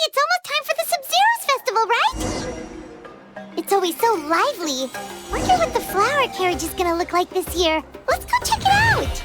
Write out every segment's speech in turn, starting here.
it's almost time for the Sub-Zero's festival, right? It's always so lively. Wonder what the flower carriage is gonna look like this year. Let's go check it out!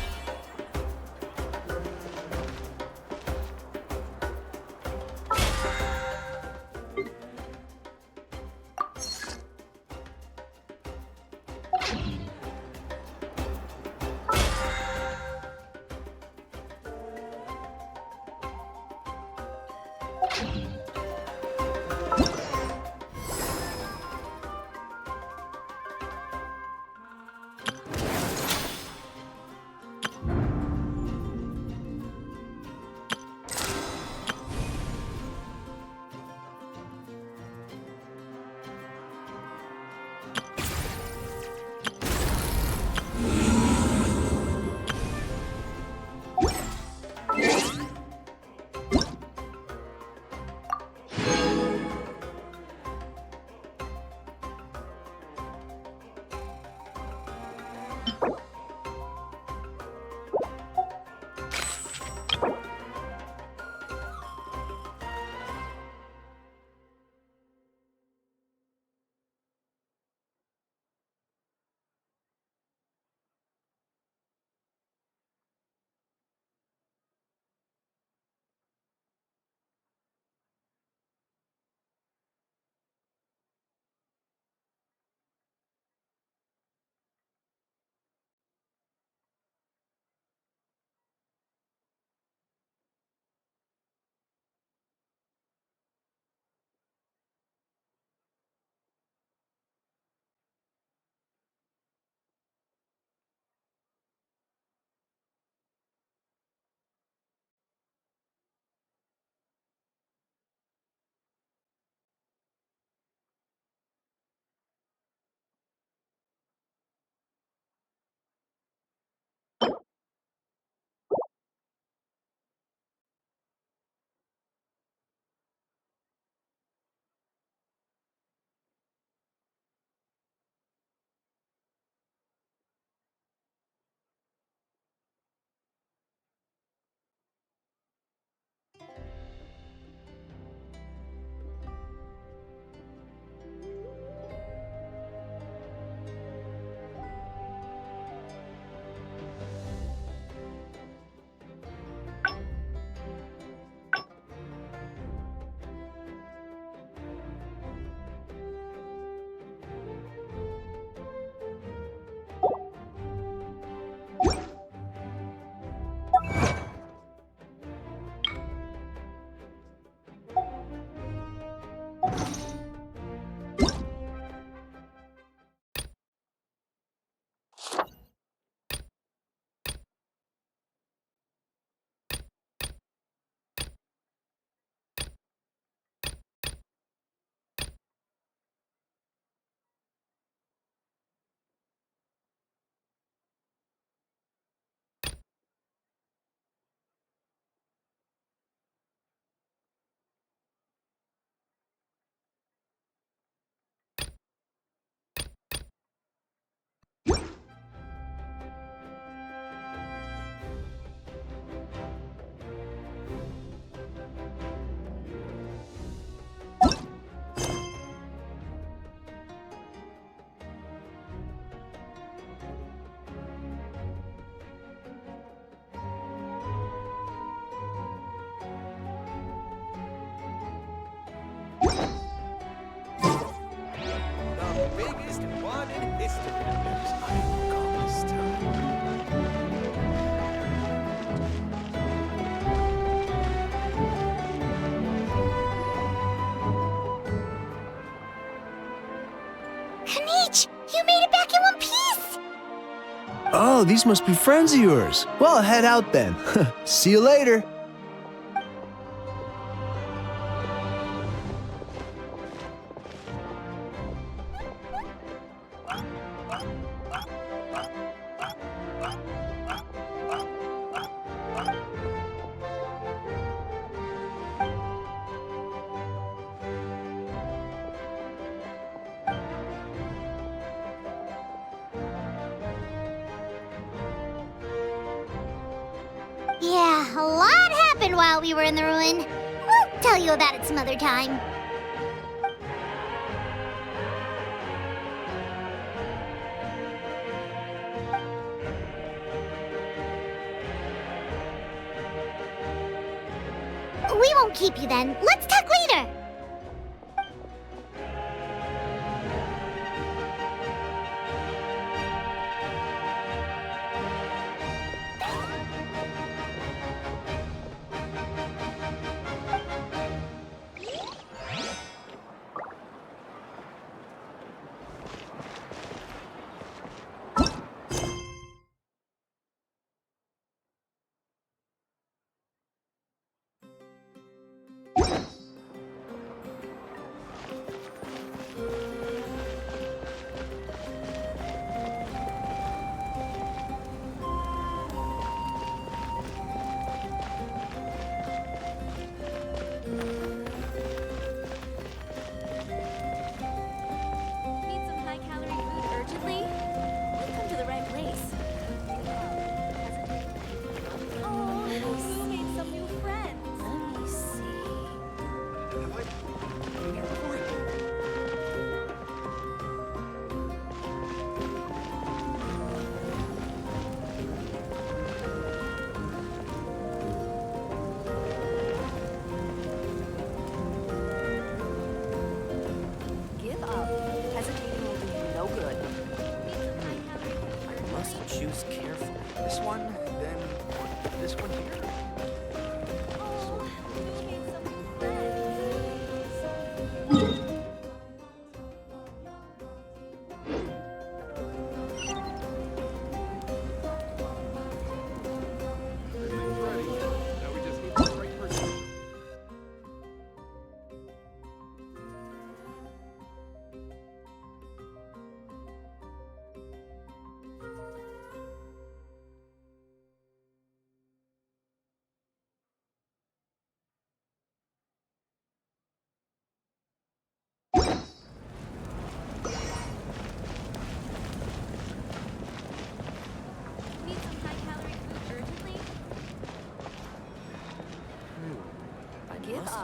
You made it back in one piece! Oh, these must be friends of yours. Well, head out then. See you later. Yeah, a lot happened while we were in the ruin. Well, tell you about it some other time. We won't keep you then. Let's talk later. Choose carefully. This one, then this one here. Everything's ready. Now we just need the right person.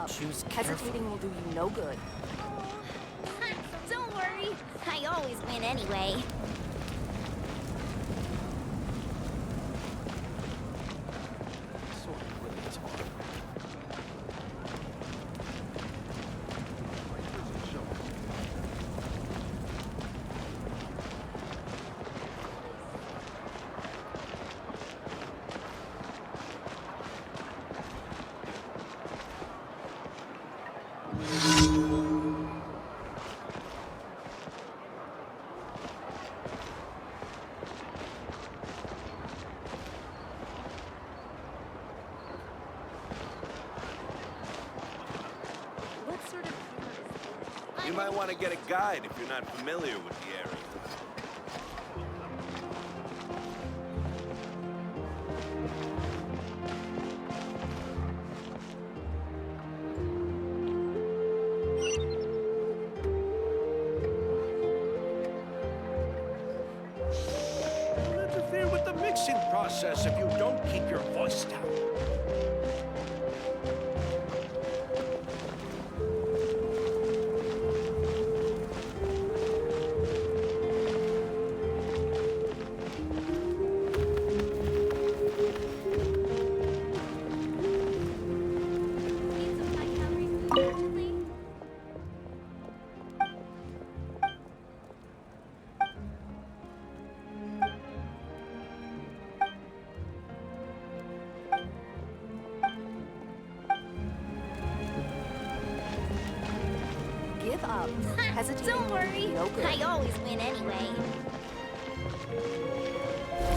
Choose hesitating will do you no good. Don't worry, I always win anyway. Sort of really is hard. Right person show. You might want to get a guide if you're not familiar with the area. Don't interfere with the mixing process if you don't keep your voice down. Give up. Hesitating Don't will do worry, you no good. I always win anyway.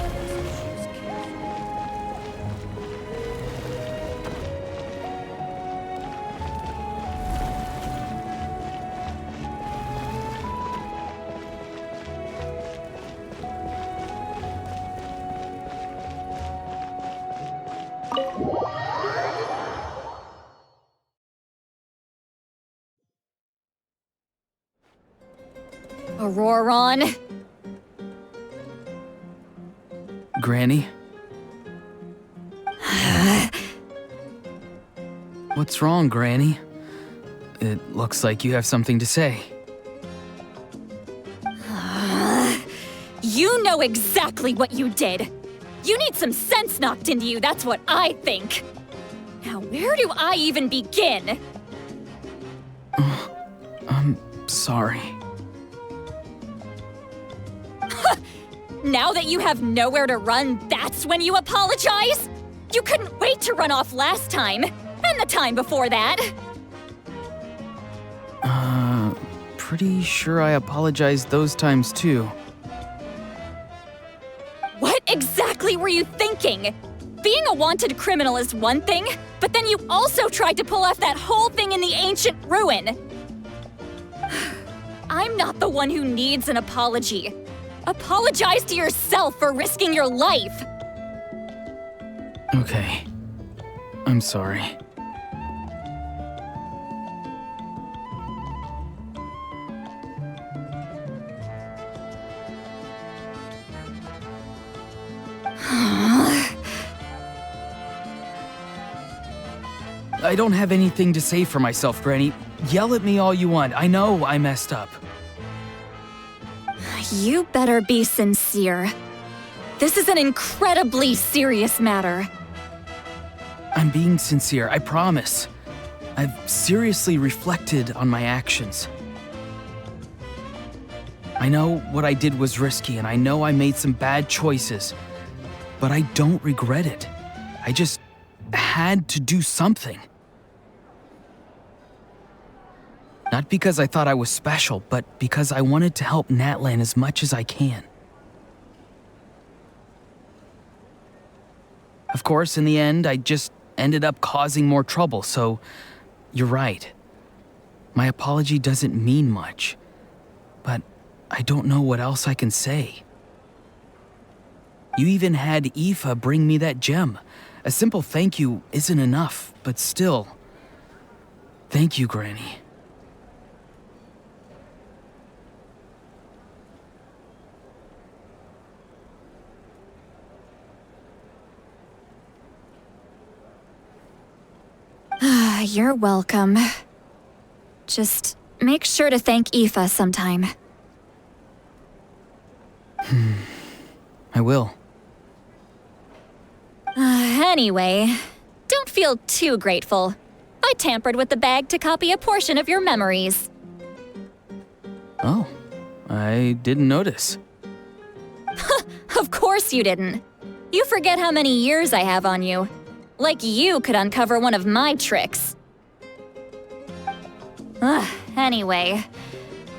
Choose carefully. Auroron. Granny? What's wrong, Granny? It looks like you have something to say. You know exactly what you did. You need some sense knocked into you, that's what I think. Now, where do I even begin? I'm sorry. Now that you have nowhere to run, that's when you apologize? You couldn't wait to run off last time, and the time before that. Pretty sure I apologized those times too. What exactly were you thinking? Being a wanted criminal is one thing, but then you also tried to pull off that whole thing in the ancient ruin. I'm not the one who needs an apology. Apologize to yourself for risking your life. Okay. I'm sorry. I don't have anything to say for myself, Granny. Yell at me all you want. I know I messed up. You better be sincere. This is an incredibly serious matter. I'm being sincere, I promise. I've seriously reflected on my actions. I know what I did was risky, and I know I made some bad choices, but I don't regret it. I just had to do something. Not because I thought I was special, but because I wanted to help Natlan as much as I can. Of course, in the end, I just ended up causing more trouble, so you're right. My apology doesn't mean much, but I don't know what else I can say. You even had Aoife bring me that gem. A simple thank you isn't enough, but still. Thank you, Granny. You're welcome. Just make sure to thank Aoife sometime. I will. Anyway, don't feel too grateful. I tampered with the bag to copy a portion of your memories. Oh, I didn't notice. Of course you didn't. You forget how many years I have on you. Like you could uncover one of my tricks. Anyway,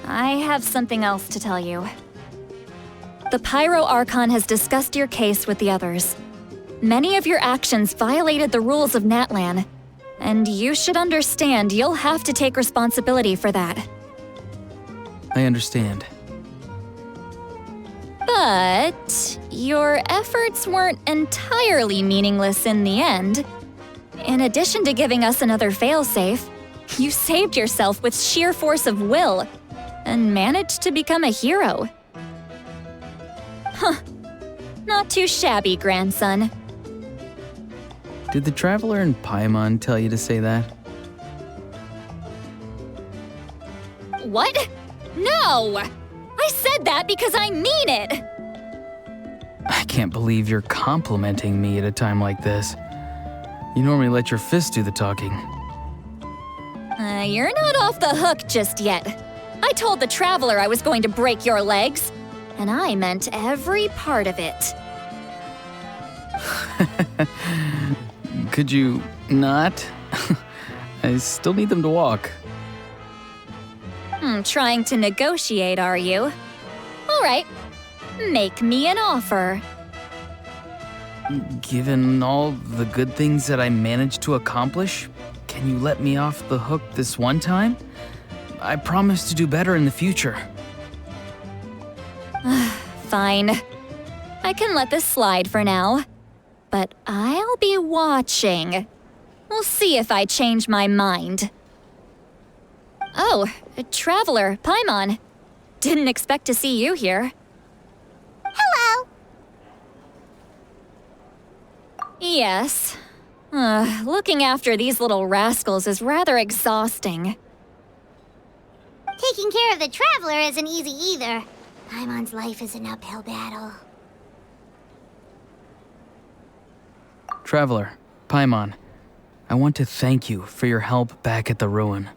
I have something else to tell you. The Pyro Archon has discussed your case with the others. Many of your actions violated the rules of Natlan, and you should understand you'll have to take responsibility for that. I understand. But your efforts weren't entirely meaningless in the end. In addition to giving us another failsafe, you saved yourself with sheer force of will and managed to become a hero. Huh. Not too shabby, grandson. Did the Traveler in Paimon tell you to say that? What? No! I said that because I mean it! I can't believe you're complimenting me at a time like this. You normally let your fist do the talking. You're not off the hook just yet. I told the Traveler I was going to break your legs, and I meant every part of it. Could you not? I still need them to walk. Trying to negotiate, are you? All right, make me an offer. Given all the good things that I managed to accomplish, can you let me off the hook this one time? I promise to do better in the future. Fine. I can let this slide for now. But I'll be watching. We'll see if I change my mind. Oh, Traveler, Paimon. Didn't expect to see you here. Hello! Yes. Looking after these little rascals is rather exhausting. Taking care of the traveler isn't easy either. Paimon's life is an uphill battle. Traveler, Paimon, I want to thank you for your help back at the ruin.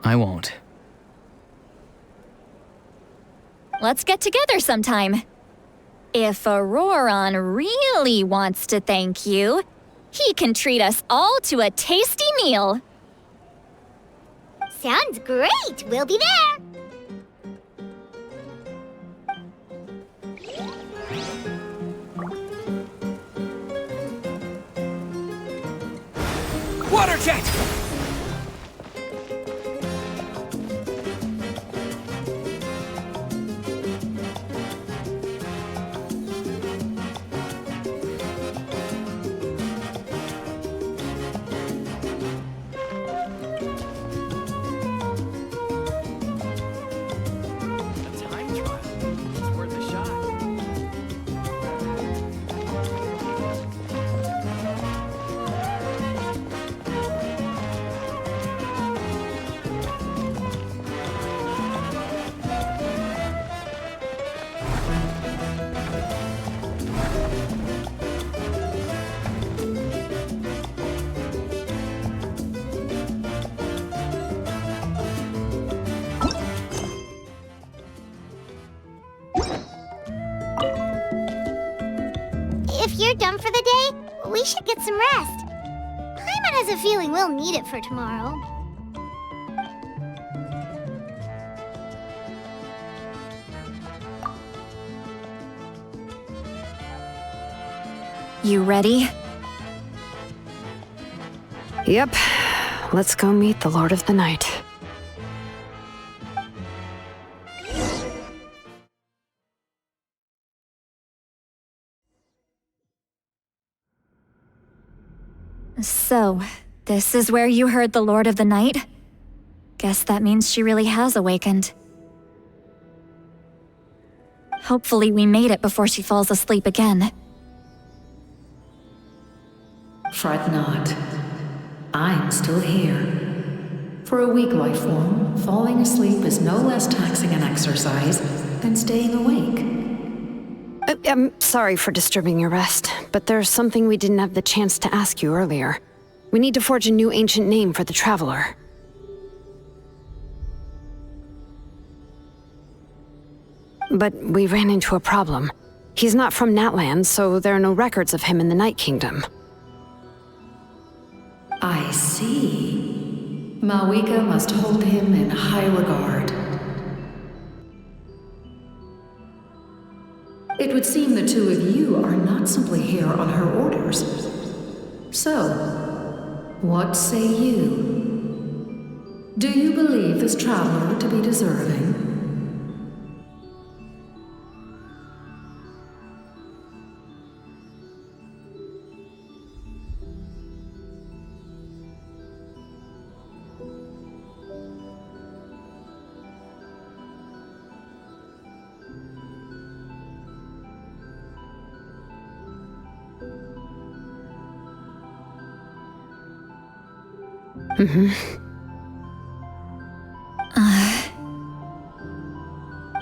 I won't. Let's get together sometime. If Auroron really wants to thank you, he can treat us all to a tasty meal. Sounds great! We'll be there! Water jet! A time trial. It's worth a shot. If you're done for the day, we should get some rest. Paimon has a feeling we'll need it for tomorrow. You ready? Yep. Let's go meet the Lord of the Night. So, this is where you heard the Lord of the Night? Guess that means she really has awakened. Hopefully we made it before she falls asleep again. Fret not. I'm still here. For a weak life form, falling asleep is no less taxing an exercise than staying awake. I'm sorry for disturbing your rest, but there's something we didn't have the chance to ask you earlier. We need to forge a new ancient name for the Traveler. But we ran into a problem. He's not from Natlan, so there are no records of him in the Night Kingdom. I see. Malwika must hold him in high regard. It would seem the two of you are not simply here on her orders. So, what say you? Do you believe this traveler to be deserving?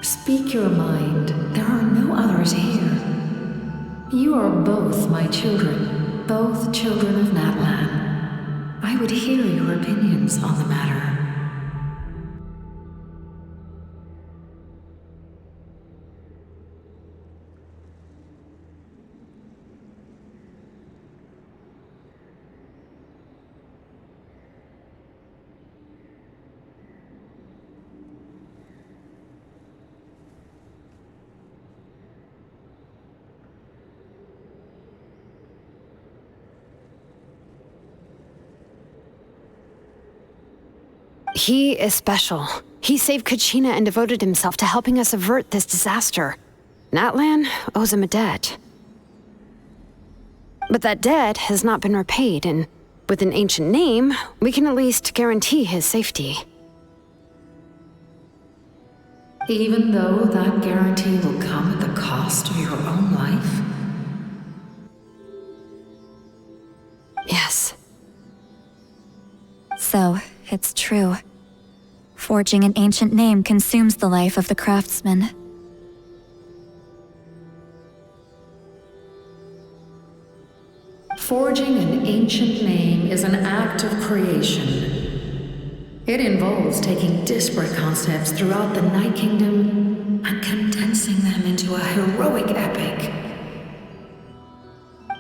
Speak your mind. There are no others here. You are both my children, both children of Natlan. I would hear your opinions on the matter. He is special. He saved Kachina and devoted himself to helping us avert this disaster. Natlan owes him a debt. But that debt has not been repaid, and With an ancient name, we can at least guarantee his safety. Even though that guarantee will come at the cost of your own life? Yes. So, it's true. Forging an ancient name consumes the life of the craftsman. Forging an ancient name is an act of creation. It involves taking disparate concepts throughout the Night Kingdom and condensing them into a heroic epic.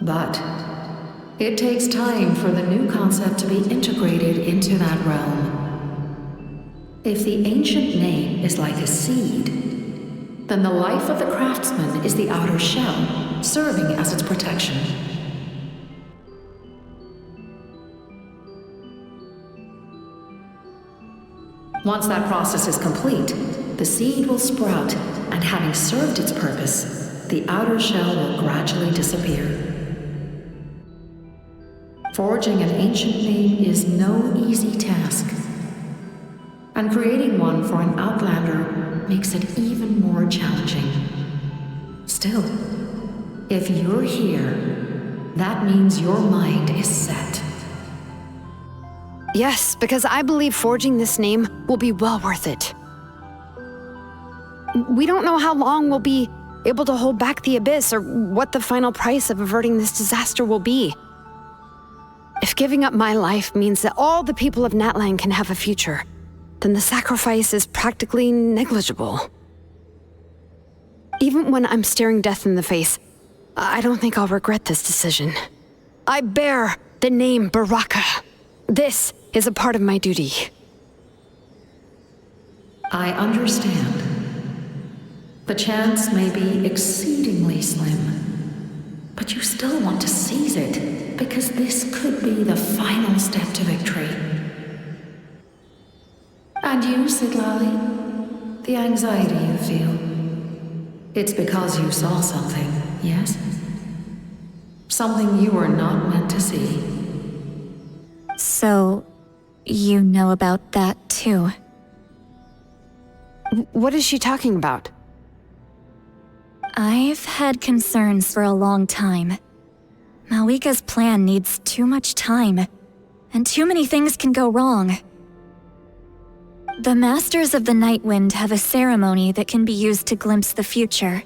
But it takes time for the new concept to be integrated into that realm. If the ancient name is like a seed, then the life of the craftsman is the outer shell, serving as its protection. Once that process is complete, the seed will sprout, and having served its purpose, the outer shell will gradually disappear. Forging an ancient name is no easy task, and creating one for an outlander makes it even more challenging. Still, if you're here, that means your mind is set. Yes, because I believe forging this name will be well worth it. We don't know how long we'll be able to hold back the abyss or what the final price of averting this disaster will be. If giving up my life means that all the people of Natlan can have a future, then the sacrifice is practically negligible. Even when I'm staring death in the face, I don't think I'll regret this decision. I bear the name Baraka. This is a part of my duty. I understand. The chance may be exceedingly slim, but you still want to seize it because this could be the final step to victory. And you, Siglali, the anxiety you feel, it's because you saw something, yes? Something you were not meant to see. So, you know about that too? What is she talking about? I've had concerns for a long time. Malika's plan needs too much time, and too many things can go wrong. The Masters of the Night Wind have a ceremony that can be used to glimpse the future.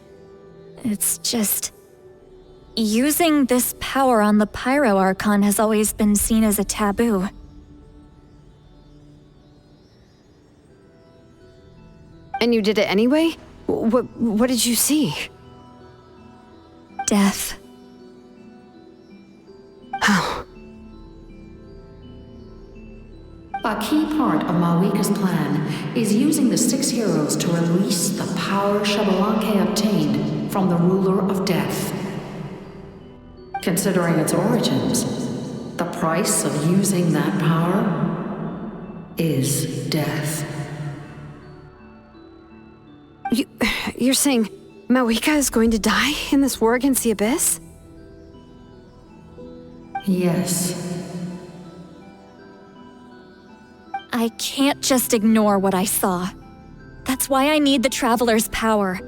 It's just... using this power on the Pyro Archon has always been seen as a taboo. And you did it anyway? What did you see? Death. How? A key part of Malika's plan is using the 6 heroes to release the power Xbalanque obtained from the ruler of death. Considering its origins, the price of using that power is death. You're saying Malika is going to die in this war against the Abyss? Yes. I can't just ignore what I saw. That's why I need the Traveler's power.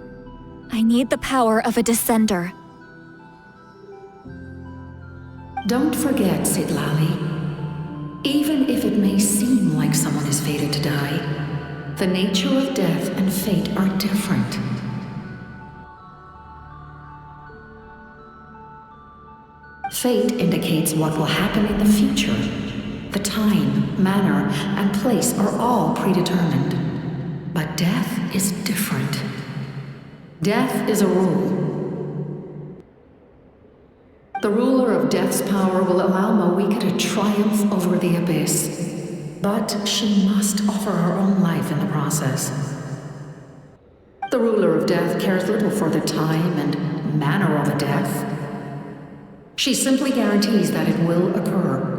I need the power of a Descender. Don't forget, Siglali. Even if it may seem like someone is fated to die, the nature of death and fate are different. Fate indicates what will happen in the future. The time, manner, and place are all predetermined. But death is different. Death is a rule. The ruler of death's power will allow Malika to triumph over the abyss. But she must offer her own life in the process. The ruler of death cares little for the time and manner of a death. She simply guarantees that it will occur.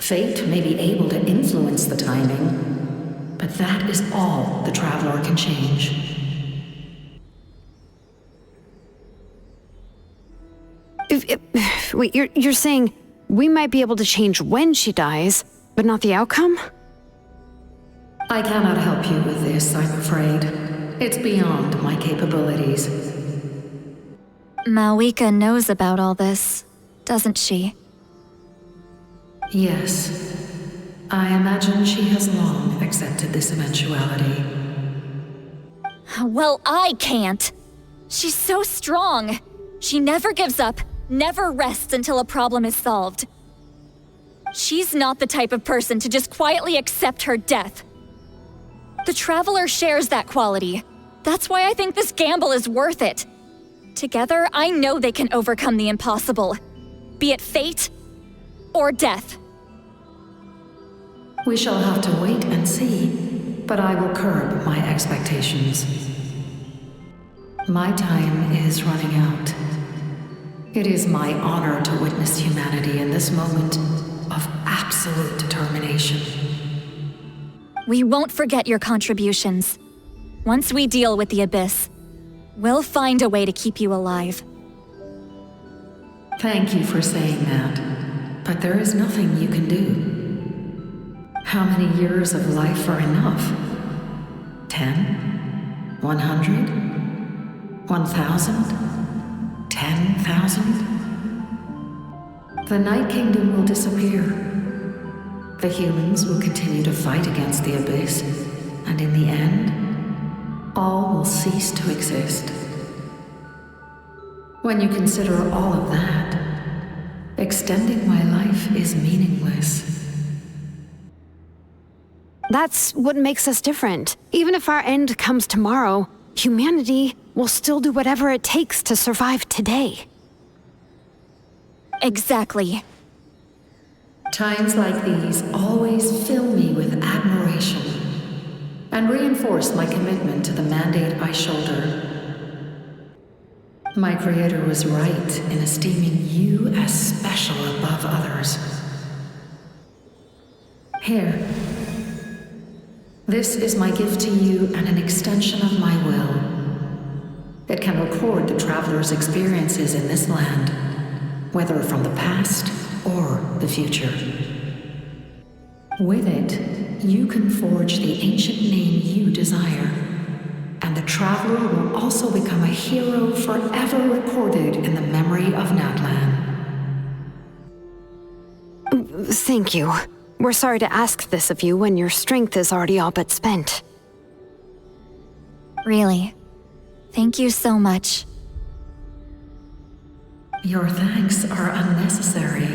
Fate may be able to influence the timing, but that is all the Traveler can change. Wait, you're saying We might be able to change when she dies, but not the outcome? I cannot help you with this, I'm afraid. It's beyond my capabilities. Malwika knows about all this, doesn't she? Yes. I imagine she has long accepted this eventuality. Well, I can't. She's so strong. She never gives up, never rests until a problem is solved. She's not the type of person to just quietly accept her death. The Traveler shares that quality. That's why I think this gamble is worth it. Together, I know they can overcome the impossible. Be it fate or death. We shall have to wait and see, but I will curb my expectations. My time is running out. It is my honor to witness humanity in this moment of absolute determination. We won't forget your contributions. Once we deal with the Abyss, we'll find a way to keep you alive. Thank you for saying that, but there is nothing you can do. How many years of life are enough? 10? 100? 1,000? 10,000? The Night Kingdom will disappear. The humans will continue to fight against the Abyss, and in the end, all will cease to exist. When you consider all of that, extending my life is meaningless. That's what makes us different. Even if our end comes tomorrow, humanity will still do whatever it takes to survive today. Exactly. Times like these always fill me with admiration and reinforce my commitment to the mandate I shoulder. My creator was right in esteeming you as special above others. Here. This is my gift to you and an extension of my will. It can record the traveler's experiences in this land, whether from the past or the future. With it, you can forge the ancient name you desire, and the traveler will also become a hero forever recorded in the memory of Natlan. Thank you. We're sorry to ask this of you when your strength is already all but spent. Really. Thank you so much. Your thanks are unnecessary.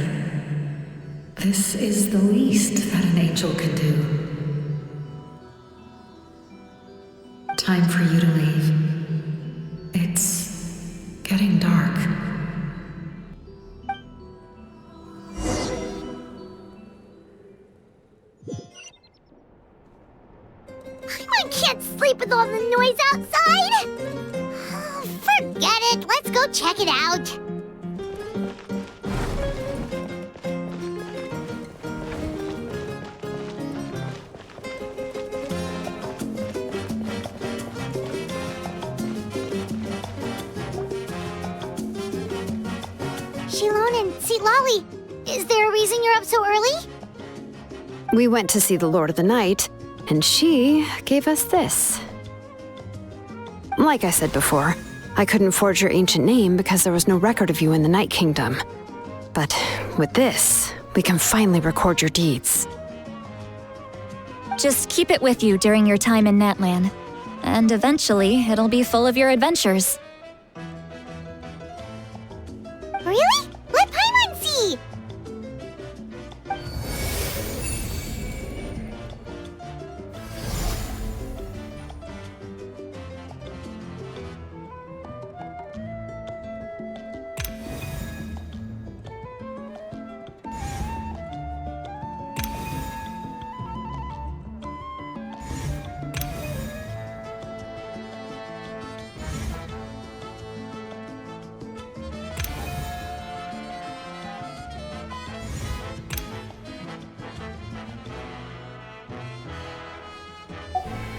This is the least that an angel can do. Time for you to leave. It's getting dark. I can't sleep with all the noise outside! Oh, forget it, let's go check it out. Shilon and Lolly, is there a reason you're up so early? We went to see the Lord of the Night, and she gave us this. Like I said before, I couldn't forge your ancient name because there was no record of you in the Night Kingdom. But with this, we can finally record your deeds. Just keep it with you during your time in Natlan, and eventually it'll be full of your adventures. Really? Let Paimon see!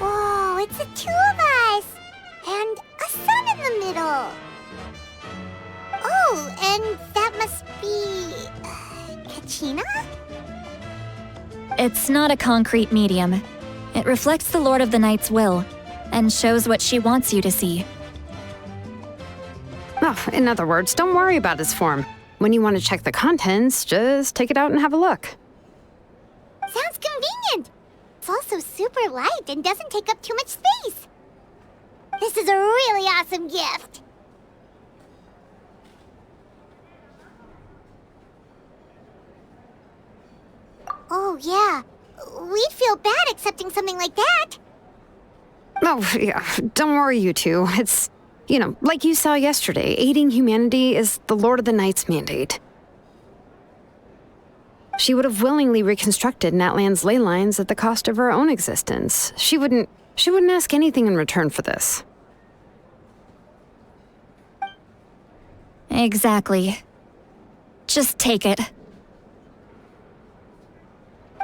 Whoa, it's the two of us! And a sun in the middle! Oh, and that must be... Kachina? It's not a concrete medium. It reflects the Lord of the Night's will, and shows what she wants you to see. Oh, in other words, don't worry about its form. When you want to check the contents, just take it out and have a look. Sounds convenient. It's also super light and doesn't take up too much space. This is a really awesome gift. Oh, yeah. We'd feel bad accepting something like that. Oh, yeah, don't worry, you two. It's, like you saw yesterday, aiding humanity is the Lord of the Night's mandate. She would have willingly reconstructed Natlan's ley lines at the cost of her own existence. She wouldn't ask anything in return for this. Exactly. Just take it.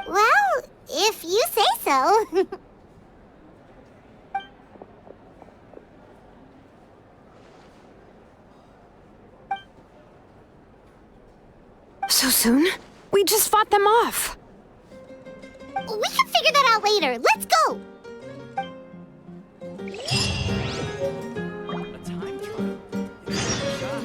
Well, if you say so. So soon? We just fought them off. We can figure that out later. Let's go! A time trial. It's a shot.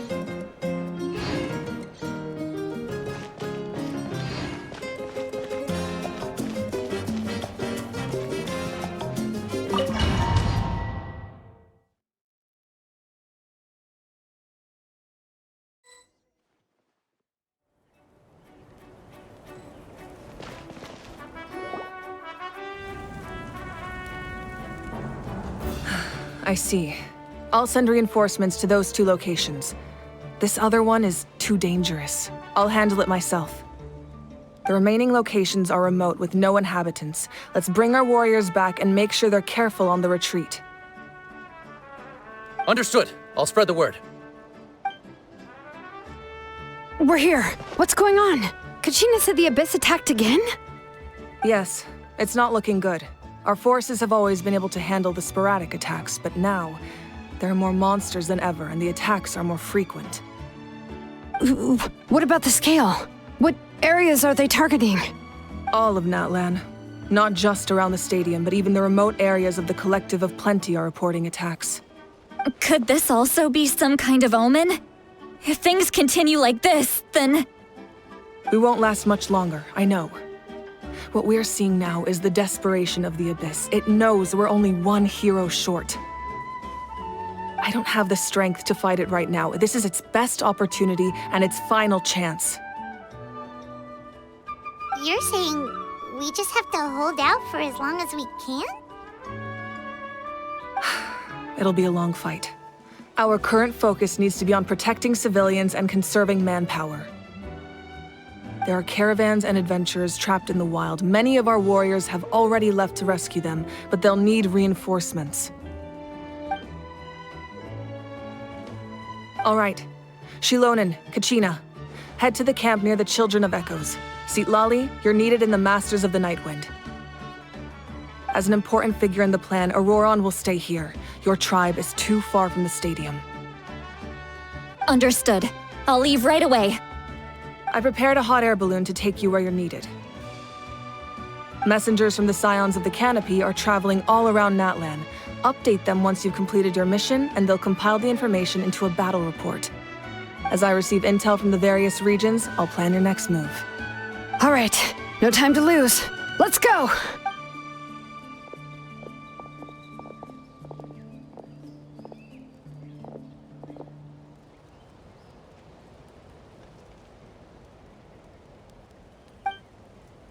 I see. I'll send reinforcements to those 2 locations. This other one is too dangerous. I'll handle it myself. The remaining locations are remote with no inhabitants. Let's bring our warriors back and make sure they're careful on the retreat. Understood. I'll spread the word. We're here. What's going on? Kachina said the Abyss attacked again? Yes, it's not looking good. Our forces have always been able to handle the sporadic attacks, but now, there are more monsters than ever, and the attacks are more frequent. Ooh, what about the scale? What areas are they targeting? All of Natlan. Not just around the stadium, but even the remote areas of the Collective of Plenty are reporting attacks. Could this also be some kind of omen? If things continue like this, then... We won't last much longer, I know. What we're seeing now is the desperation of the Abyss. It knows we're only one hero short. I don't have the strength to fight it right now. This is its best opportunity and its final chance. You're saying we just have to hold out for as long as we can? It'll be a long fight. Our current focus needs to be on protecting civilians and conserving manpower. There are caravans and adventurers trapped in the wild. Many of our warriors have already left to rescue them, but they'll need reinforcements. All right. Shilonen, Kachina, head to the camp near the Children of Echoes. Lali, you're needed in the Masters of the Nightwind. As an important figure in the plan, Auroron will stay here. Your tribe is too far from the stadium. Understood. I'll leave right away. I prepared a hot air balloon to take you where you're needed. Messengers from the Scions of the Canopy are traveling all around Natlan. Update them once you've completed your mission, and they'll compile the information into a battle report. As I receive intel from the various regions, I'll plan your next move. All right, no time to lose. Let's go!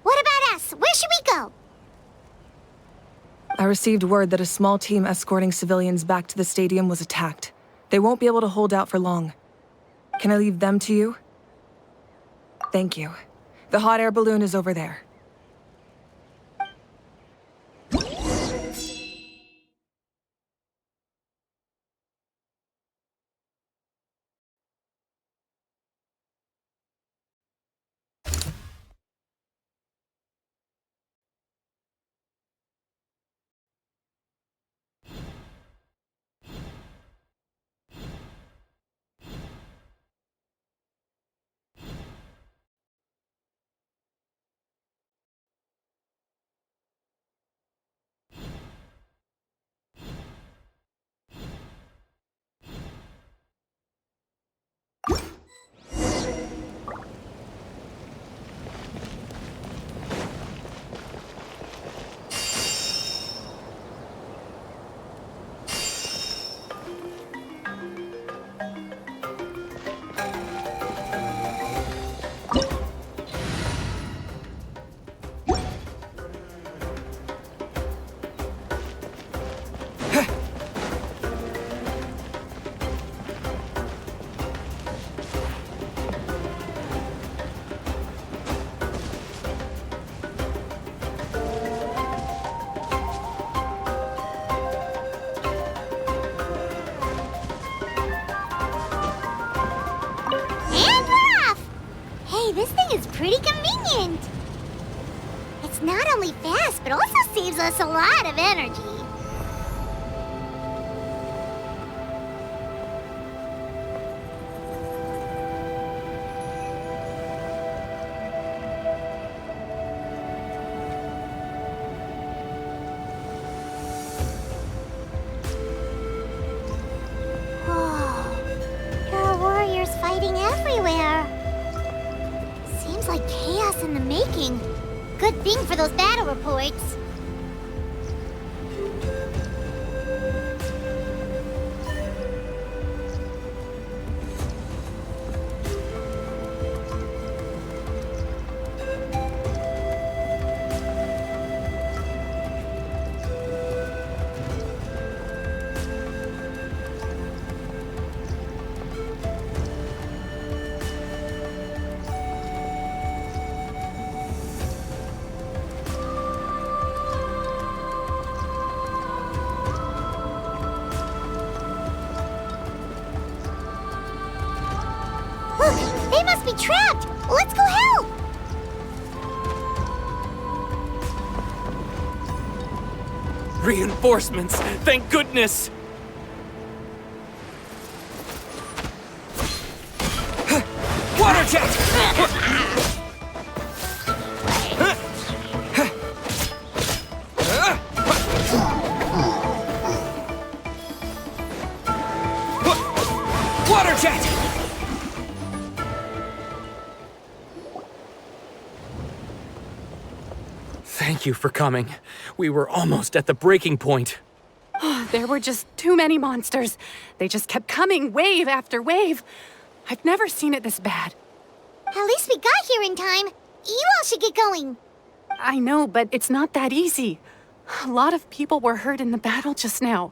What about us? Where should we go? I received word that a small team escorting civilians back to the stadium was attacked. They won't be able to hold out for long. Can I leave them to you? Thank you. The hot air balloon is over there. And we're off! Hey, this thing is pretty convenient. It's not only fast, but also saves us a lot of energy. There are warriors fighting everywhere. Seems like chaos in the making. Good thing for those battle reports. Look, they must be trapped. Let's go help. Reinforcements! Thank goodness! Water jet! Water jet! Thank you for coming. We were almost at the breaking point. There were just too many monsters. They just kept coming, wave after wave. I've never seen it this bad. At least we got here in time. You all should get going. I know, but it's not that easy. A lot of people were hurt in the battle just now.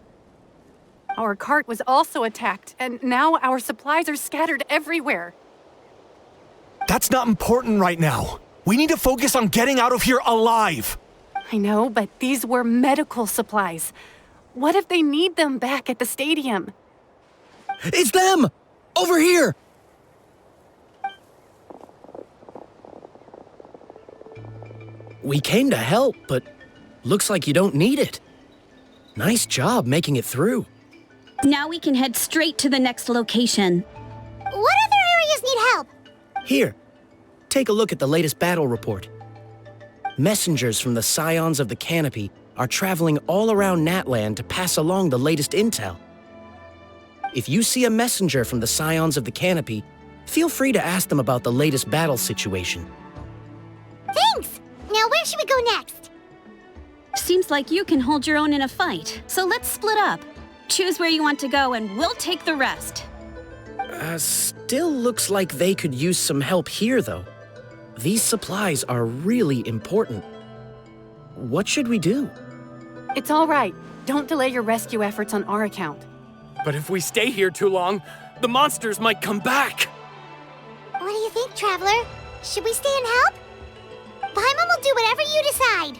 Our cart was also attacked, and now our supplies are scattered everywhere. That's not important right now. We need to focus on getting out of here alive. I know, but these were medical supplies. What if they need them back at the stadium? It's them! Over here! We came to help, but looks like you don't need it. Nice job making it through. Now we can head straight to the next location. What other areas need help? Here, take a look at the latest battle report. Messengers from the Scions of the Canopy are traveling all around Natlan to pass along the latest intel. If you see a messenger from the Scions of the Canopy, feel free to ask them about the latest battle situation. Thanks! Now where should we go next? Seems like you can hold your own in a fight, so let's split up. Choose where you want to go and we'll take the rest. Still looks like they could use some help here, though. These supplies are really important. What should we do? It's all right. Don't delay your rescue efforts on our account. But if we stay here too long, the monsters might come back! What do you think, Traveler? Should we stay and help? Paimon will do whatever you decide.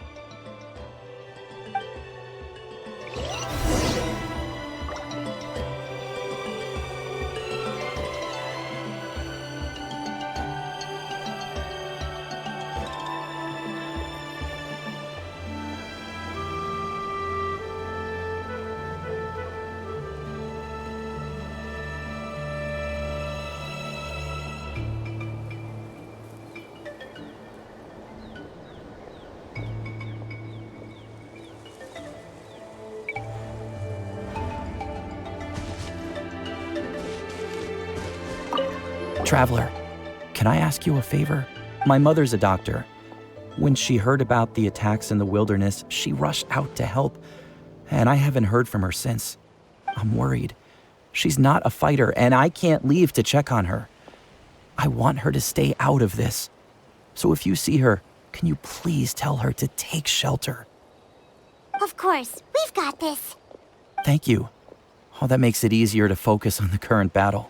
Traveler, can I ask you a favor? My mother's a doctor. When she heard about the attacks in the wilderness, she rushed out to help, and I haven't heard from her since. I'm worried. She's not a fighter, and I can't leave to check on her. I want her to stay out of this. So if you see her, can you please tell her to take shelter? Of course, we've got this. Thank you. Oh, that makes it easier to focus on the current battle.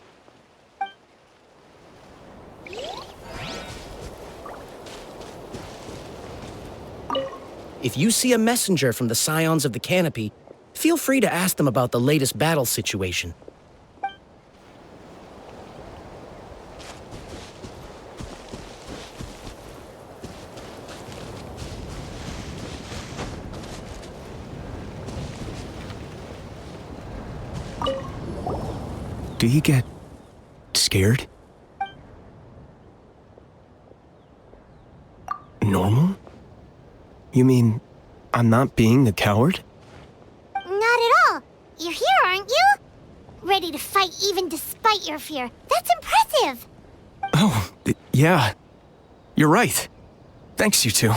If you see a messenger from the Scions of the Canopy, feel free to ask them about the latest battle situation. Do you get scared? Normal? You mean I'm not being the coward? Not at all. You're here, aren't you? Ready to fight even despite your fear. That's impressive. Oh, yeah. You're right. Thanks, you two.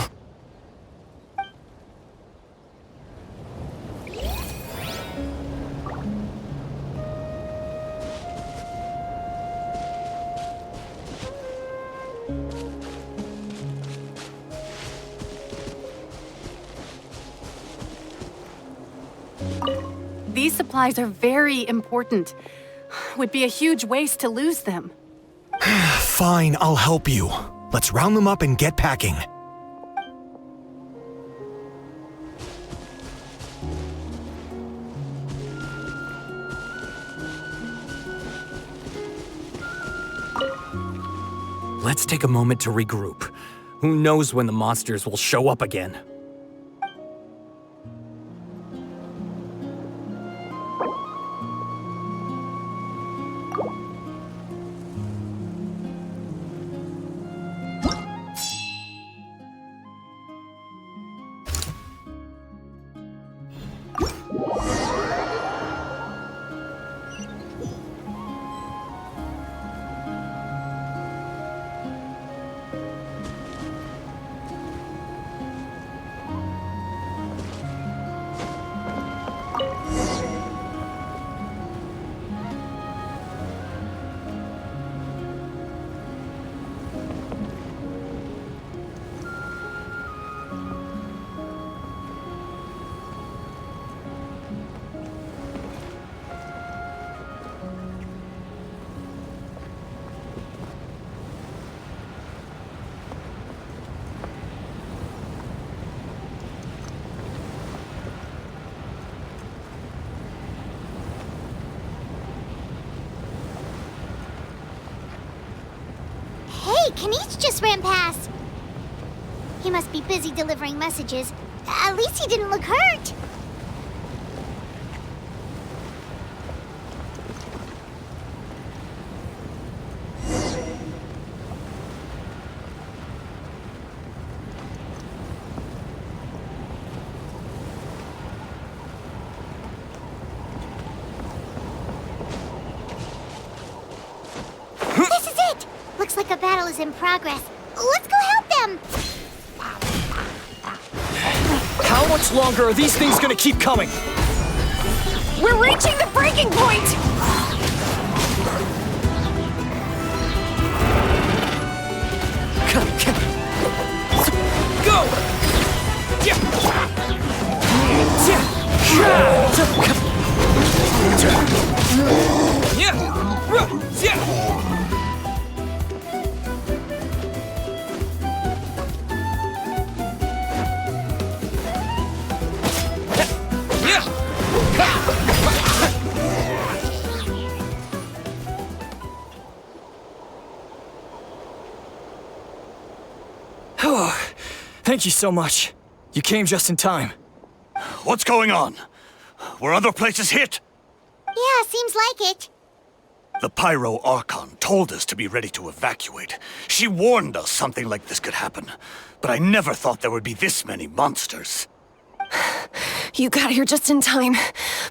These supplies are very important. Would be a huge waste to lose them. Fine, I'll help you. Let's round them up and get packing. Let's take a moment to regroup. Who knows when the monsters will show up again? Hey, Kanish just ran past. He must be busy delivering messages. At least he didn't look hurt. This is it! Looks like a battle is in progress. Let's go help them! How much longer are these things gonna keep coming? We're reaching the breaking point! Go! Thank you so much. You came just in time. What's going on? Were other places hit? Yeah, seems like it. The Pyro Archon told us to be ready to evacuate. She warned us something like this could happen. But I never thought there would be this many monsters. You got here just in time.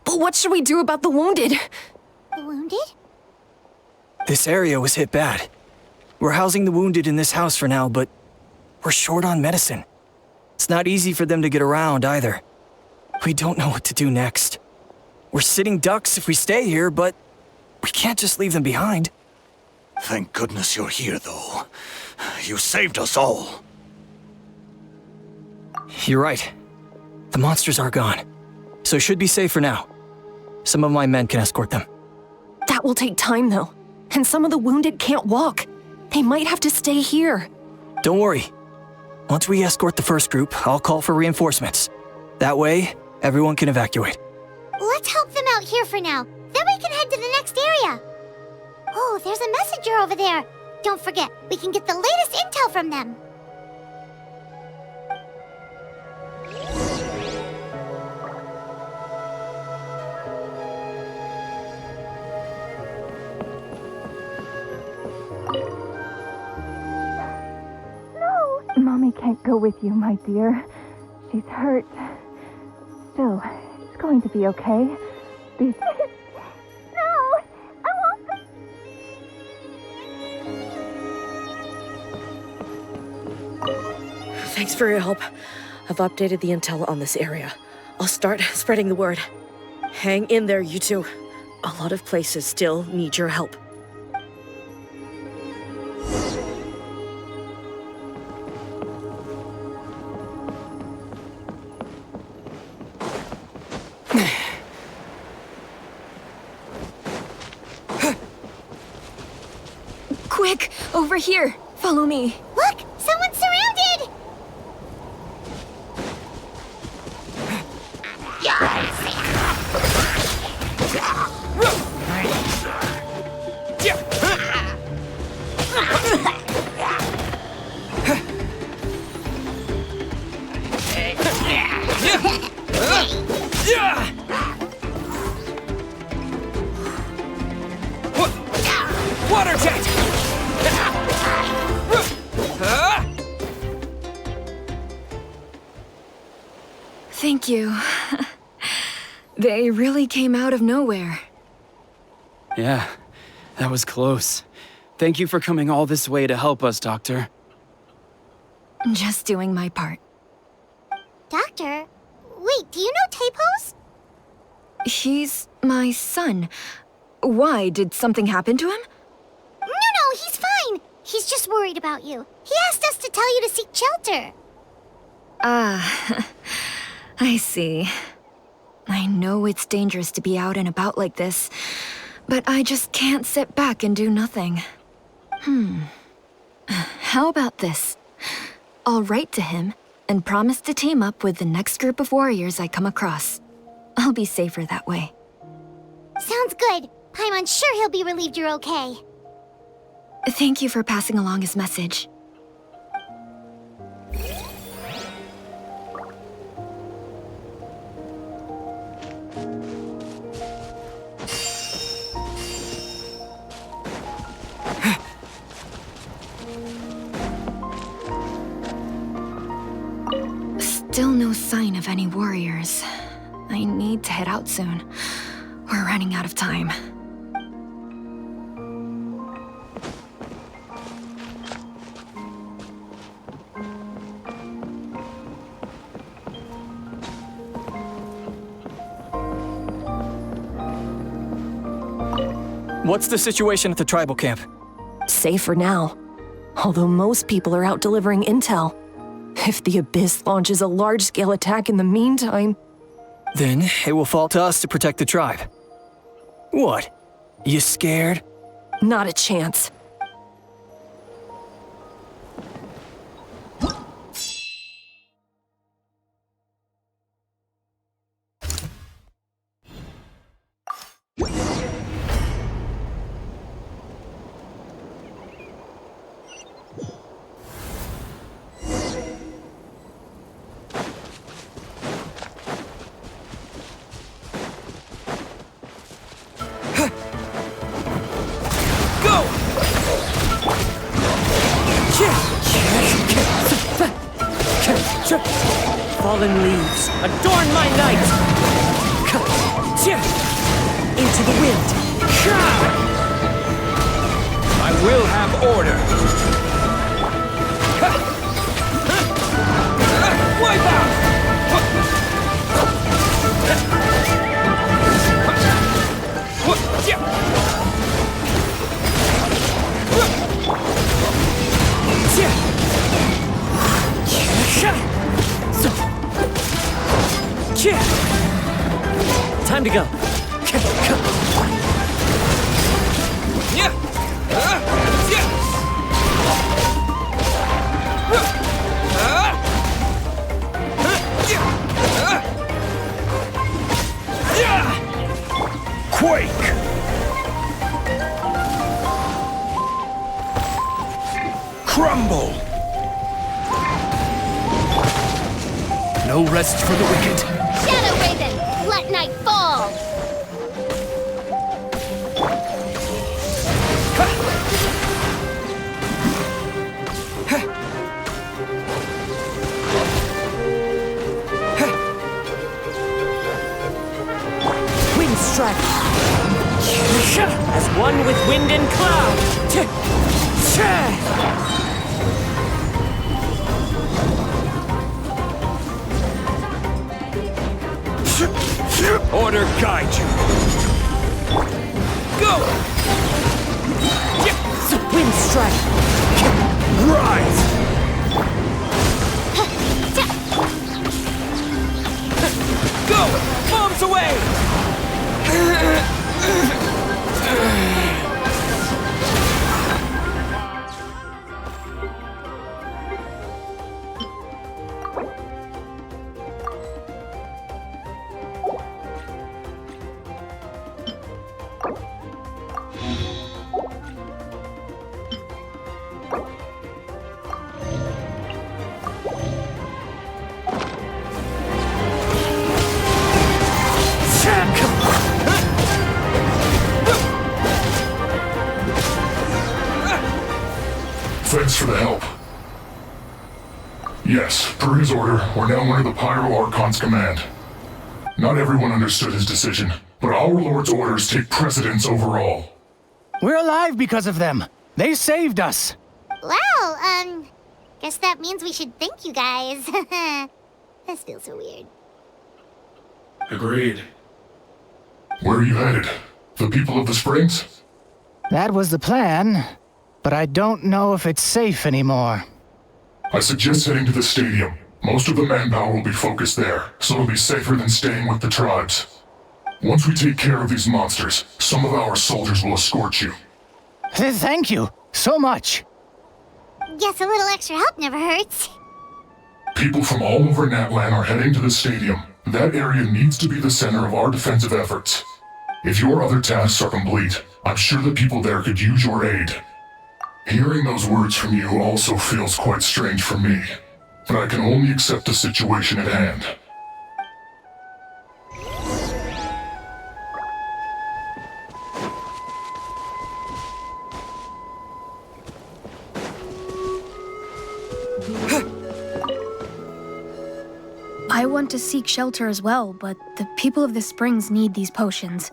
But what should we do about the wounded? The wounded? This area was hit bad. We're housing the wounded in this house for now, but we're short on medicine. It's not easy for them to get around either. We don't know what to do next. We're sitting ducks if we stay here, but we can't just leave them behind. Thank goodness you're here, though. You saved us all. You're right. The monsters are gone, so should be safe for now. Some of my men can escort them. That will take time, though. And some of the wounded can't walk. They might have to stay here. Don't worry. Once we escort the first group, I'll call for reinforcements. That way, everyone can evacuate. Let's help them out here for now. Then we can head to the next area. Oh, there's a messenger over there. Don't forget, we can get the latest intel from them. Mommy can't go with you, my dear. She's hurt. Still, it's going to be okay. These... No! I won't... Thanks for your help. I've updated the intel on this area. I'll start spreading the word. Hang in there, you two. A lot of places still need your help. Quick! Over here! Follow me! Look! Someone's surrounded! Water jet! Thank you. They really came out of nowhere. Yeah, that was close. Thank you for coming all this way to help us, Doctor. Just doing my part. Doctor? Wait, do you know Tapos? He's my son. Why? Did something happen to him? No, he's fine. He's just worried about you. He asked us to tell you to seek shelter. Ah, I see. I know it's dangerous to be out and about like this, but I just can't sit back and do nothing. How about this? I'll write to him and promise to team up with the next group of warriors I come across. I'll be safer that way. Sounds good. I'm sure he'll be relieved you're okay. Thank you for passing along his message. Still no sign of any warriors. I need to head out soon. We're running out of time. What's the situation at the tribal camp? Safe for now. Although most people are out delivering intel. If the Abyss launches a large-scale attack in the meantime... Then it will fall to us to protect the tribe. What? You scared? Not a chance. Fallen leaves, adorn my night! Into the wind! I We'll have order. Wipe out! Time to go. Quake! Crumble! No rest for the wicked. Shadow Raven, let night fall! Wind strike. As one with wind and cloud. Order guide you. Go! Wind strike. Rise! Go! Bombs away! Thanks for the help. Yes, per his order, we're now under the Pyro Archon's command. Not everyone understood his decision, but our Lord's orders take precedence over all. We're alive because of them. They saved us. Well, guess that means we should thank you guys. This feels so weird. Agreed. Where are you headed? The people of the Springs? That was the plan, but I don't know if it's safe anymore. I suggest heading to the stadium. Most of the manpower will be focused there, so it'll be safer than staying with the tribes. Once we take care of these monsters, some of our soldiers will escort you. Thank you so much. Guess a little extra help never hurts. People from all over Natlan are heading to the stadium. That area needs to be the center of our defensive efforts. If your other tasks are complete, I'm sure the people there could use your aid. Hearing those words from you also feels quite strange for me, but I can only accept the situation at hand. I want to seek shelter as well, but the people of the Springs need these potions.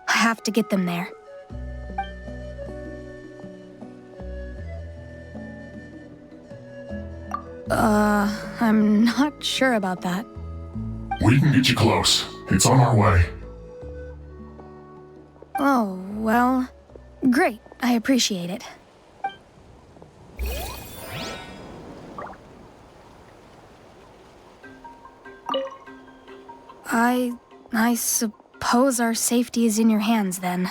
I have to get them there. I'm not sure about that. We can get you close. It's on our way. Oh, well, great. I appreciate it. I suppose our safety is in your hands then.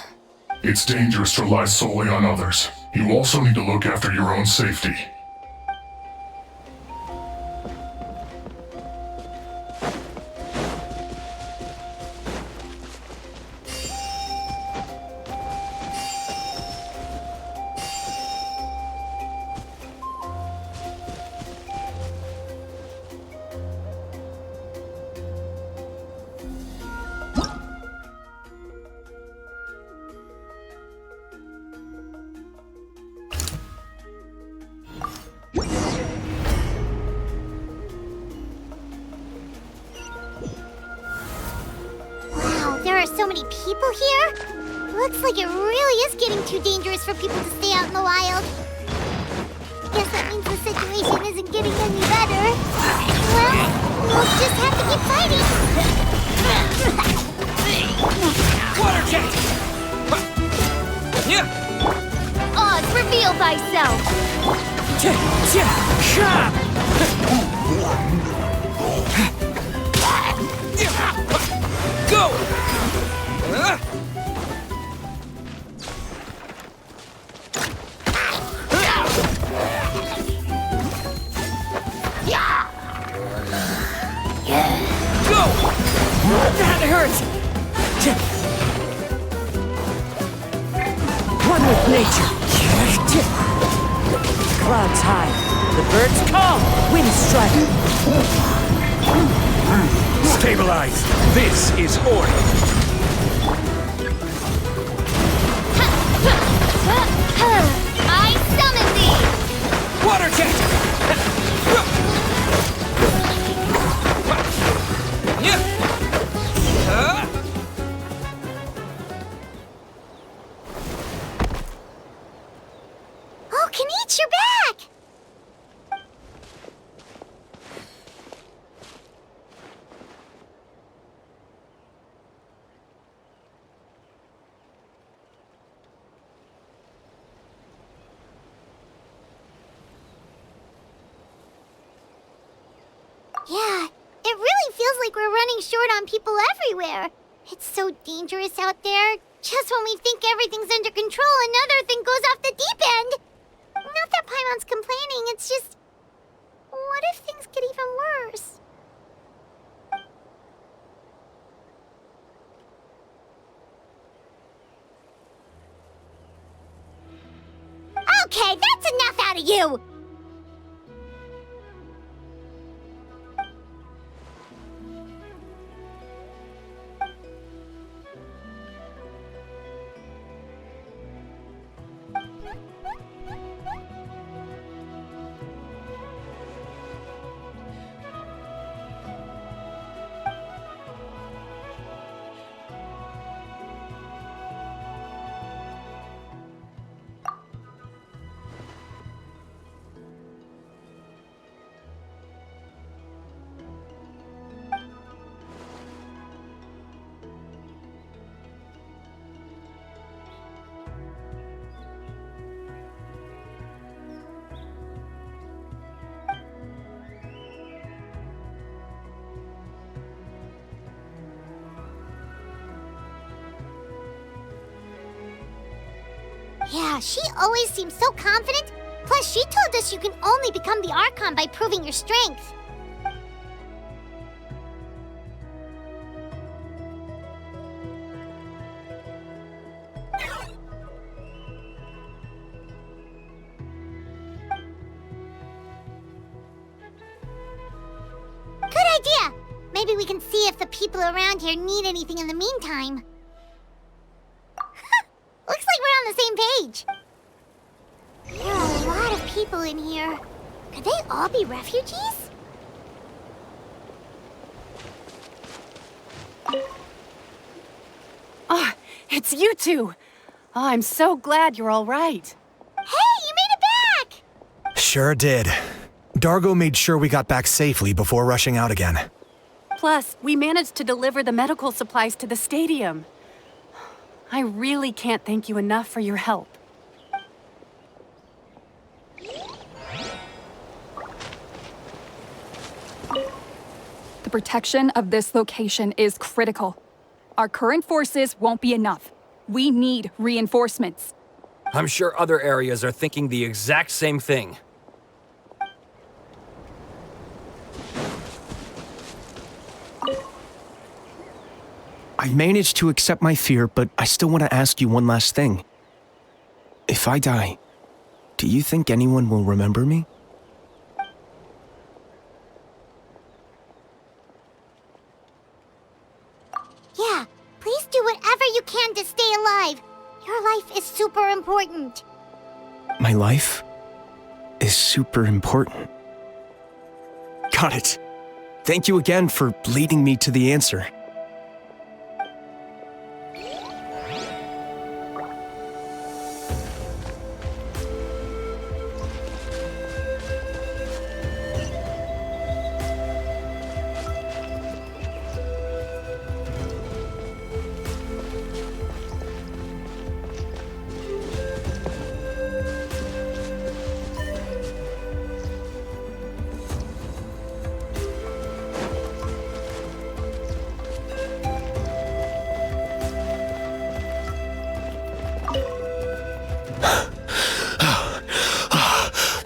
It's dangerous to rely solely on others. You also need to look after your own safety. Wow, there are so many people here? Looks like it really is getting too dangerous for people to stay out in the wild. Guess that means the situation isn't getting any better. Well, we'll just have to keep fighting. Water jet! Oz, reveal thyself! Go! Go! That hurts! One with nature. Clouds high. The birds call. Wind strike. Stabilize. This is order. I summon thee! Water jet! Oh, Kenichi, you're back! Yeah, it really feels like we're running short on people everywhere. It's so dangerous out there. Just when we think everything's under control, another thing goes off the deep end. Not that Paimon's complaining, it's just... What if things get even worse? Okay, that's enough out of you! Yeah, she always seems so confident. Plus, she told us you can only become the Archon by proving your strength. Good idea! Maybe we can see if the people around here need anything in the meantime. Looks like we're on the same page. There are a lot of people in here. Could they all be refugees? Oh, it's you two. Oh, I'm so glad you're all right. Hey, you made it back! Sure did. Dargo made sure we got back safely before rushing out again. Plus, we managed to deliver the medical supplies to the stadium. I really can't thank you enough for your help. The protection of this location is critical. Our current forces won't be enough. We need reinforcements. I'm sure other areas are thinking the exact same thing. I've managed to accept my fear, but I still want to ask you one last thing. If I die, do you think anyone will remember me? Yeah, please do whatever you can to stay alive. Your life is super important. My life is super important. Got it. Thank you again for leading me to the answer.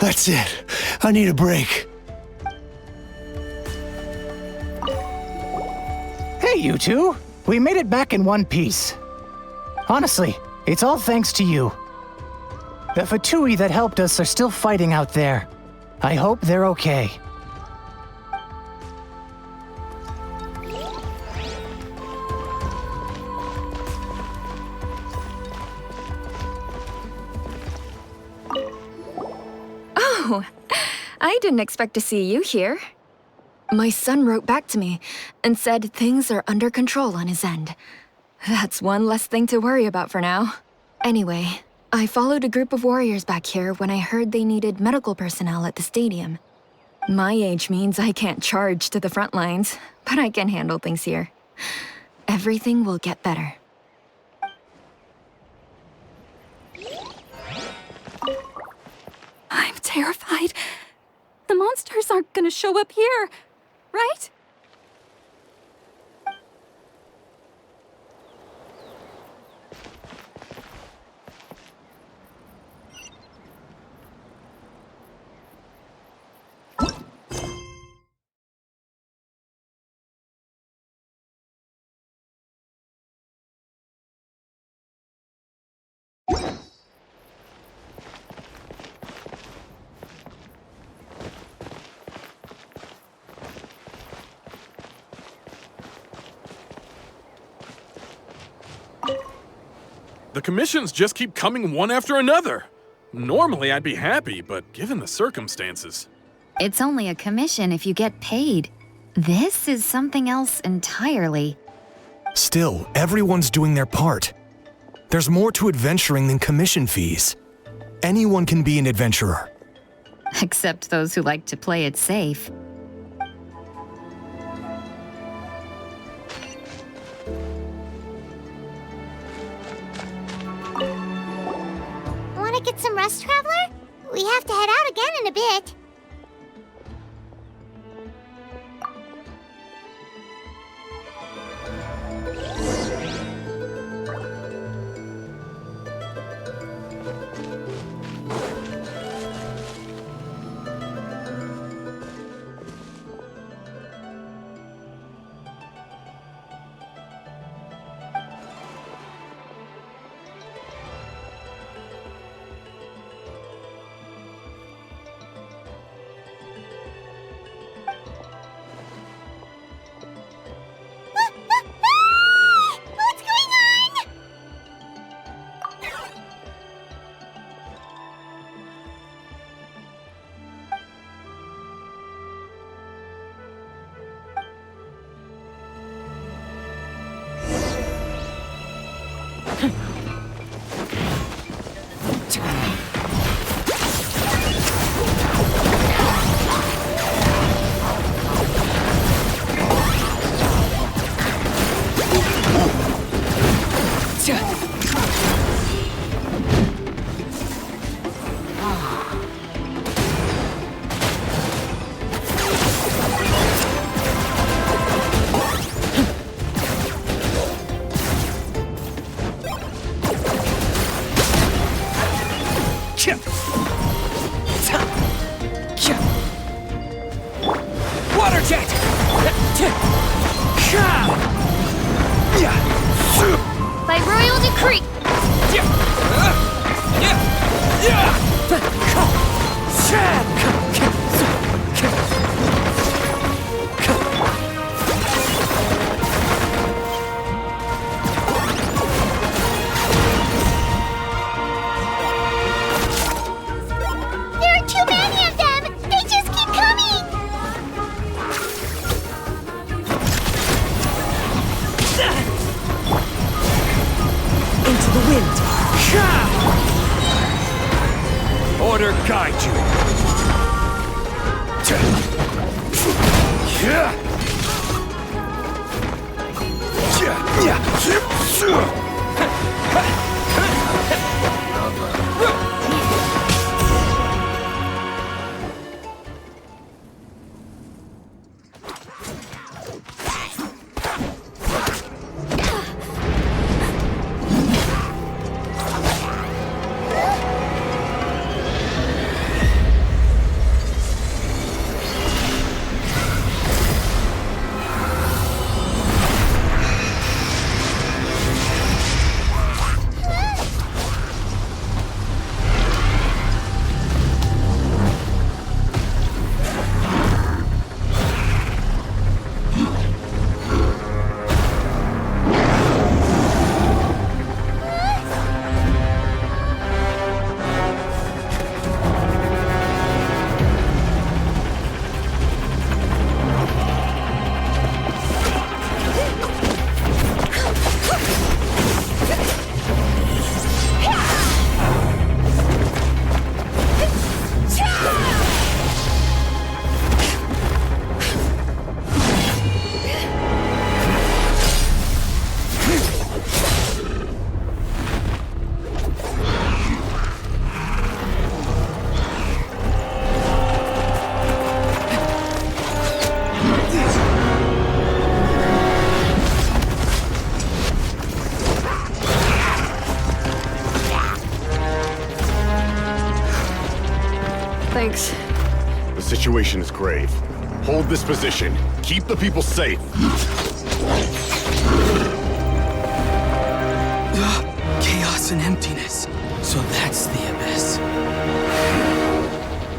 That's it. I need a break. Hey, you two. We made it back in one piece. Honestly, it's all thanks to you. The Fatui that helped us are still fighting out there. I hope they're okay. Oh, I didn't expect to see you here. My son wrote back to me and said things are under control on his end. That's one less thing to worry about for now. Anyway, I followed a group of warriors back here when I heard they needed medical personnel at the stadium. My age means I can't charge to the front lines, but I can handle things here. Everything will get better. I'm terrified. The monsters aren't gonna show up here, right? The commissions just keep coming one after another. Normally I'd be happy, but given the circumstances... It's only a commission if you get paid. This is something else entirely. Still, everyone's doing their part. There's more to adventuring than commission fees. Anyone can be an adventurer. Except those who like to play it safe. Want to get some rest, Traveler? We have to head out again in a bit. Thanks. The situation is grave. Hold this position. Keep the people safe. Chaos and emptiness. So that's the abyss.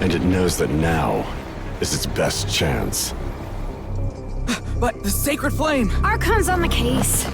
And it knows that now is its best chance. But the sacred flame! Archon's on the case.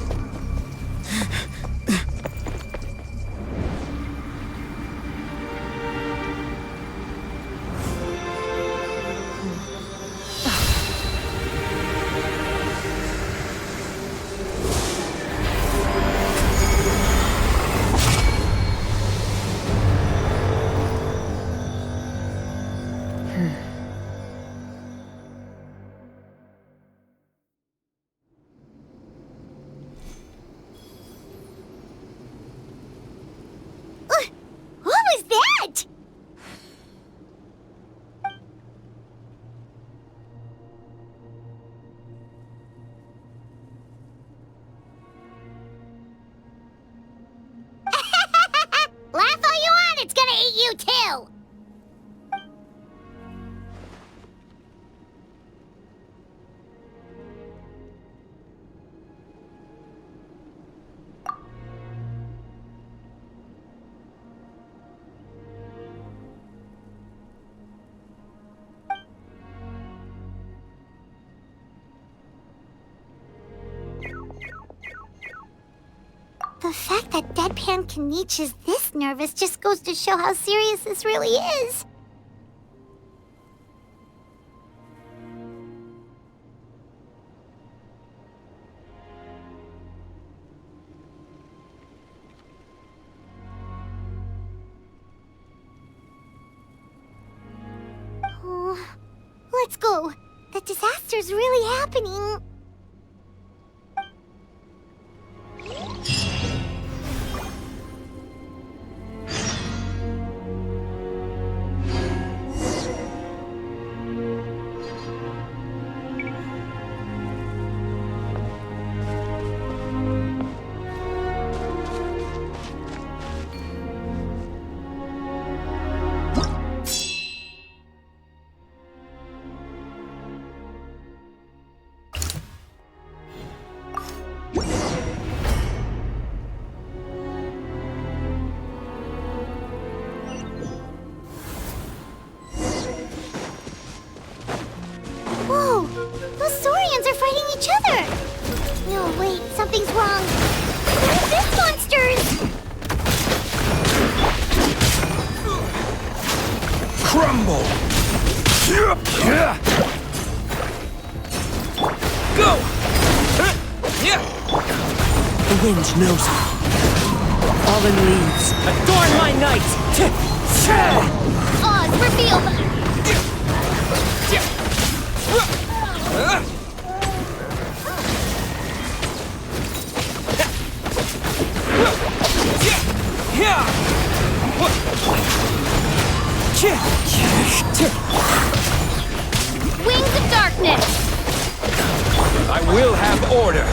What was that? Laugh all you want, it's gonna eat you too! The fact that Deadpan Kanich is this nervous just goes to show how serious this really is. Oh, let's go. The disaster's really happening. Whoa! Those Saurians are fighting each other! No, wait, something's wrong. They're fist monsters! Crumble! Go! The wind knows me. Fallen leaves, adorn my night! Oz, reveal them! Wings of darkness! I will have order.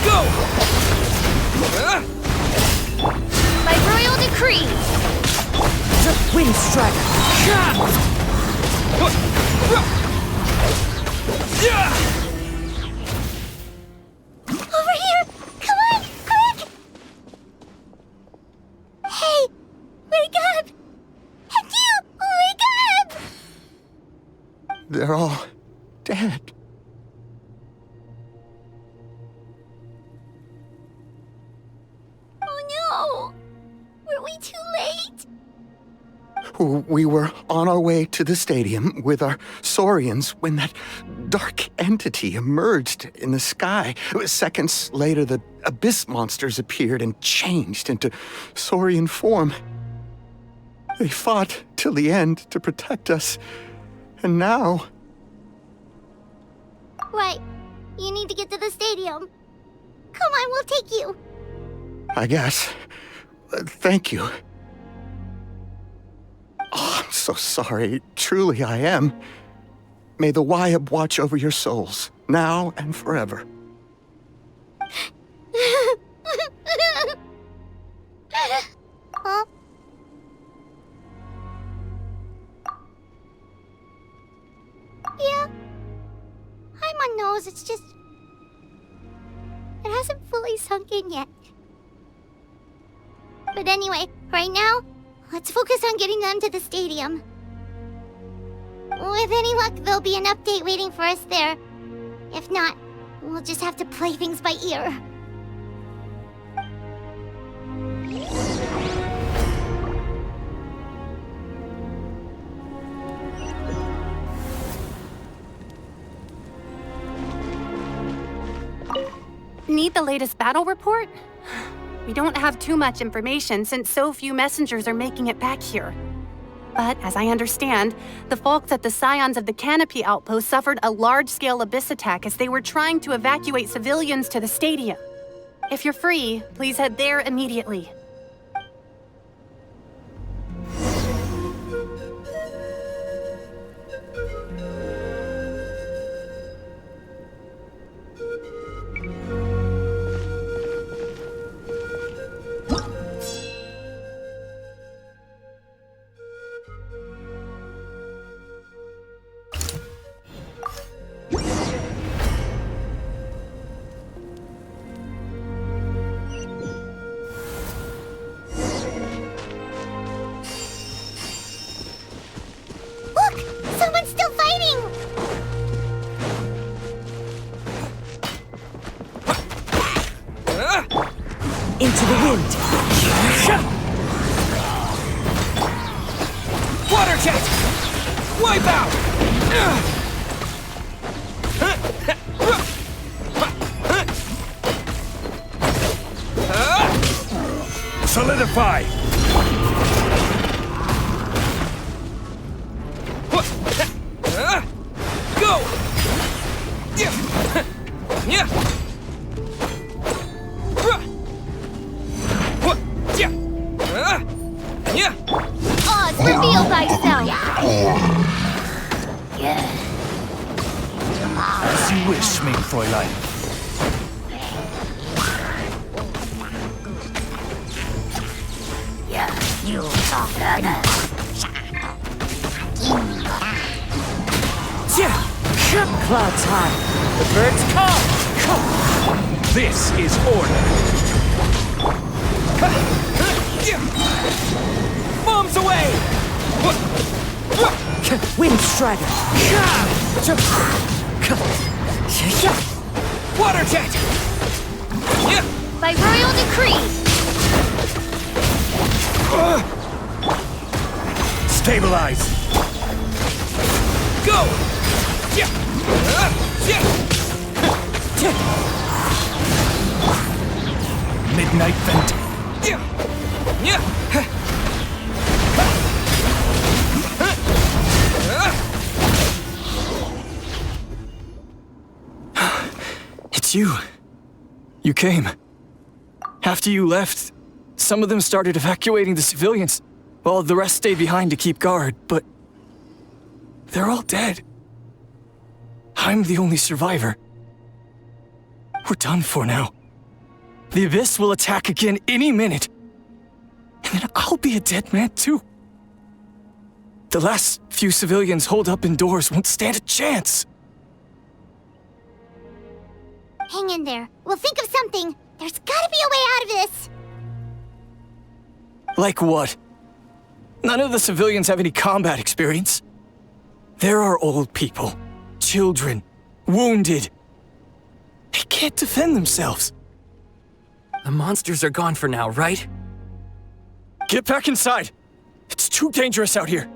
Go! By royal decree! Wind strike! Over here! Come on, quick! Hey, wake up! And you, wake up! They're all dead. Oh no! Were we too late? We were on our way to the stadium with our Saurians when that dark entity emerged in the sky. Seconds later, the abyss monsters appeared and changed into Saurian form. They fought till the end to protect us. And now... Right. You need to get to the stadium. Come on, we'll take you. I guess. Thank you. Oh, I'm so sorry. Truly I am. May the Wyab watch over your souls, now and forever. Huh? Yeah. Paimon knows, it's just... it hasn't fully sunk in yet. But anyway, right now, let's focus on getting them to the stadium. With any luck, there'll be an update waiting for us there. If not, we'll just have to play things by ear. Need the latest battle report? We don't have too much information since so few messengers are making it back here. But as I understand, the folks at the Scions of the Canopy outpost suffered a large-scale abyss attack as they were trying to evacuate civilians to the stadium. If you're free, please head there immediately. Someone's still fighting! Into the wind! Water jet! Wipe out! Solidify! Go! Oz, reveal thyself! As you wish, mein Fräulein. Clouds high. The birds come. This is order. Bombs away! Wind strider. Water jet! By royal decree! Stabilize! Go! Midnight vent. It's you. You came. After you left, some of them started evacuating the civilians, while the rest stayed behind to keep guard, but they're all dead. I'm the only survivor. We're done for now. The Abyss will attack again any minute. And then I'll be a dead man too. The last few civilians holed up indoors won't stand a chance. Hang in there. We'll think of something. There's gotta be a way out of this. Like what? None of the civilians have any combat experience. There are old people, children, wounded. They can't defend themselves. The monsters are gone for now, right? Get back inside. It's too dangerous out here.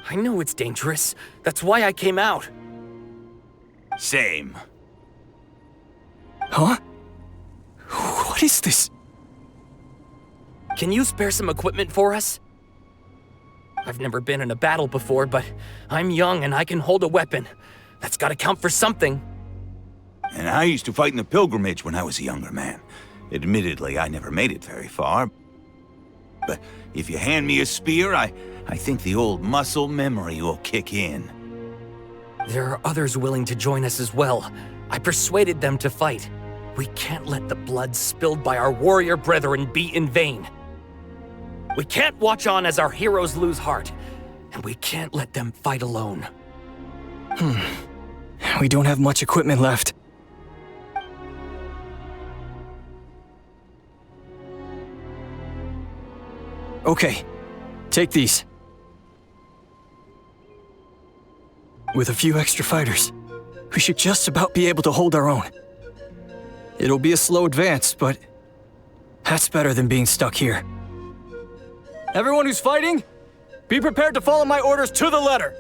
I know it's dangerous. That's why I came out. Same. Huh? What is this? Can you spare some equipment for us? I've never been in a battle before, but I'm young and I can hold a weapon. That's gotta count for something. And I used to fight in the pilgrimage when I was a younger man. Admittedly, I never made it very far. But if you hand me a spear, I I think the old muscle memory will kick in. There are others willing to join us as well. I persuaded them to fight. We can't let the blood spilled by our warrior brethren be in vain. We can't watch on as our heroes lose heart, and we can't let them fight alone. We don't have much equipment left. Okay, take these. With a few extra fighters, we should just about be able to hold our own. It'll be a slow advance, but that's better than being stuck here. Everyone who's fighting, be prepared to follow my orders to the letter.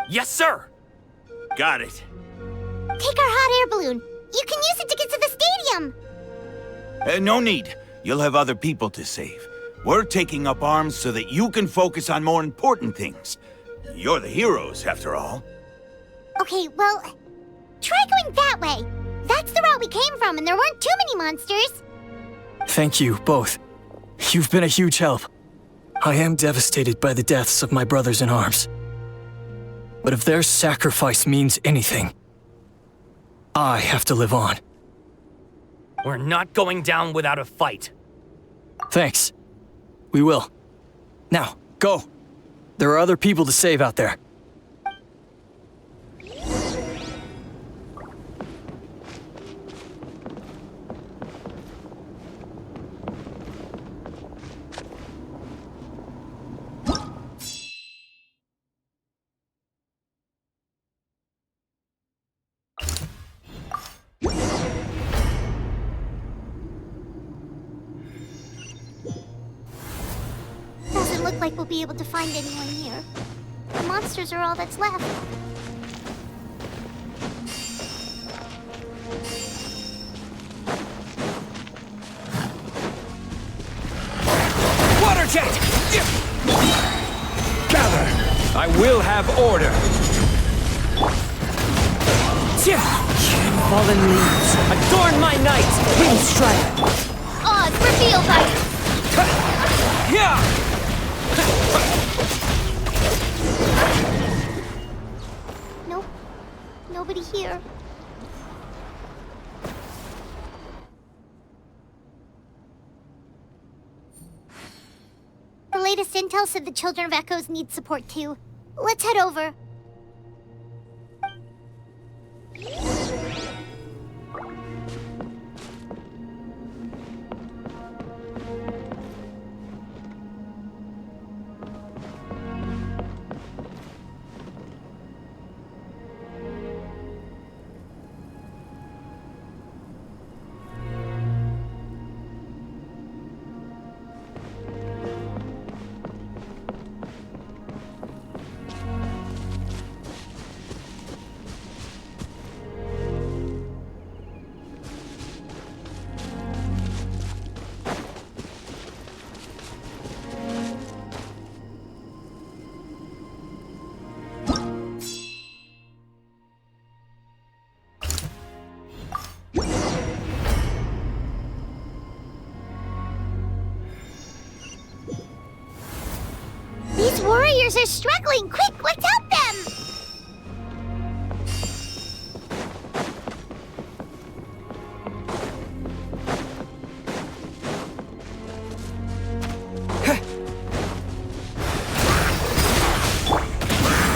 Yes, sir! Got it. Take our hot air balloon. You can use it to get to the stadium. No need. You'll have other people to save. We're taking up arms so that you can focus on more important things. You're the heroes, after all. Okay, well, try going that way. That's the route we came from, and there weren't too many monsters. Thank you, both. You've been a huge help. I am devastated by the deaths of my brothers in arms. But if their sacrifice means anything, I have to live on. We're not going down without a fight. Thanks. We will. Now, go. There are other people to save out there. Doesn't look like we'll be able to find anyone here. The monsters are all that's left. Water jet! Gather! I will have order! Fallen leaves, adorn my night! Wind strike! Oz, reveal light! Nope. Nobody here. The latest intel said the Children of Echoes need support too. Let's head over. These warriors are struggling! Quick, let's help them!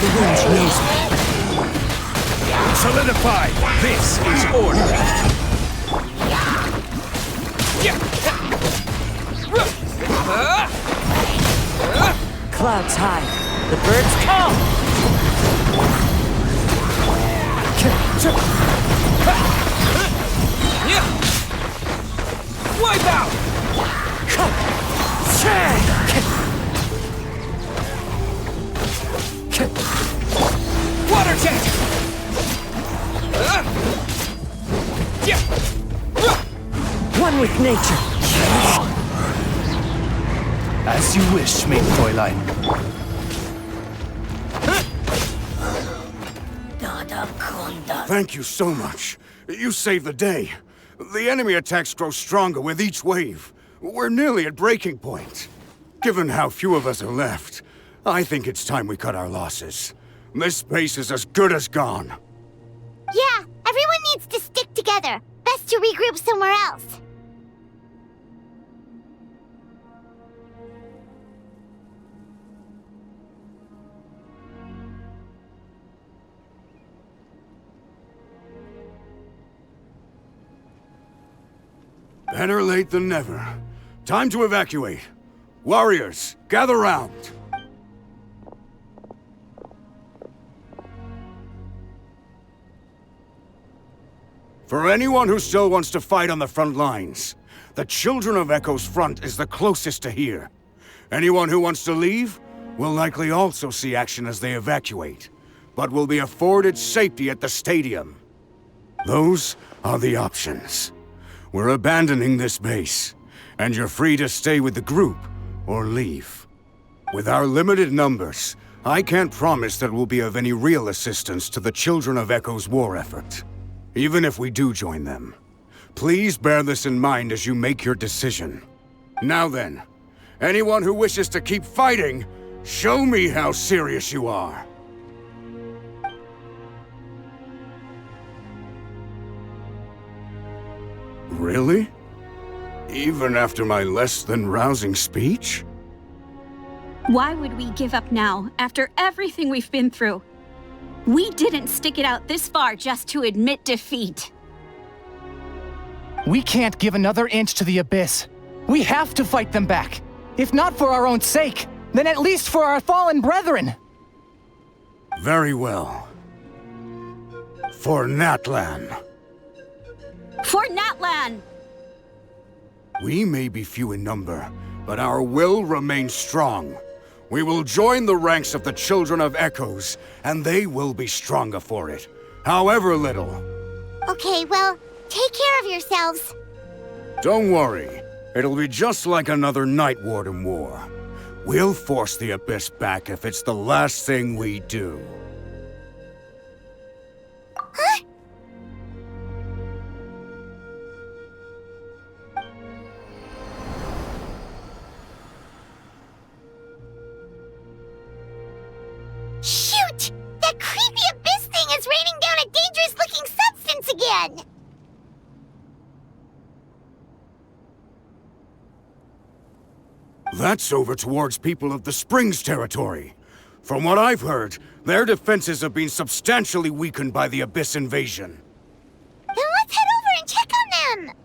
The wind knows me. Solidify! This is order! Clouds high. The birds come! Wipe out! Water jet! One with nature. As you wish, main Fräulein. Thank you so much. You saved the day. The enemy attacks grow stronger with each wave. We're nearly at breaking point. Given how few of us are left, I think it's time we cut our losses. This base is as good as gone. Yeah, everyone needs to stick together. Best to regroup somewhere else. Better late than never. Time to evacuate. Warriors, gather round. For anyone who still wants to fight on the front lines, the Children of Echo's front is the closest to here. Anyone who wants to leave will likely also see action as they evacuate, but will be afforded safety at the stadium. Those are the options. We're abandoning this base, and you're free to stay with the group or leave. With our limited numbers, I can't promise that we'll be of any real assistance to the Children of Echo's war effort. Even if we do join them, please bear this in mind as you make your decision. Now then, anyone who wishes to keep fighting, show me how serious you are. Really? Even after my less than rousing speech? Why would we give up now, after everything we've been through? We didn't stick it out this far just to admit defeat. We can't give another inch to the Abyss. We have to fight them back. If not for our own sake, then at least for our fallen brethren. Very well. For Natlan. For Natlan! We may be few in number, but our will remains strong. We will join the ranks of the Children of Echoes, and they will be stronger for it, however little. Okay, well, take care of yourselves. Don't worry. It'll be just like another Night Warden war. We'll force the Abyss back if it's the last thing we do. Huh? Shoot! That creepy Abyss thing is raining down a dangerous-looking substance again! That's over towards people of the Springs territory. From what I've heard, their defenses have been substantially weakened by the Abyss invasion. Then let's head over and check on them!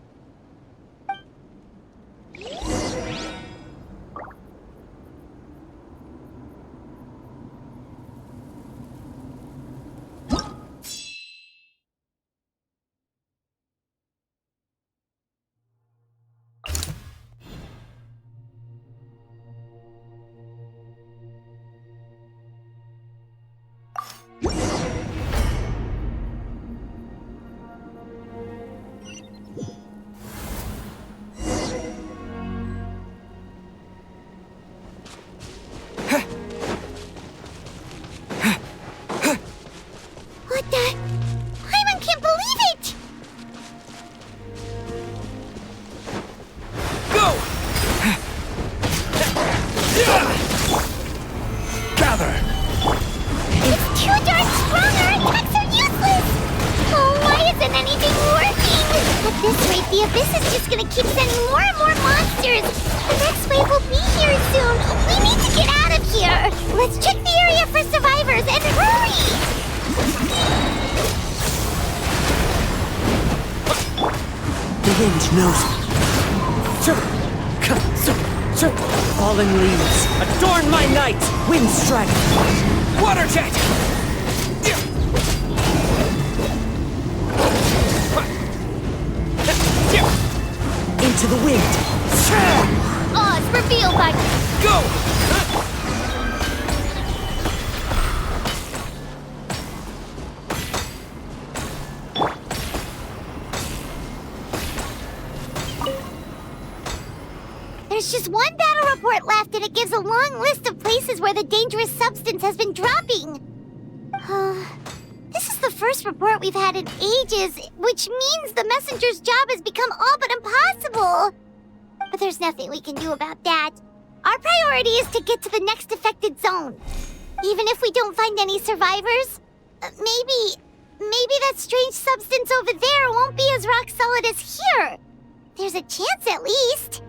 What the? Paimon can't believe it! Go! Gather! It's too dark strong, our attacks are useless! Oh, why isn't anything working? At this rate, the Abyss is just gonna keep sending more and more monsters! The next wave will be here soon! We need to get out of here! Let's check the area for survivors, and hurry! The wind knows me. Fallen leaves, adorn my night! Wind strike! Water jet! Into the wind! Oz, reveal by... Go! There's just one battle report left, and it gives a long list of places where the dangerous substance has been dropping. This is the first report we've had in ages, which means the messenger's job has become all but impossible. But there's nothing we can do about that. Our priority is to get to the next affected zone. Even if we don't find any survivors, maybe that strange substance over there won't be as rock solid as here. There's a chance at least.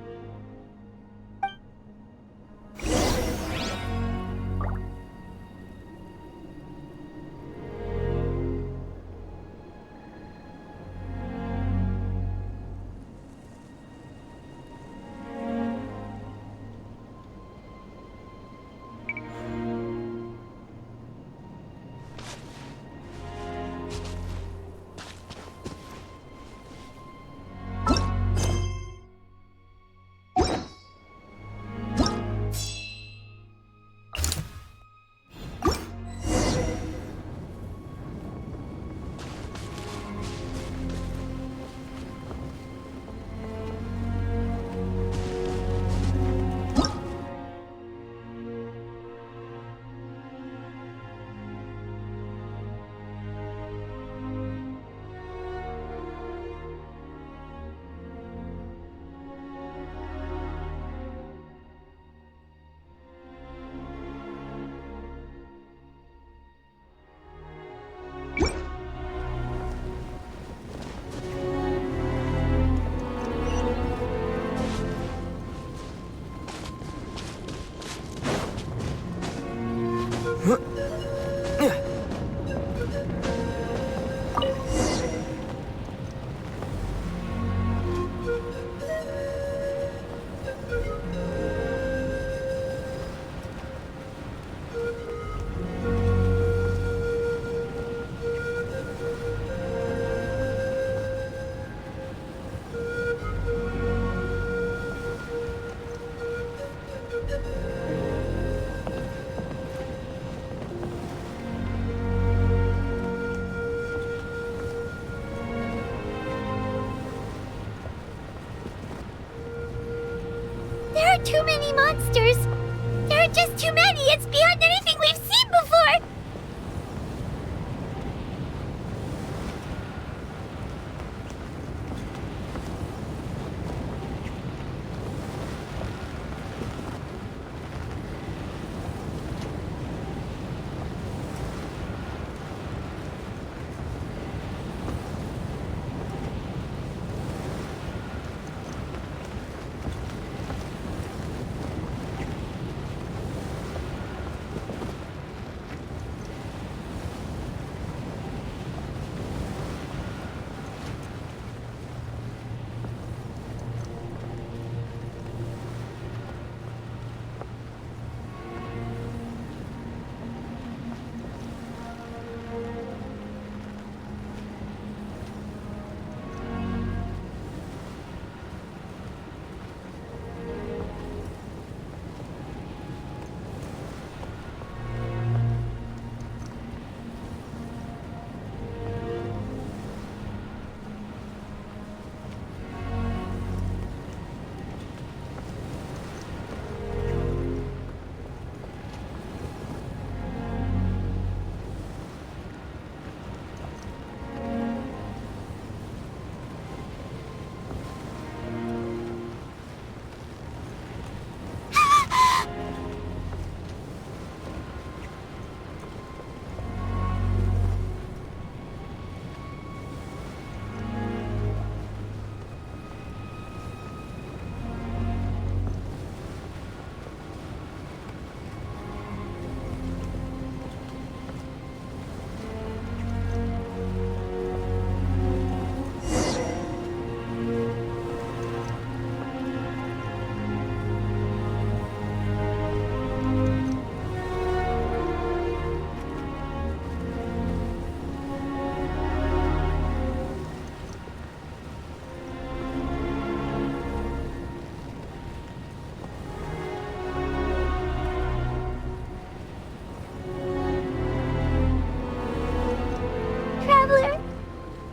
There are too many monsters. There are just too many. It's beyond anything we've seen before.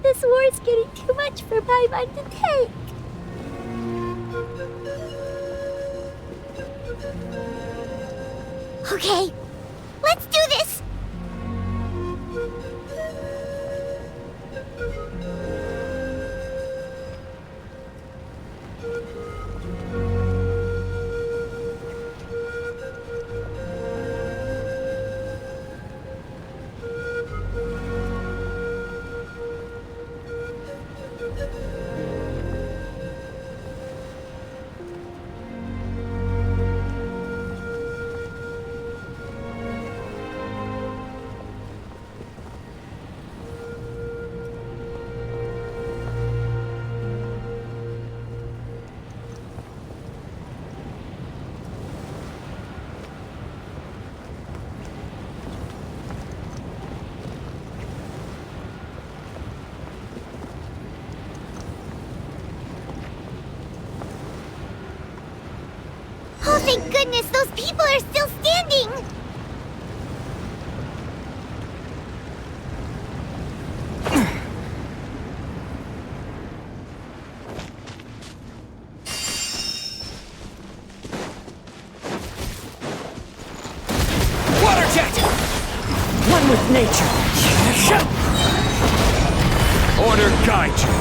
This war's getting too much for my mind to take. Okay, let's do this! Thank goodness those people are still standing! Water jet! One with nature. Order guide you.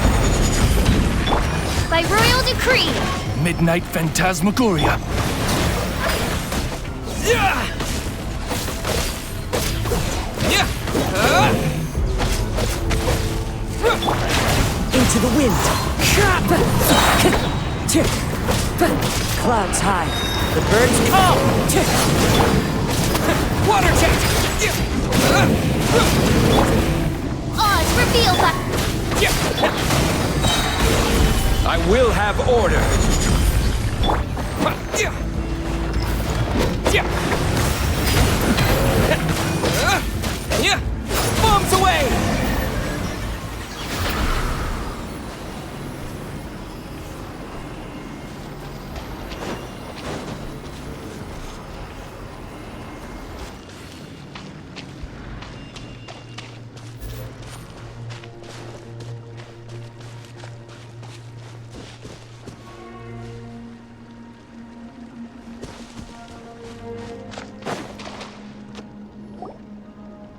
By royal decree! Midnight Phantasmagoria. Into the wind. Clouds high. The birds come. Water jet! Oz, reveal that! I will have order. Bombs away!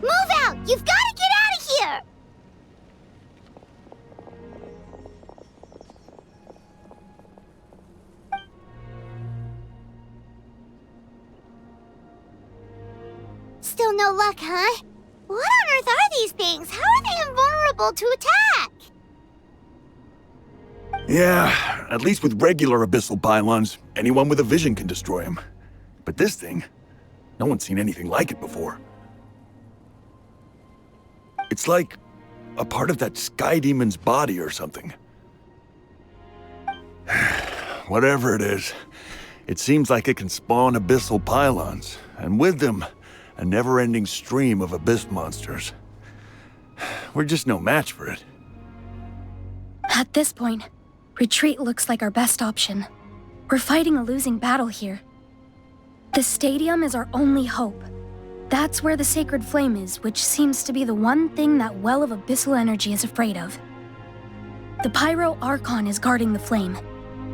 Move out! You've got to get out of here! Still no luck, huh? What on earth are these things? How are they invulnerable to attack? Yeah, at least with regular abyssal pylons, anyone with a vision can destroy them. But this thing, no one's seen anything like it before. It's like a part of that sky demon's body or something. Whatever it is, it seems like it can spawn abyssal pylons, and with them, a never-ending stream of abyss monsters. We're just no match for it. At this point, retreat looks like our best option. We're fighting a losing battle here. The stadium is our only hope. That's where the sacred flame is, which seems to be the one thing that well of abyssal energy is afraid of. The Pyro Archon is guarding the flame.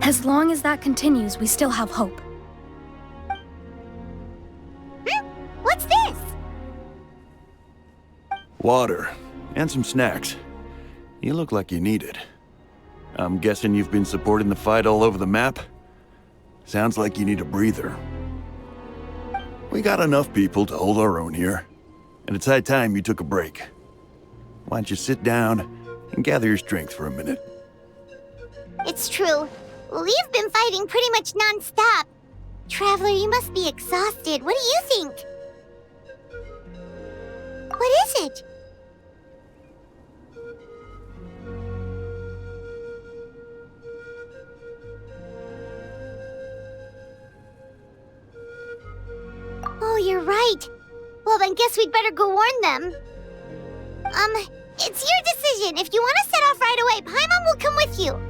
As long as that continues, we still have hope. What's this? Water, and some snacks. You look like you need it. I'm guessing you've been supporting the fight all over the map? Sounds like you need a breather. We got enough people to hold our own here, and it's high time you took a break. Why don't you sit down and gather your strength for a minute? It's true. We've been fighting pretty much non-stop. Traveler, you must be exhausted. What do you think? What is it? Oh, you're right. Well, then guess we'd better go warn them. It's your decision. If you want to set off right away, Paimon will come with you.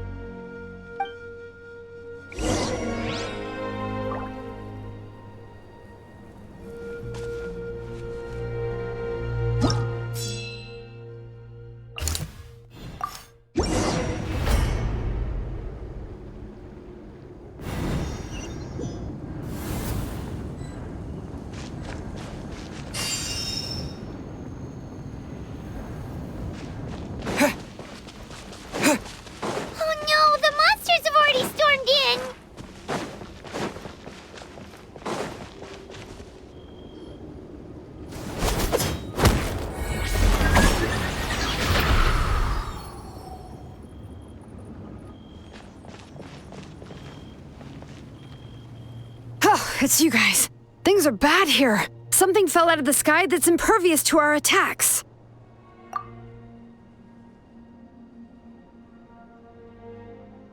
It's you guys. Things are bad here. Something fell out of the sky that's impervious to our attacks.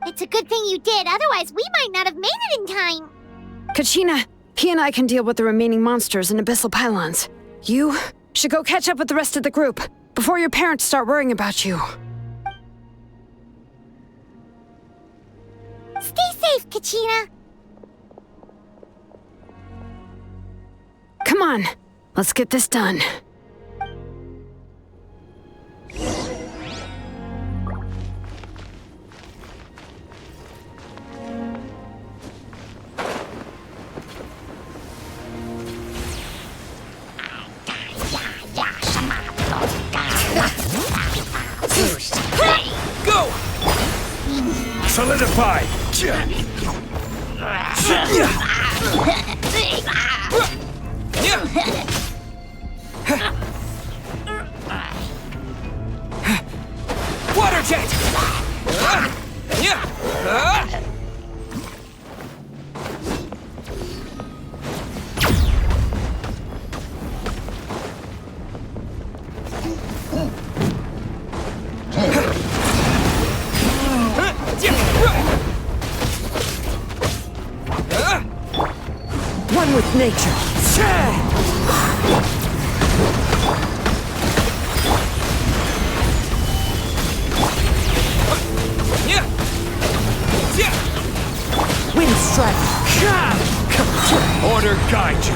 It's a good thing you did, otherwise we might not have made it in time. Kachina, he and I can deal with the remaining monsters and abyssal pylons. You should go catch up with the rest of the group before your parents start worrying about you. Stay safe, Kachina. Come on, let's get this done. Go! Solidify! Water jet! One with nature. Wind strike. Order guide you.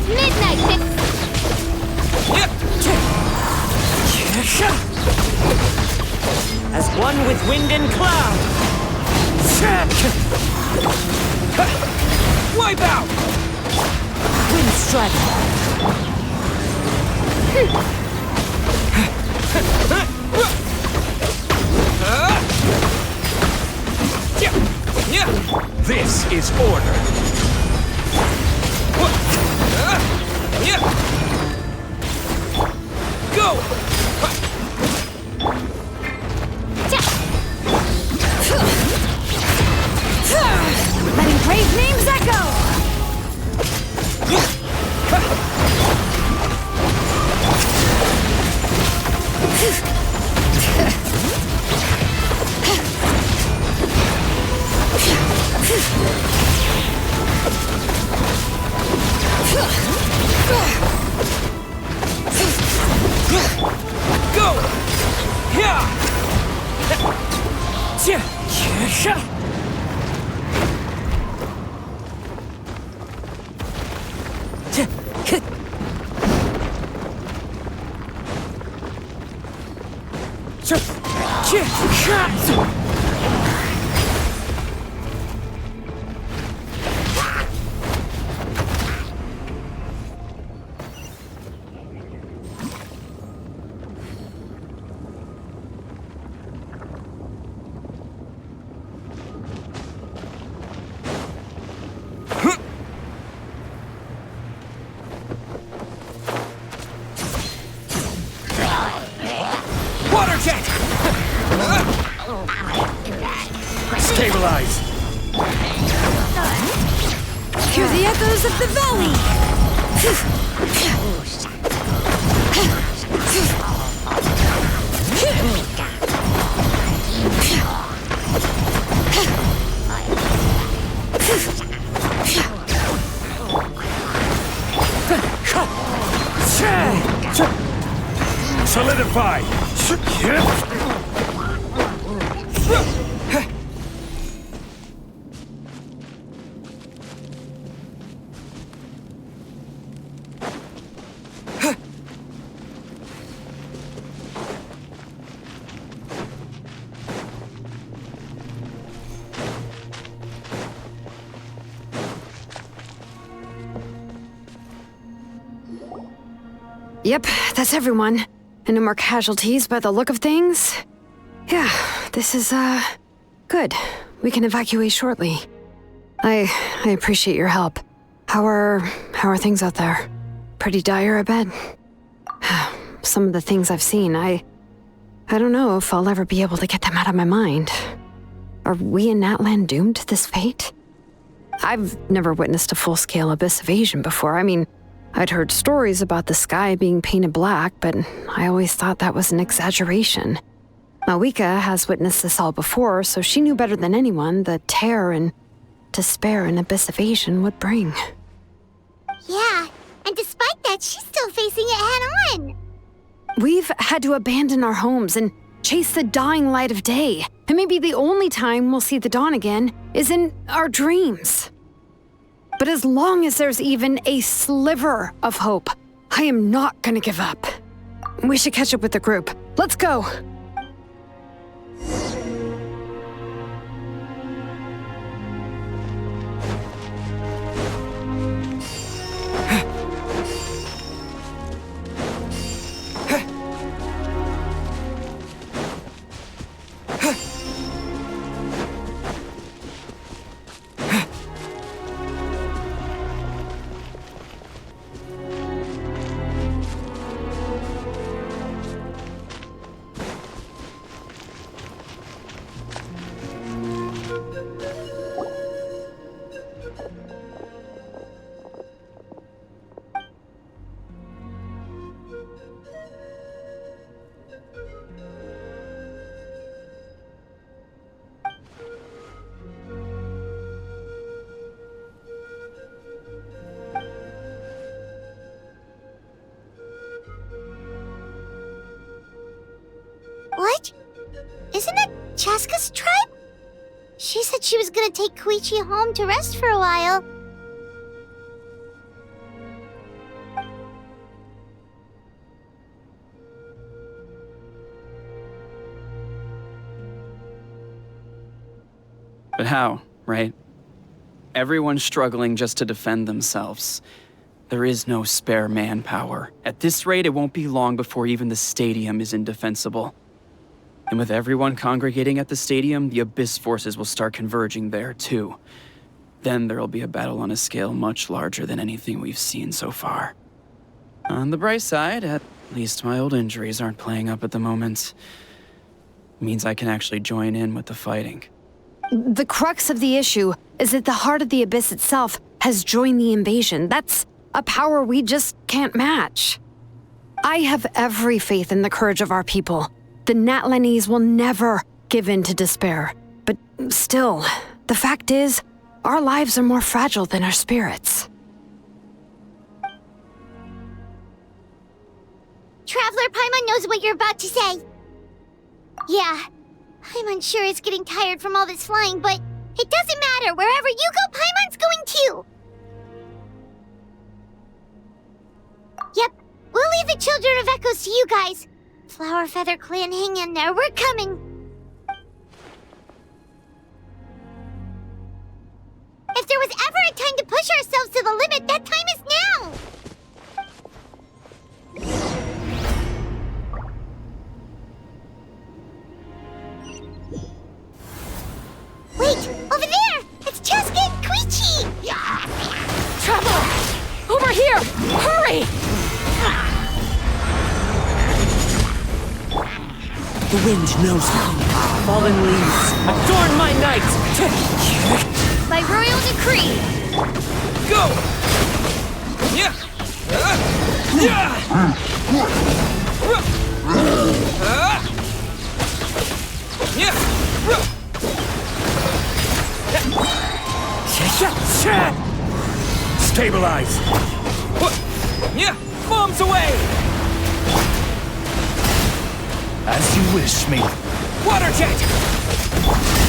Midnight! As one with wind and cloud. Wipe out! Wind strike. This is order. Go! Letting brave names echo! Go! Yeah! Water jet! Stabilize! Hear the echoes of the valley! Solidify! Yep, that's everyone. And no more casualties by the look of things. Yeah, this is, good. We can evacuate shortly. I appreciate your help. How are things out there? Pretty dire, I bet. Some of the things I've seen, I don't know if I'll ever be able to get them out of my mind. Are we in Natlan doomed to this fate? I've never witnessed a full-scale abyss invasion before. I mean, I'd heard stories about the sky being painted black, but I always thought that was an exaggeration. Malika has witnessed this all before, so she knew better than anyone the terror and despair an abyss invasion would bring. Yeah, and despite that, she's still facing it head-on. We've had to abandon our homes and chase the dying light of day. And maybe the only time we'll see the dawn again is in our dreams. But as long as there's even a sliver of hope, I am not gonna give up. We should catch up with the group. Let's go! What? Isn't that Chaska's tribe? She said she was gonna take Koichi home to rest for a while. But how, right? Everyone's struggling just to defend themselves. There is no spare manpower. At this rate, it won't be long before even the stadium is indefensible. And with everyone congregating at the stadium, the Abyss forces will start converging there, too. Then there'll be a battle on a scale much larger than anything we've seen so far. On the bright side, at least my old injuries aren't playing up at the moment. Means I can actually join in with the fighting. The crux of the issue is that the heart of the Abyss itself has joined the invasion. That's a power we just can't match. I have every faith in the courage of our people. The Natlanese will never give in to despair. But still, the fact is, our lives are more fragile than our spirits. Traveler Paimon knows what you're about to say. Yeah, Paimon's sure is getting tired from all this flying, but it doesn't matter. Wherever you go, Paimon's going too. Yep, we'll leave the Children of Echoes to you guys. Flower Feather Clan, hang in there. We're coming. If there was ever a time to push ourselves to the limit, that time is now! Wait! Over there! It's Chaska and Koichi! Traveler! Over here! Hurry! The wind knows me. Fallen leaves, adorn my night! By royal decree! Go! Yeah! Stabilize! Yeah! Bombs away! As you wish, mate. Water jet!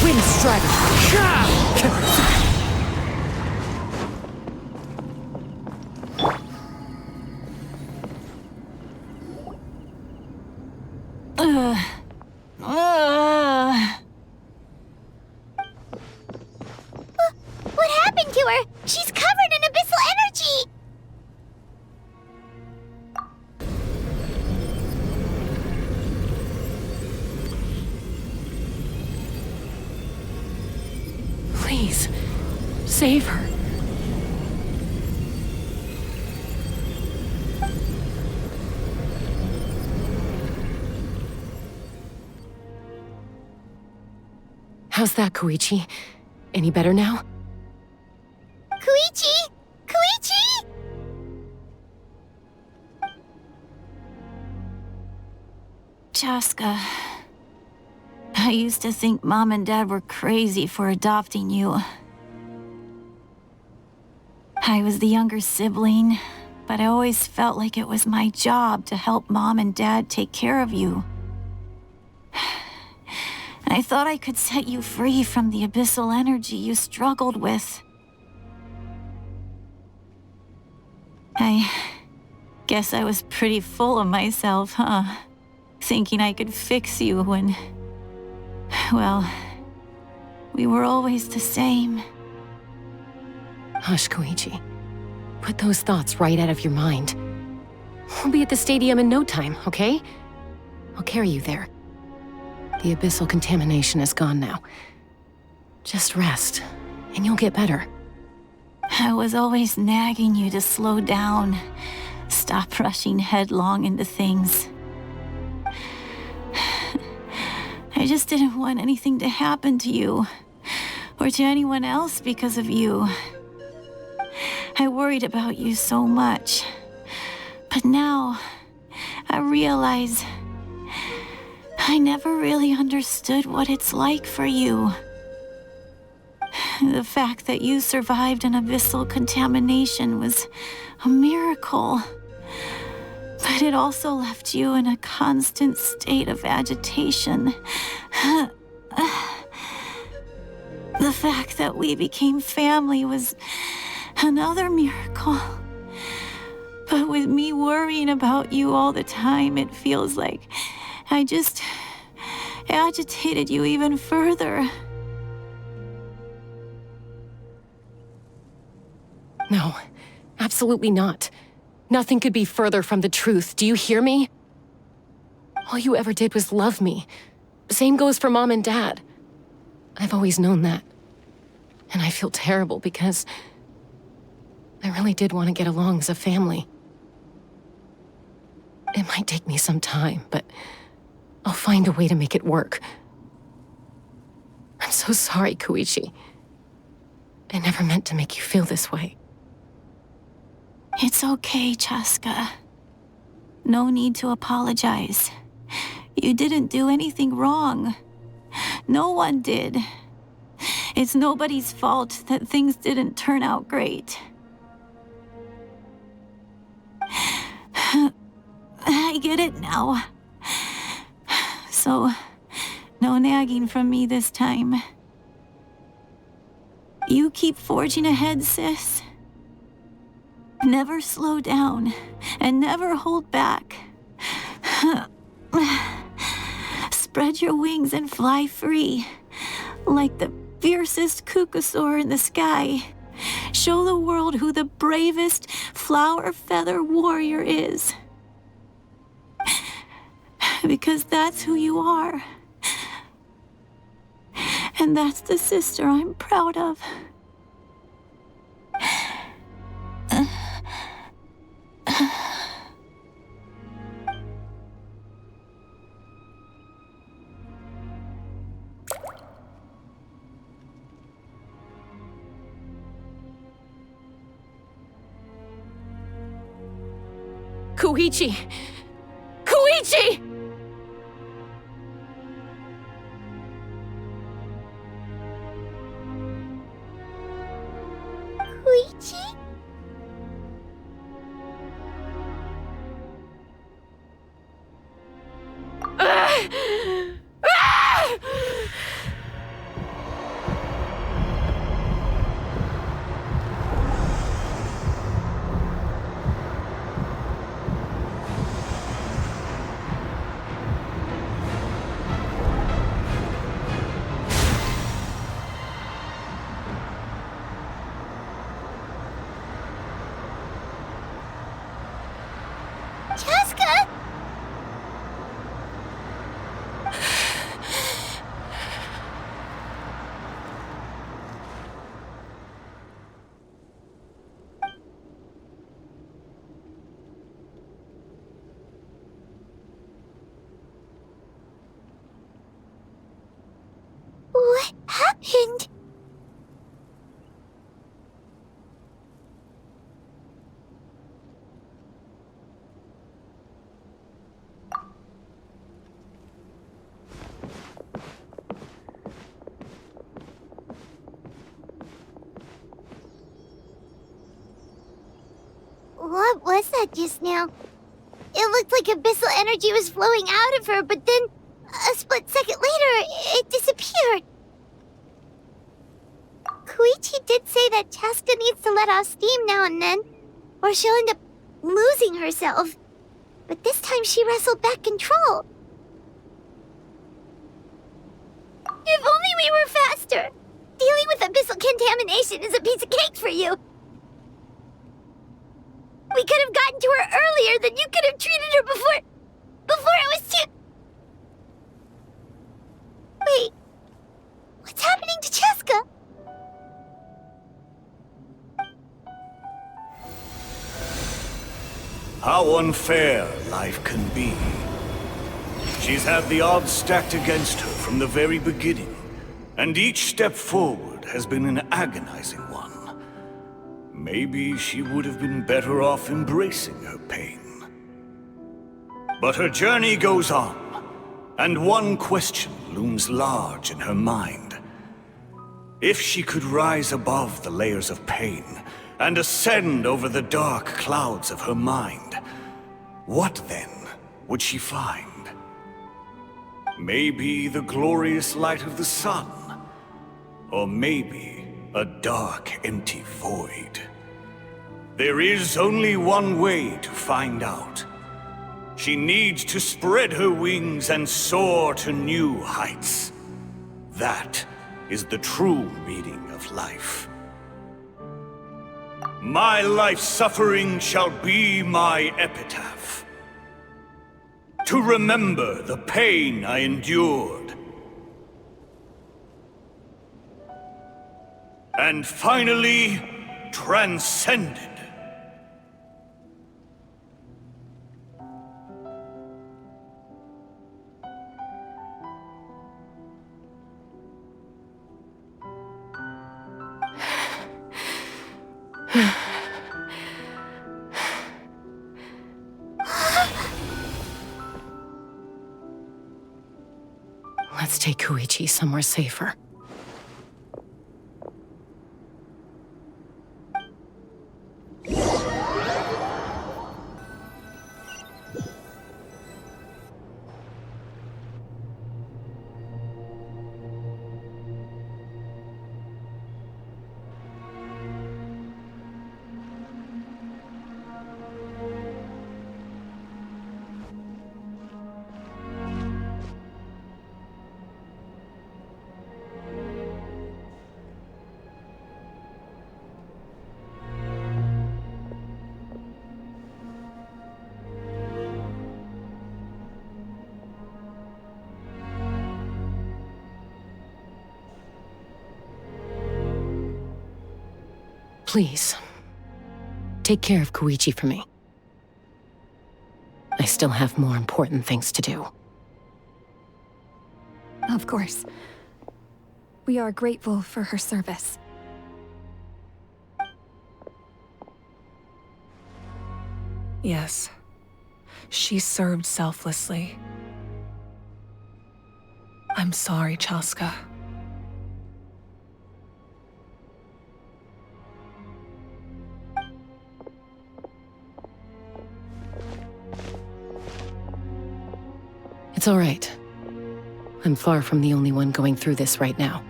Wind strike! What happened to her? She's covered in abyssal energy! Please, save her. How's that, Koichi? Any better now? Koichi! Koichi! Chaska, I used to think Mom and Dad were crazy for adopting you. I was the younger sibling, but I always felt like it was my job to help Mom and Dad take care of you. I thought I could set you free from the abyssal energy you struggled with. I guess I was pretty full of myself, huh? Thinking I could fix you when... well, we were always the same. Hush, Koichi. Put those thoughts right out of your mind. We'll be at the stadium in no time, okay? I'll carry you there. The abyssal contamination is gone now. Just rest, and you'll get better. I was always nagging you to slow down. Stop rushing headlong into things. I just didn't want anything to happen to you, or to anyone else because of you. I worried about you so much. But now, I realize I never really understood what it's like for you. The fact that you survived an abyssal contamination was a miracle. But it also left you in a constant state of agitation. The fact that we became family was another miracle. But with me worrying about you all the time, it feels like I just agitated you even further. No, absolutely not. Nothing could be further from the truth. Do you hear me? All you ever did was love me. Same goes for Mom and Dad. I've always known that. And I feel terrible because I really did want to get along as a family. It might take me some time, but I'll find a way to make it work. I'm so sorry, Koichi. I never meant to make you feel this way. It's okay, Chaska. No need to apologize. You didn't do anything wrong. No one did. It's nobody's fault that things didn't turn out great. I get it now. So, no nagging from me this time. You keep forging ahead, sis. Never slow down, and never hold back. Spread your wings and fly free, like the fiercest kukasaur in the sky. Show the world who the bravest flower feather warrior is. Because that's who you are. And that's the sister I'm proud of. Koichi! Koichi! Koichi? Chaska? What happened? What was that just now? It looked like abyssal energy was flowing out of her, but then a split second later, it disappeared. Koichi did say that Chaska needs to let off steam now and then, or she'll end up losing herself. But this time she wrestled back control. If only we were faster! Dealing with abyssal contamination is a piece of cake for you. We could have gotten to her earlier, then you could have treated her before it was too... Wait, what's happening to Chaska? How unfair life can be. She's had the odds stacked against her from the very beginning, and each step forward has been an agonizing one. Maybe she would have been better off embracing her pain. But her journey goes on, and one question looms large in her mind. If she could rise above the layers of pain and ascend over the dark clouds of her mind, what then would she find? Maybe the glorious light of the sun, or maybe a dark, empty void. There is only one way to find out. She needs to spread her wings and soar to new heights. That is the true meaning of life. My life's suffering shall be my epitaph. To remember the pain I endured. And finally, transcended. Let's take Koichi somewhere safer. Please, take care of Koichi for me. I still have more important things to do. Of course. We are grateful for her service. Yes. She served selflessly. I'm sorry, Chaska. It's all right. I'm far from the only one going through this right now.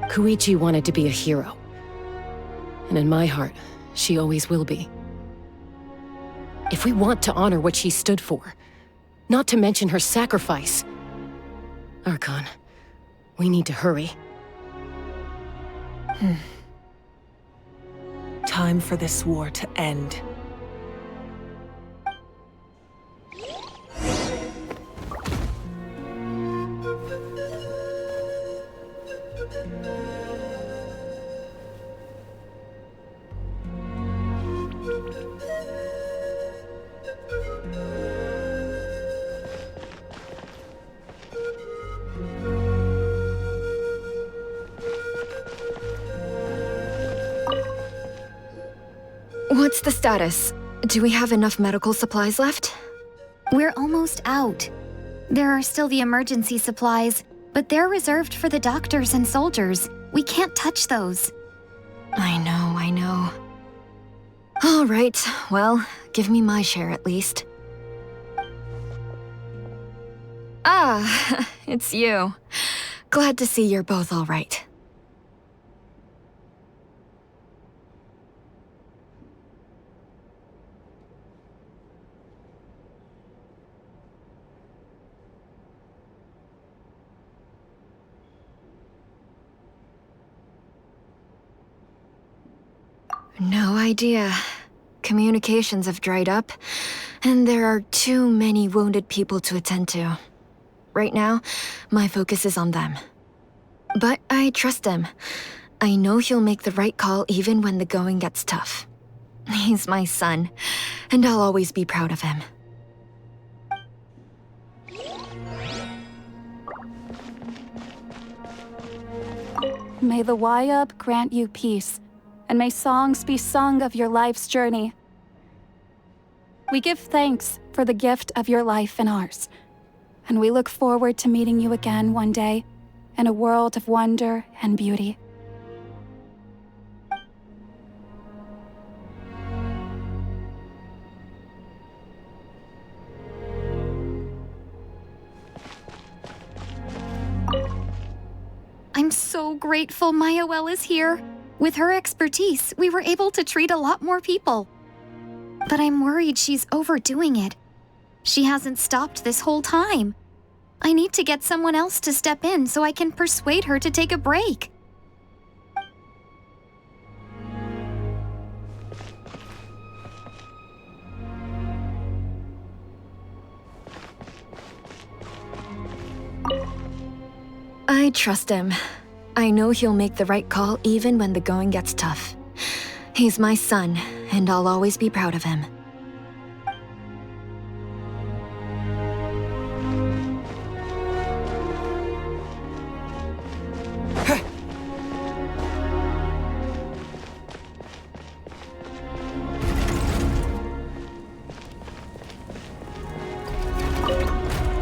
Koichi wanted to be a hero. And in my heart, she always will be. If we want to honor what she stood for, not to mention her sacrifice, Archon, we need to hurry. Time for this war to end. What's the status? Do we have enough medical supplies left? We're almost out. There are still the emergency supplies, but they're reserved for the doctors and soldiers. We can't touch those. I know. All right, well, give me my share at least. Ah, it's you. Glad to see you're both all right. No idea. Communications have dried up, and there are too many wounded people to attend to. Right now, my focus is on them. But I trust him. I know he'll make the right call even when the going gets tough. He's my son, and I'll always be proud of him. May the Wayub grant you peace, and may songs be sung of your life's journey. We give thanks for the gift of your life and ours, and we look forward to meeting you again one day in a world of wonder and beauty. I'm so grateful Mayoel is here. With her expertise, we were able to treat a lot more people. But I'm worried she's overdoing it. She hasn't stopped this whole time. I need to get someone else to step in so I can persuade her to take a break. I trust him. I know he'll make the right call even when the going gets tough. He's my son, and I'll always be proud of him.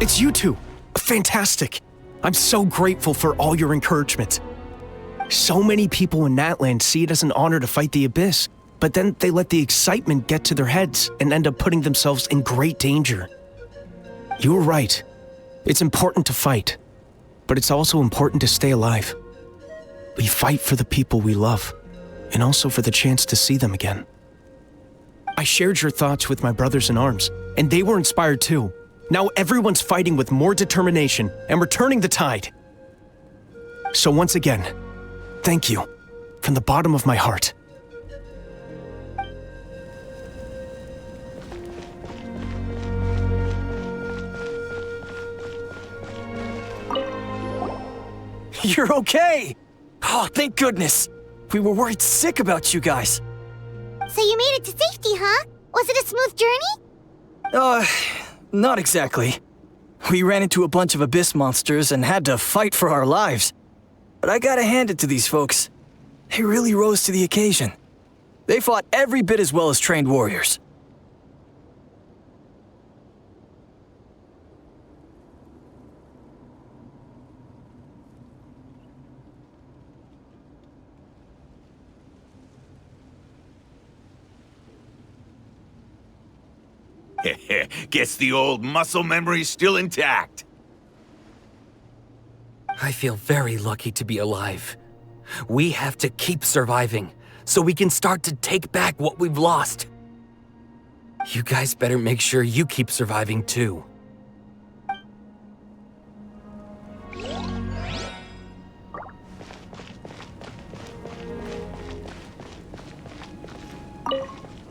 It's you two! Fantastic! I'm so grateful for all your encouragement. So many people in Natlan see it as an honor to fight the Abyss, but then they let the excitement get to their heads and end up putting themselves in great danger. You were right. It's important to fight, but it's also important to stay alive. We fight for the people we love, and also for the chance to see them again. I shared your thoughts with my brothers in arms, and they were inspired too. Now everyone's fighting with more determination and returning the tide. So once again, thank you, from the bottom of my heart. You're okay! Oh, thank goodness! We were worried sick about you guys. So you made it to safety, huh? Was it a smooth journey? Not exactly. We ran into a bunch of abyss monsters and had to fight for our lives. But I gotta hand it to these folks. They really rose to the occasion. They fought every bit as well as trained warriors. Guess the old muscle memory's still intact. I feel very lucky to be alive. We have to keep surviving, so we can start to take back what we've lost. You guys better make sure you keep surviving too.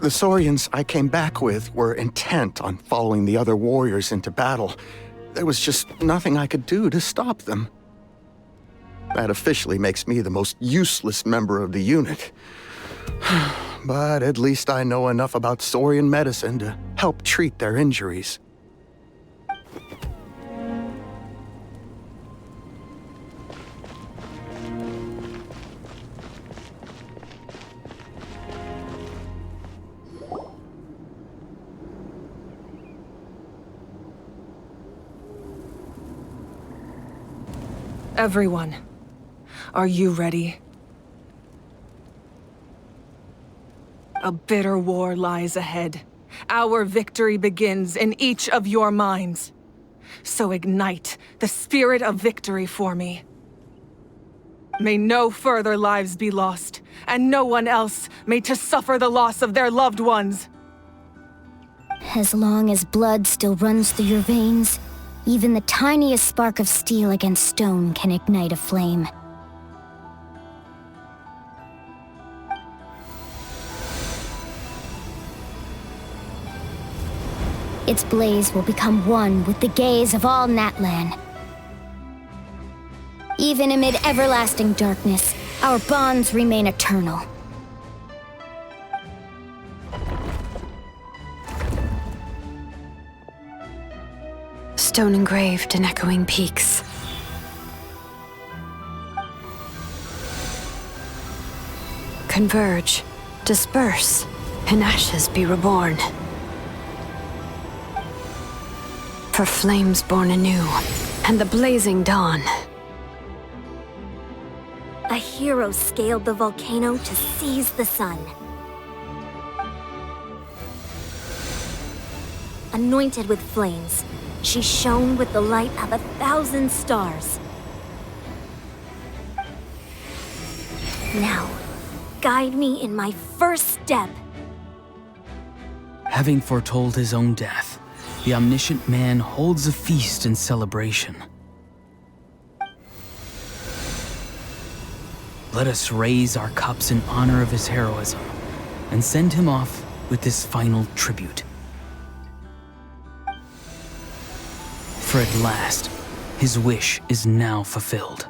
The Saurians I came back with were intent on following the other warriors into battle. There was just nothing I could do to stop them. That officially makes me the most useless member of the unit. But at least I know enough about Saurian medicine to help treat their injuries. Everyone, are you ready? A bitter war lies ahead. Our victory begins in each of your minds. so ignite the spirit of victory for me. May no further lives be lost, and no one else made to suffer the loss of their loved ones. As long as blood still runs through your veins, even the tiniest spark of steel against stone can ignite a flame. Its blaze will become one with the gaze of all Natlan. Even amid everlasting darkness, our bonds remain eternal. Stone engraved in echoing peaks. Converge, disperse, in ashes be reborn. For flames born anew, and the blazing dawn. A hero scaled the volcano to seize the sun. Anointed with flames, she shone with the light of 1,000 stars. Now, guide me in my first step. Having foretold his own death, the omniscient man holds a feast in celebration. Let us raise our cups in honor of his heroism and send him off with this final tribute. For at last, his wish is now fulfilled.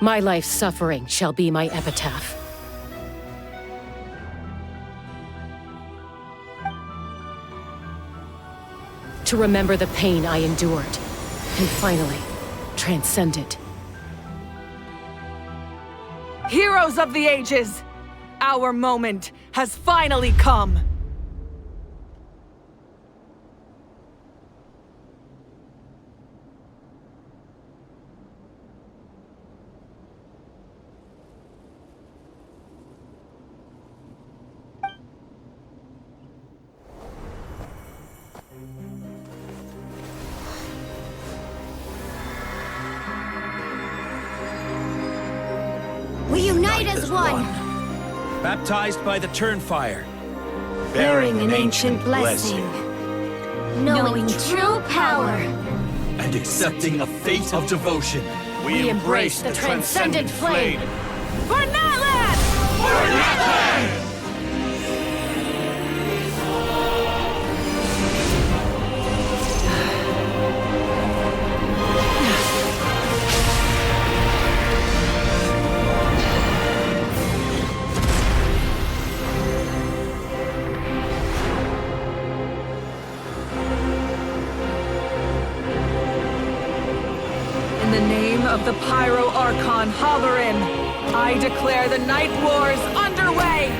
My life's suffering shall be my epitaph. To remember the pain I endured, and finally, transcend it. Heroes of the ages! Our moment has finally come! We unite as one! Baptized by the Turnfire. Bearing an ancient blessing. Knowing true power. And accepting a fate of devotion. We embrace the transcendent flame. For Natlan! For Natlan! In the name of the Pyro Archon Halloran, I declare the Night Wars underway!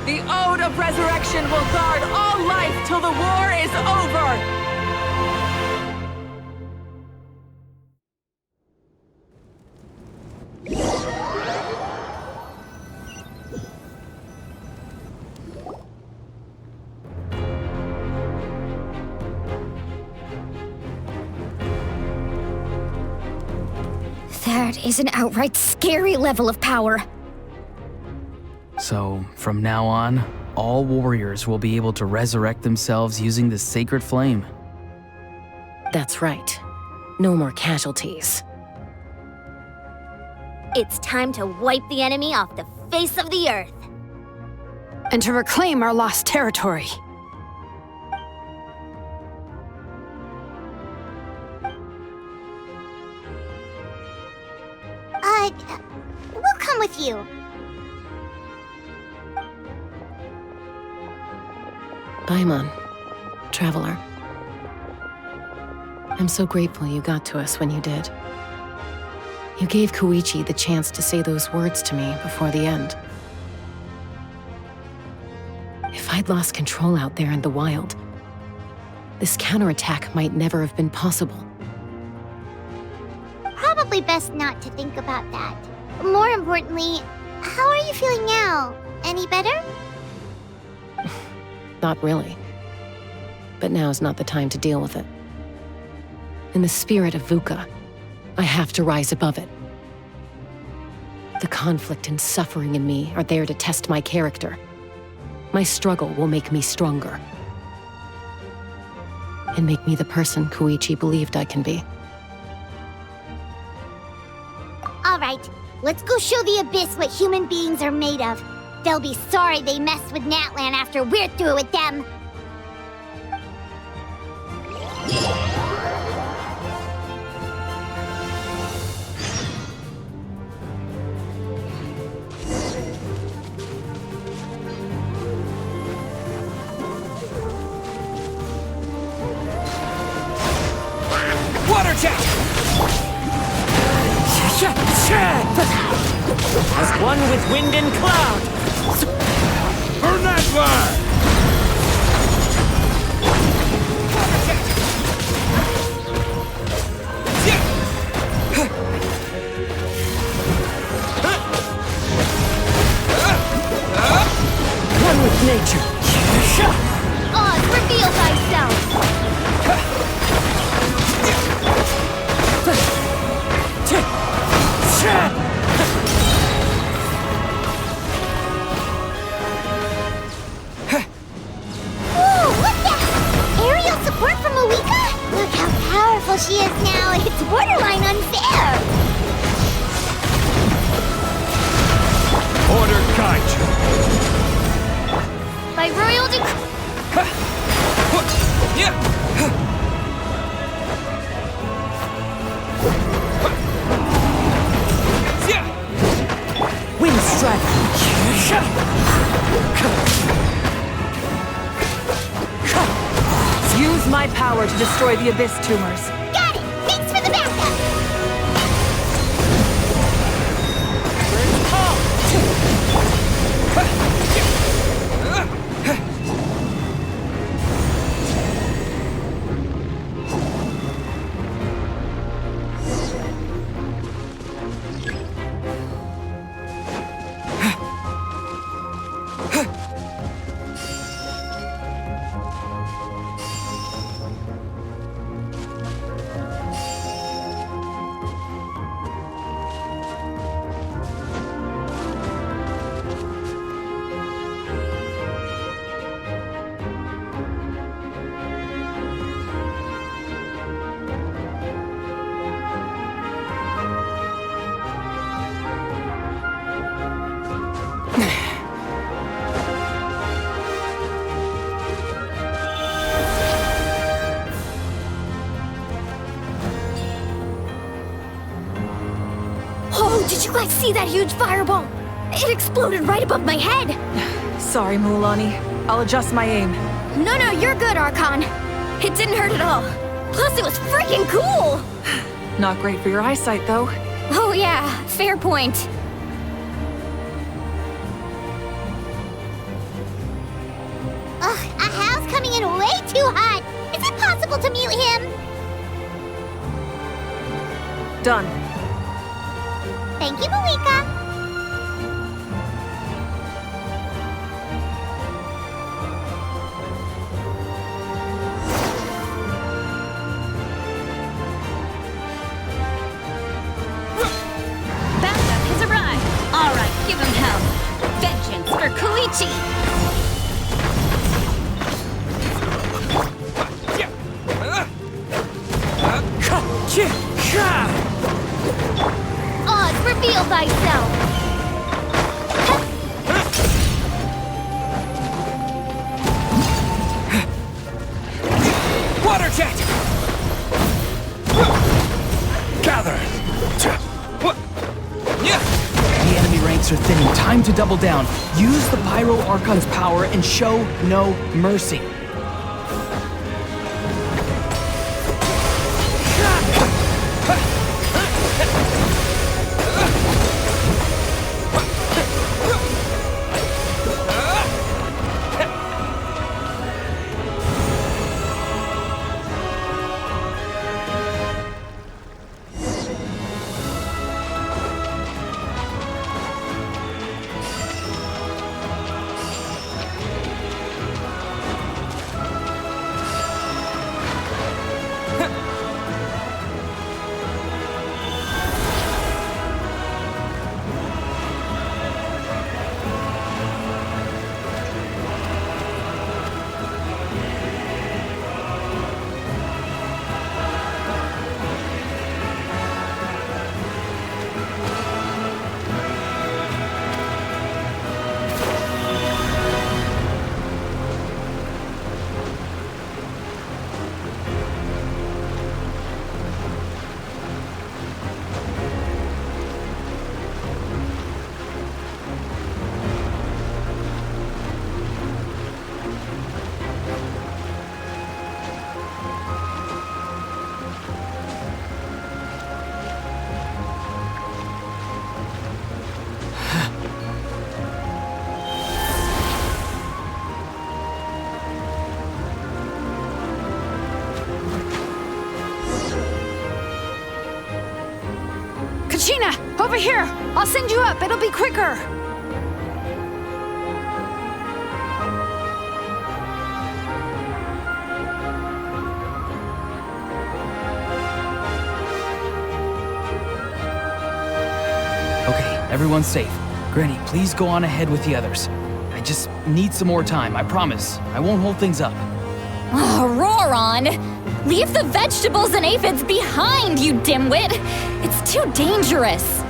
The Ode of Resurrection will guard all life till the war is over! That is an outright scary level of power. So, from now on, all warriors will be able to resurrect themselves using the sacred flame. That's right. No more casualties. It's time to wipe the enemy off the face of the earth. And to reclaim our lost territory. We'll come with you. Paimon, traveler. I'm so grateful you got to us when you did. You gave Koichi the chance to say those words to me before the end. If I I'd lost control out there in the wild. This counterattack might never have been possible. Probably best not to think about that. More importantly, how are you feeling now? Any better? Not really. But now's not the time to deal with it. In the spirit of VUCA, I have to rise above it. The conflict and suffering in me are there to test my character. My struggle will make me stronger. And make me the person Koichi believed I can be. Alright, let's go show the Abyss what human beings are made of. They'll be sorry they messed with Natlan after we're through with them. Water jet! As one with wind and cloud! Burn that fire! One with nature! Oz, reveal thyself! She is now. It's borderline unfair. Order Kaiju. By royal decree. Wind strike. Use my power to destroy the Abyss tumors. Got it! Thanks for the backup! Did you guys see that huge fireball? It exploded right above my head! Sorry, Mulani. I'll adjust my aim. No, you're good, Archon. It didn't hurt at all. Plus, it was freaking cool! Not great for your eyesight, though. Oh yeah, fair point. Ugh, Ahal's coming in way too hot. Is it possible to mute him? Done. Thank you, Malika. Backup has arrived. All right, give him hell. Vengeance for Koichi. Oz, reveal thyself! Water jet! Gather! The enemy ranks are thinning. Time to double down. Use the Pyro Archon's power and show no mercy. Kachina, over here! I'll send you up, it'll be quicker! Okay, everyone's safe. Granny, please go on ahead with the others. I just need some more time, I promise. I won't hold things up. Oh, Roron! Leave the vegetables and aphids behind, you dimwit! It's too dangerous!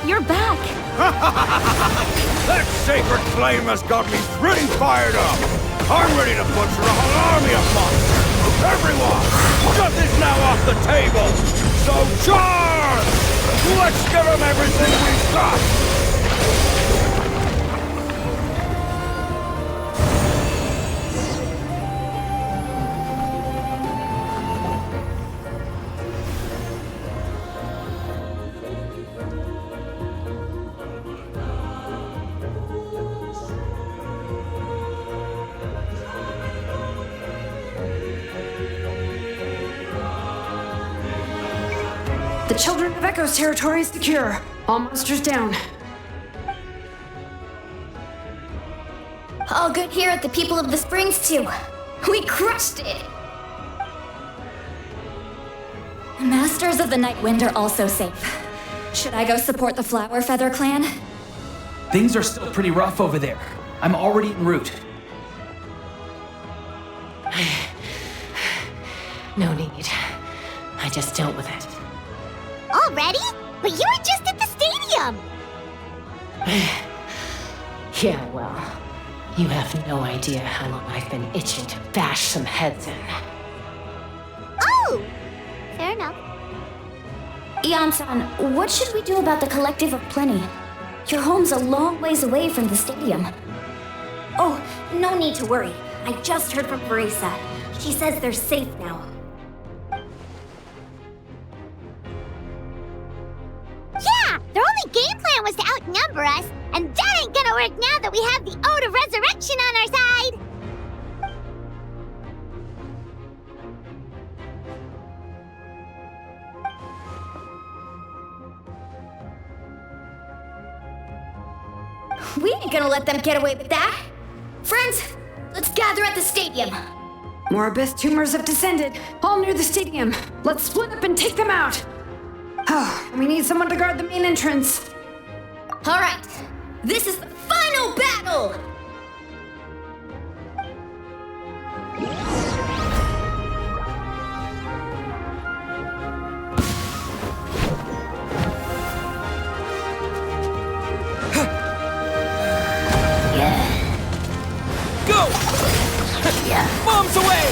You're back! That sacred flame has got me pretty fired up! I'm ready to butcher a whole army of monsters! Everyone! Nothing's now off the table! So charge! Let's give them everything we've got! The Children of Echo's territory is secure. All monsters down. All good here at the People of the Springs, too. We crushed it! The Masters of the Night Wind are also safe. Should I go support the Flower Feather clan? Things are still pretty rough over there. I'm already en route. No need. I just dealt with it. Already? But you were just at the stadium! Yeah, well, you have no idea how long I've been itching to bash some heads in. Oh! Fair enough. Ian-san, what should we do about the Collective of Plenty? Your home's a long ways away from the stadium. Oh, no need to worry. I just heard from Marisa. She says they're safe now. Yeah! Their only game plan was to outnumber us, and that ain't gonna work now that we have the Ode of Resurrection on our side! We ain't gonna let them get away with that! Friends, let's gather at the stadium! More abyss tumors have descended, all near the stadium. Let's split up and take them out! Oh, we need someone to guard the main entrance. Alright, this is the final battle! Go! Bombs away!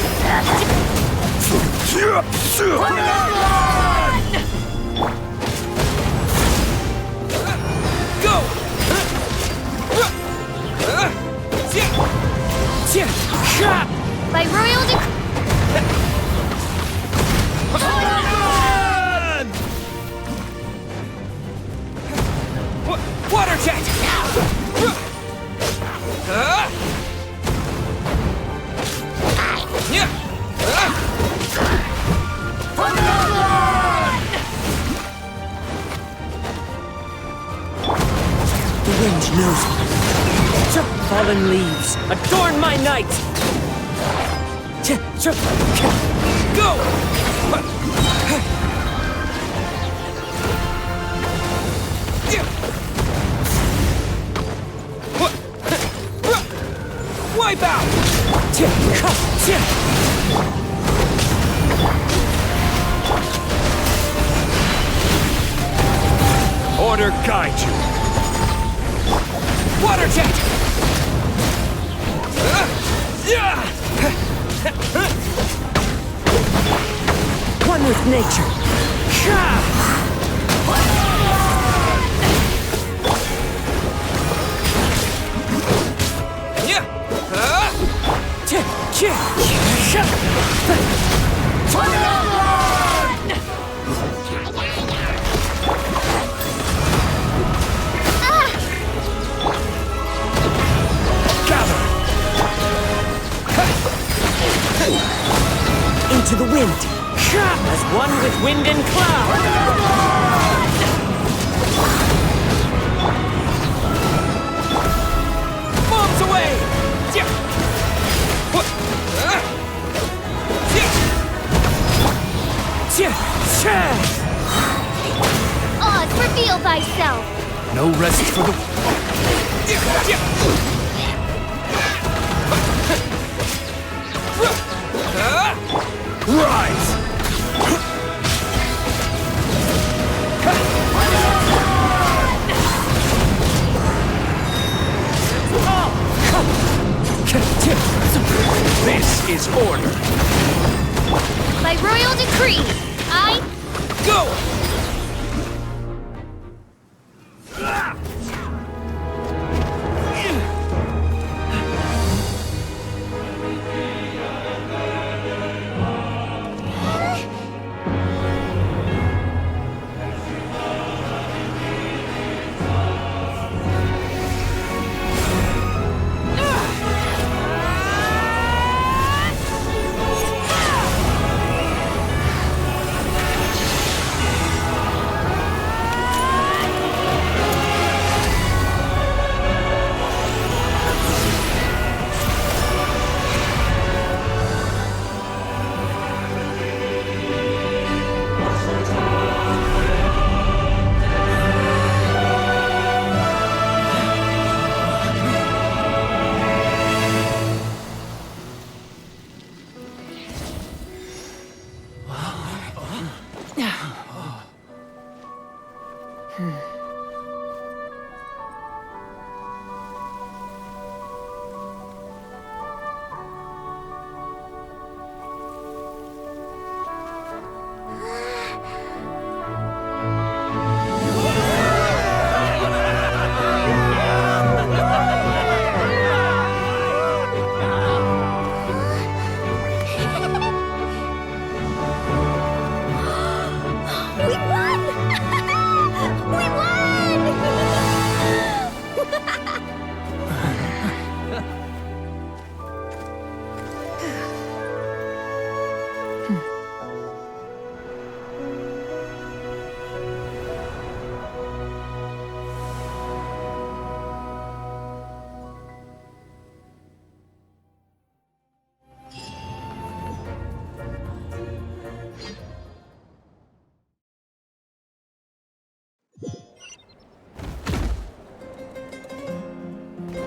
Go! By royal Water jet! The wind knows me. Fallen leaves, adorn my night! Go! Wipe out! Order guide you. Water jet! One one with nature. Into the wind, as one with wind and cloud. Bombs away! Oz, reveal thyself! No rest for the... Rise! This is order. By royal decree, I... Go!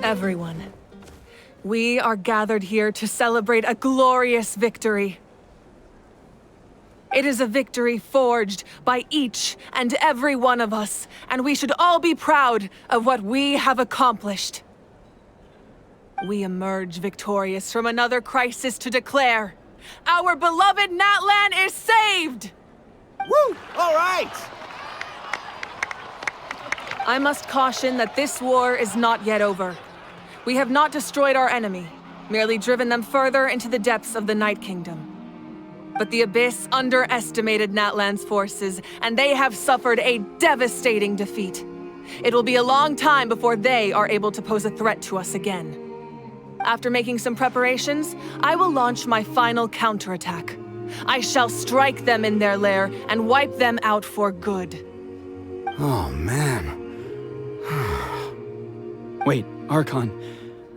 Everyone, we are gathered here to celebrate a glorious victory. It is a victory forged by each and every one of us, and we should all be proud of what we have accomplished. We emerge victorious from another crisis to declare, our beloved Natlan is saved! Woo! All right! I must caution that this war is not yet over. We have not destroyed our enemy, merely driven them further into the depths of the Night Kingdom. But the Abyss underestimated Natlan's forces, and they have suffered a devastating defeat. It will be a long time before they are able to pose a threat to us again. After making some preparations, I will launch my final counterattack. I shall strike them in their lair and wipe them out for good. Oh, man. Wait, Archon,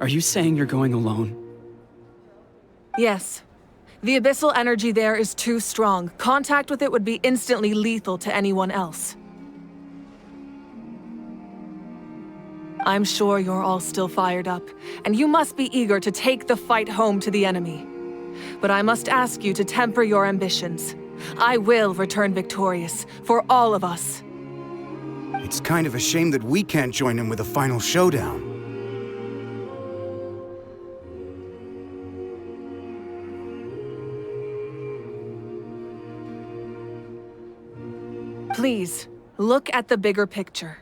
are you saying you're going alone? Yes. The abyssal energy there is too strong. Contact with it would be instantly lethal to anyone else. I'm sure you're all still fired up, and you must be eager to take the fight home to the enemy. But I must ask you to temper your ambitions. I will return victorious, for all of us. It's kind of a shame that we can't join him with a final showdown. Please, look at the bigger picture.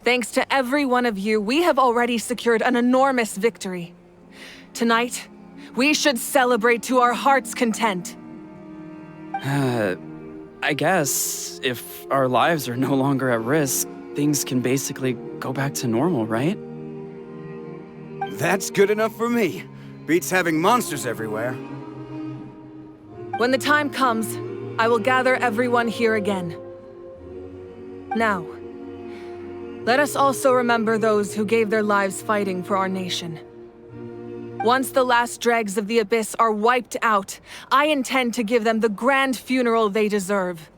Thanks to every one of you, we have already secured an enormous victory. Tonight, we should celebrate to our heart's content. I guess if our lives are no longer at risk, things can basically go back to normal, right? That's good enough for me. Beats having monsters everywhere. When the time comes, I will gather everyone here again. Now, let us also remember those who gave their lives fighting for our nation. Once the last dregs of the Abyss are wiped out, I intend to give them the grand funeral they deserve.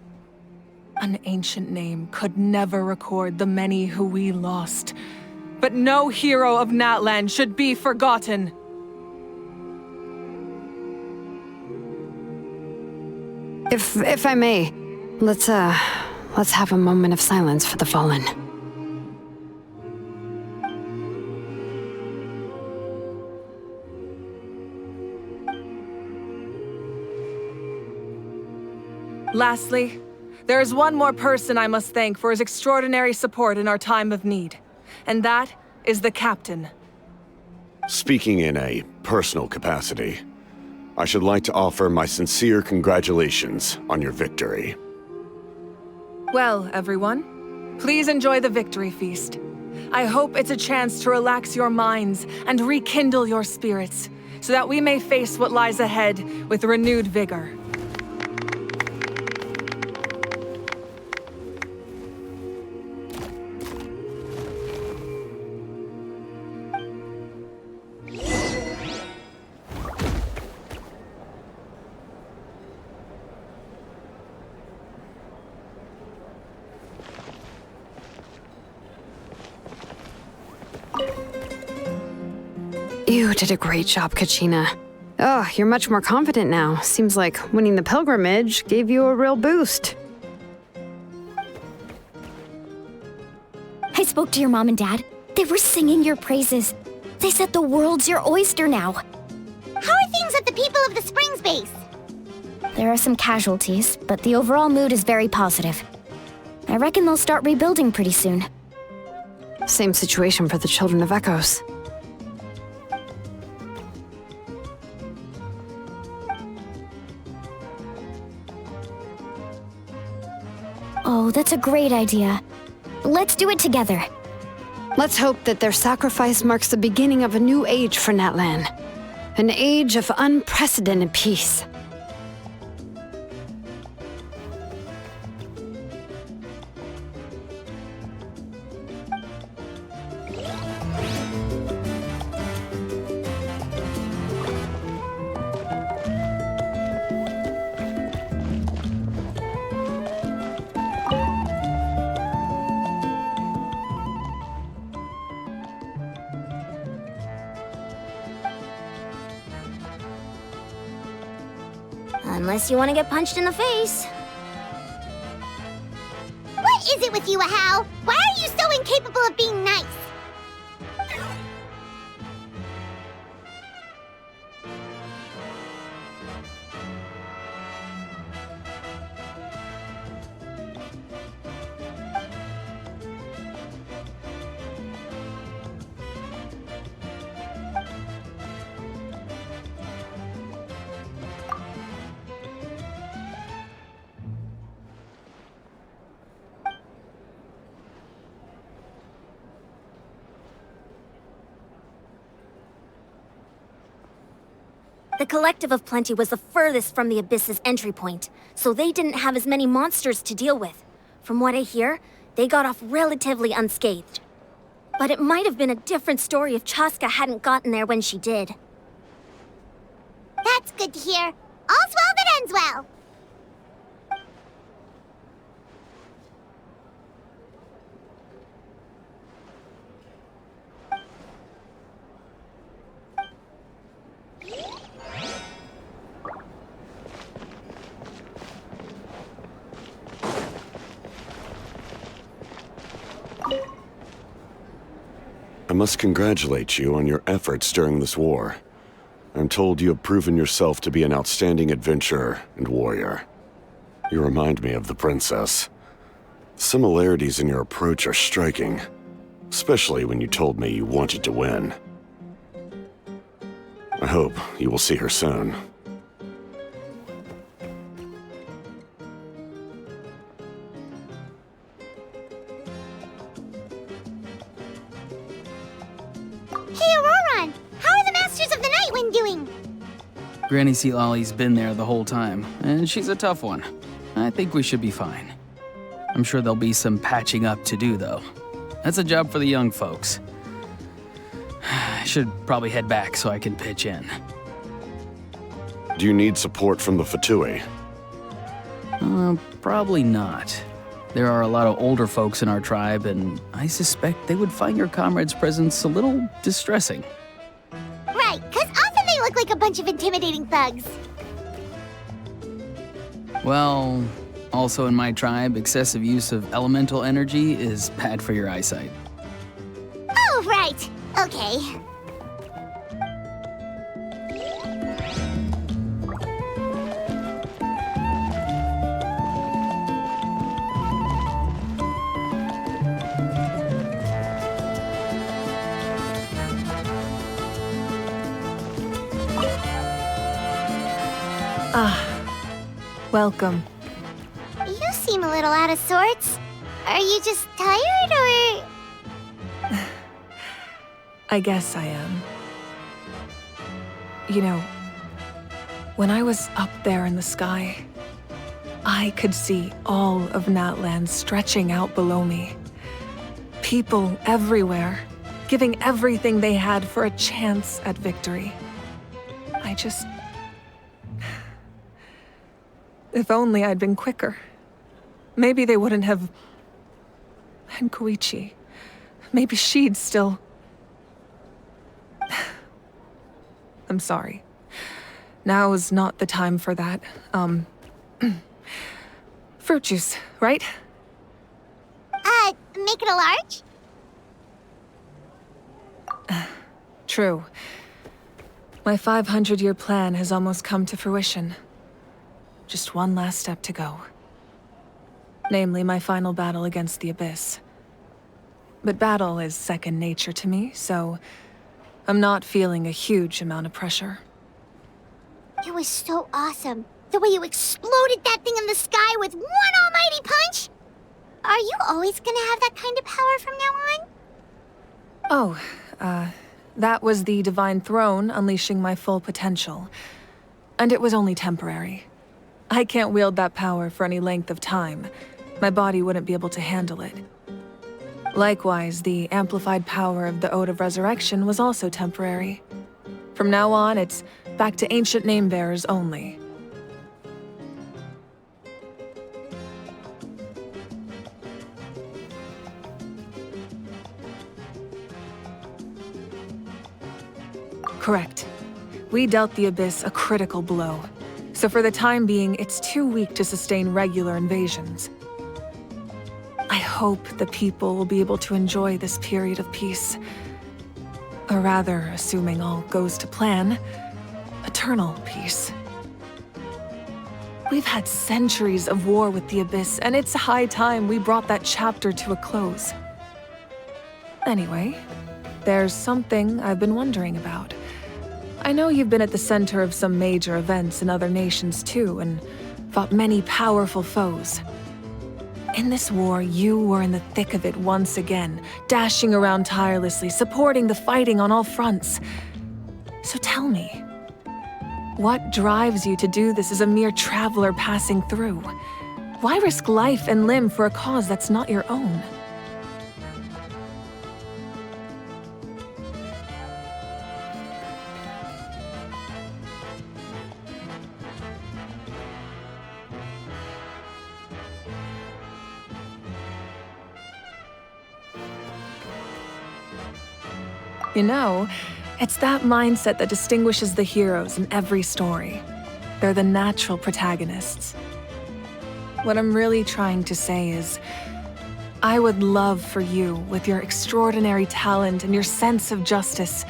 An ancient name could never record the many who we lost, but no hero of Natlan should be forgotten. If I may, let's have a moment of silence for the fallen. Lastly, there is one more person I must thank for his extraordinary support in our time of need, and that is the Captain. Speaking in a personal capacity, I should like to offer my sincere congratulations on your victory. Well, everyone, please enjoy the victory feast. I hope it's a chance to relax your minds and rekindle your spirits, so that we may face what lies ahead with renewed vigor. You did a great job, Kachina. Oh, you're much more confident now. Seems like winning the pilgrimage gave you a real boost. I spoke to your mom and dad. They were singing your praises. They said the world's your oyster now. How are things at the People of the Springs base? There are some casualties, but the overall mood is very positive. I reckon they'll start rebuilding pretty soon. Same situation for the Children of Echoes. Oh, that's a great idea. Let's do it together. Let's hope that their sacrifice marks the beginning of a new age for Natlan. An age of unprecedented peace. Unless you want to get punched in the face. What is it with you, Ahau? Why are you so incapable of being nice? The Collective of Plenty was the furthest from the Abyss's entry point, so they didn't have as many monsters to deal with. From what I hear, they got off relatively unscathed. But it might have been a different story if Chaska hadn't gotten there when she did. That's good to hear. All's well that ends well. I must congratulate you on your efforts during this war. I'm told you have proven yourself to be an outstanding adventurer and warrior. You remind me of the princess. Similarities in your approach are striking, especially when you told me you wanted to win. I hope you will see her soon. Hey, Auroron! How are the Masters of the Nightwind doing? Granny Sealolly's been there the whole time, and she's a tough one. I think we should be fine. I'm sure there'll be some patching up to do, though. That's a job for the young folks. I should probably head back so I can pitch in. Do you need support from the Fatui? Probably not. There are a lot of older folks in our tribe, and I suspect they would find your comrade's presence a little distressing. Right, because often they look like a bunch of intimidating thugs. Well, also in my tribe, excessive use of elemental energy is bad for your eyesight. Oh, right. Okay. Welcome. You seem a little out of sorts. Are you just tired, or...? I guess I am. You know, when I was up there in the sky, I could see all of Natlan stretching out below me. People everywhere, giving everything they had for a chance at victory. If only I'd been quicker. Maybe they wouldn't have... And Koichi. Maybe she'd still... I'm sorry. Now is not the time for that. Fruit juice, right? Make it a large? True. My 500-year plan has almost come to fruition. Just one last step to go. Namely, my final battle against the Abyss. But battle is second nature to me, so I'm not feeling a huge amount of pressure. It was so awesome. The way you exploded that thing in the sky with one almighty punch! Are you always gonna have that kind of power from now on? Oh, that was the Divine Throne unleashing my full potential. And it was only temporary. I can't wield that power for any length of time. My body wouldn't be able to handle it. Likewise, the amplified power of the Ode of Resurrection was also temporary. From now on, it's back to ancient name-bearers only. Correct. We dealt the Abyss a critical blow. So for the time being, it's too weak to sustain regular invasions. I hope the people will be able to enjoy this period of peace. Or rather, assuming all goes to plan, eternal peace. We've had centuries of war with the Abyss, and it's high time we brought that chapter to a close. Anyway, there's something I've been wondering about. I know you've been at the center of some major events in other nations too, and fought many powerful foes. In this war, you were in the thick of it once again, dashing around tirelessly, supporting the fighting on all fronts. So tell me, what drives you to do this as a mere traveler passing through? Why risk life and limb for a cause that's not your own? You know, it's that mindset that distinguishes the heroes in every story. They're the natural protagonists. What I'm really trying to say is, I would love for you, with your extraordinary talent and your sense of justice,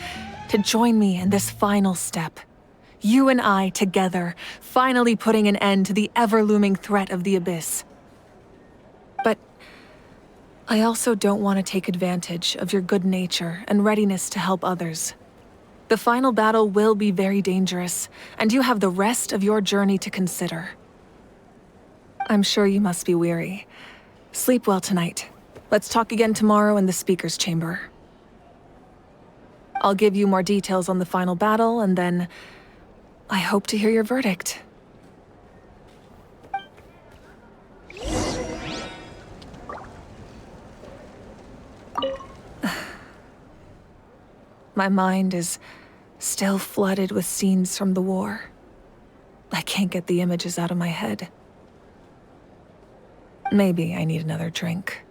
to join me in this final step. You and I together, finally putting an end to the ever-looming threat of the Abyss. But I also don't want to take advantage of your good nature and readiness to help others. The final battle will be very dangerous, and you have the rest of your journey to consider. I'm sure you must be weary. Sleep well tonight. Let's talk again tomorrow in the speaker's chamber. I'll give you more details on the final battle, and then I hope to hear your verdict. My mind is still flooded with scenes from the war. I can't get the images out of my head. Maybe I need another drink.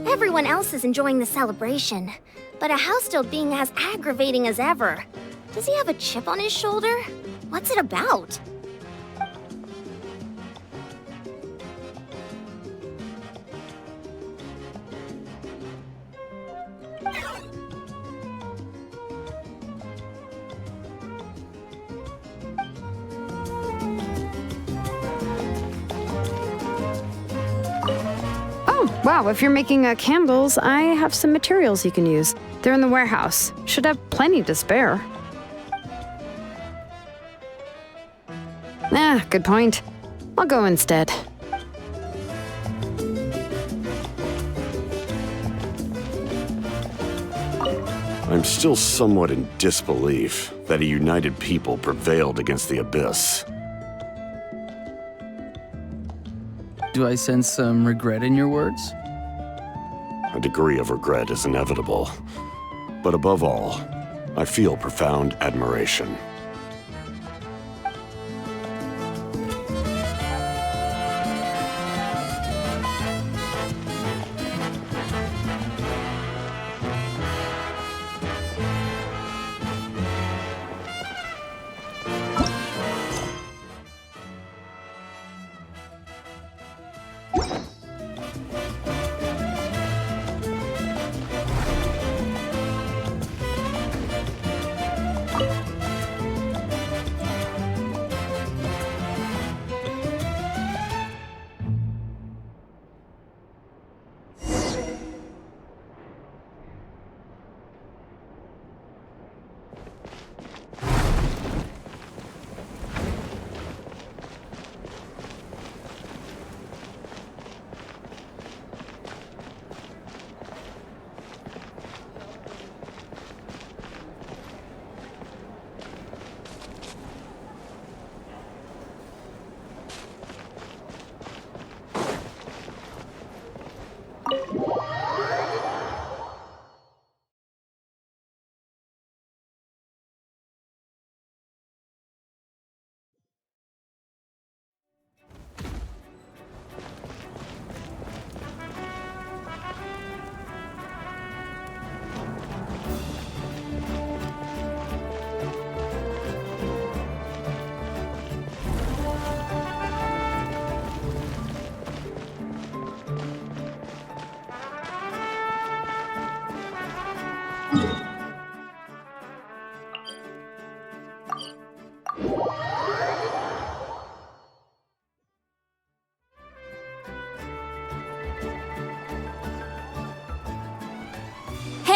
Everyone else is enjoying the celebration, but a house-still being as aggravating as ever. Does he have a chip on his shoulder? What's it about? Wow, if you're making candles, I have some materials you can use. They're in the warehouse. Should have plenty to spare. Good point. I'll go instead. I'm still somewhat in disbelief that a united people prevailed against the Abyss. Do I sense some regret in your words? A degree of regret is inevitable. But above all, I feel profound admiration.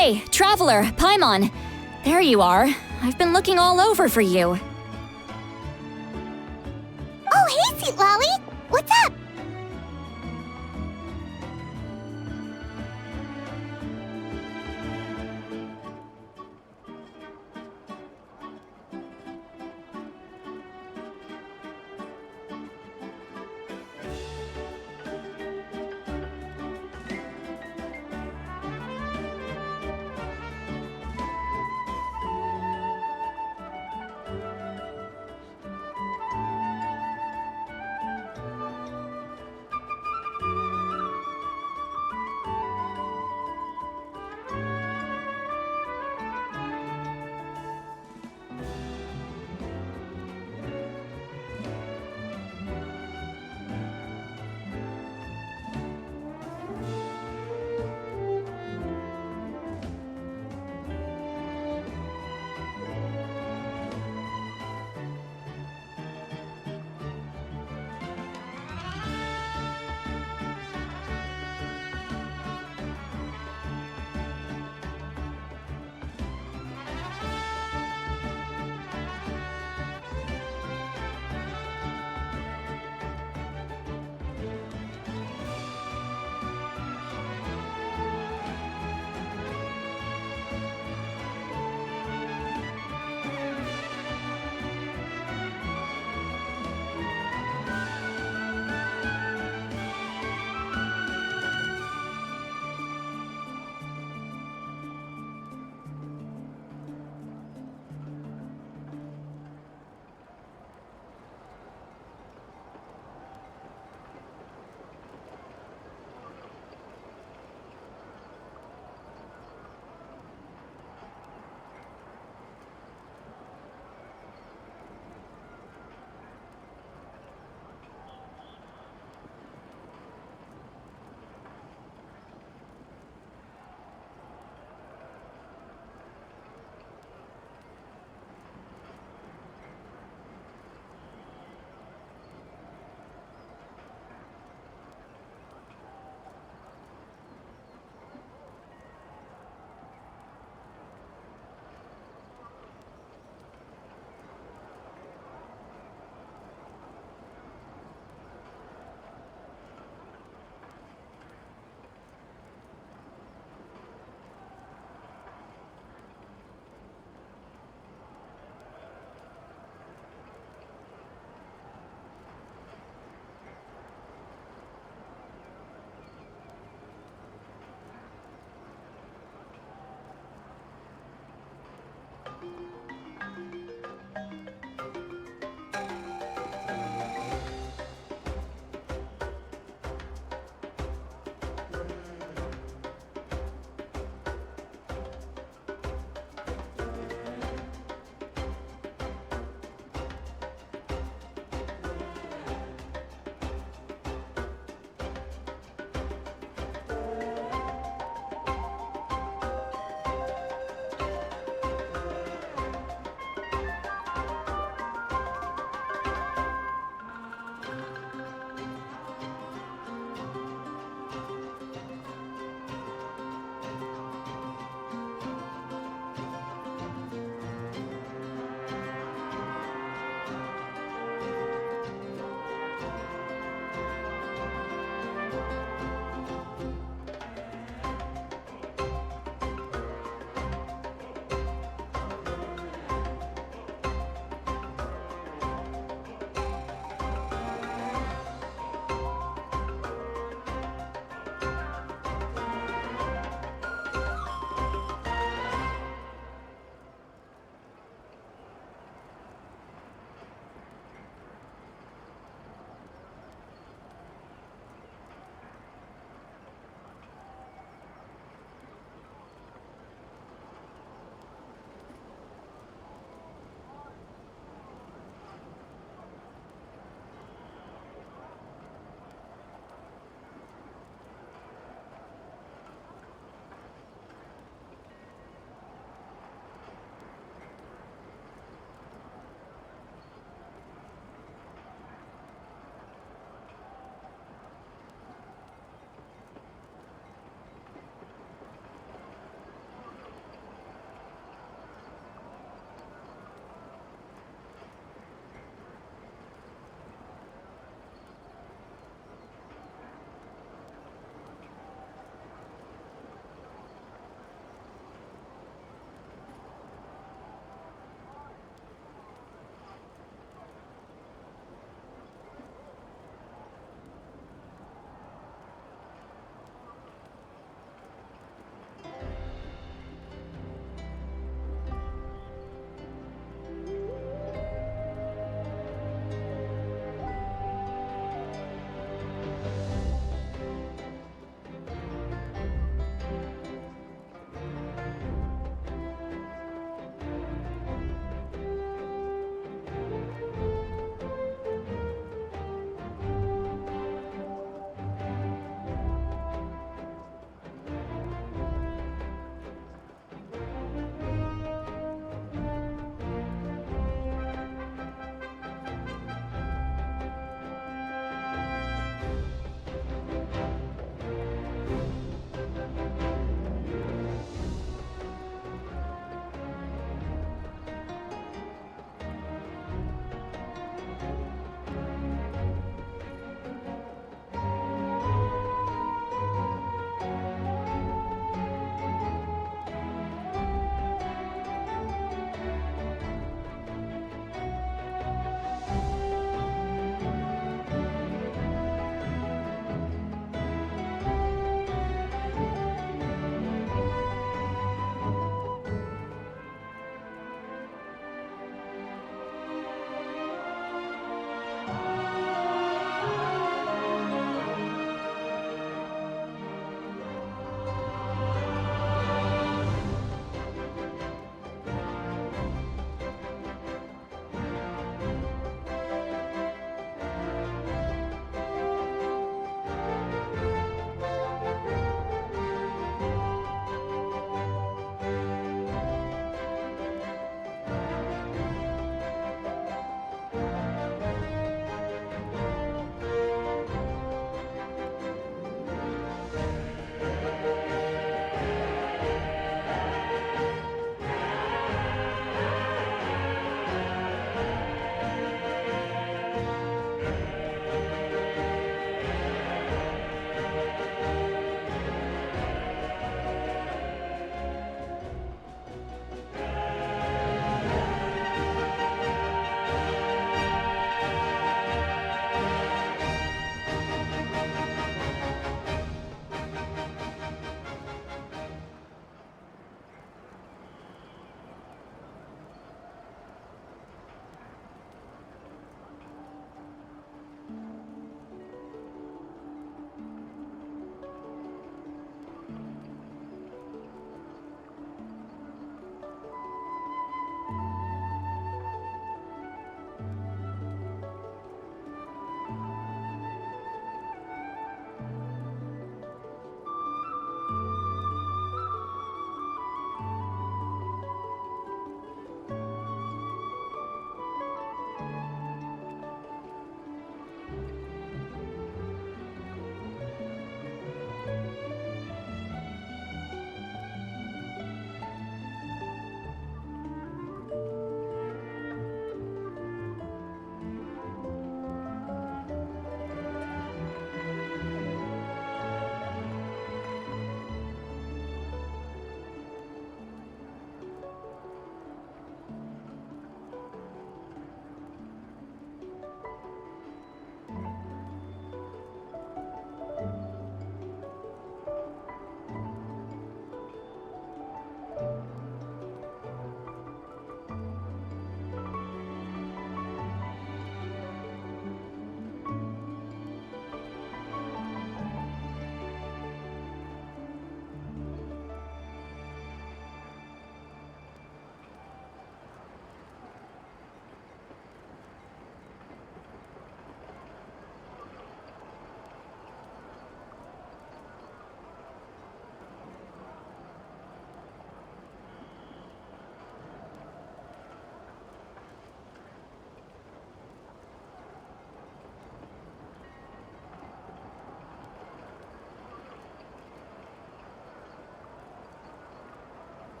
Hey, Traveler, Paimon! There you are. I've been looking all over for you. Oh, hey, Sweet Lolly! What's up?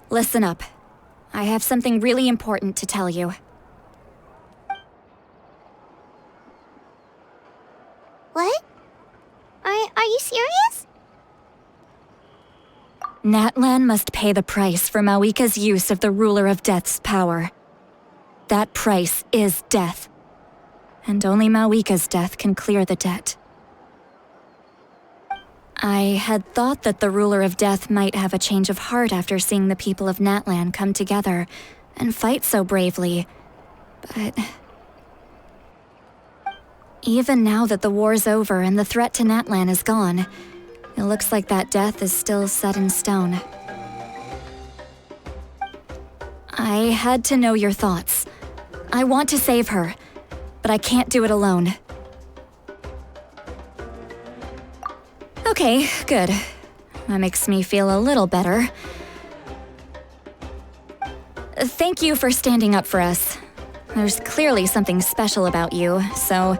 Listen up. I have something really important to tell you. What? Are you serious? Natlan must pay the price for Mawika's use of the Ruler of Death's power. That price is death. And only Mawika's death can clear the debt. I had thought that the Ruler of Death might have a change of heart after seeing the people of Natlan come together and fight so bravely, but... Even now that the war's over and the threat to Natlan is gone, it looks like that death is still set in stone. I had to know your thoughts. I want to save her, but I can't do it alone. Okay, good. That makes me feel a little better. Thank you for standing up for us. There's clearly something special about you, so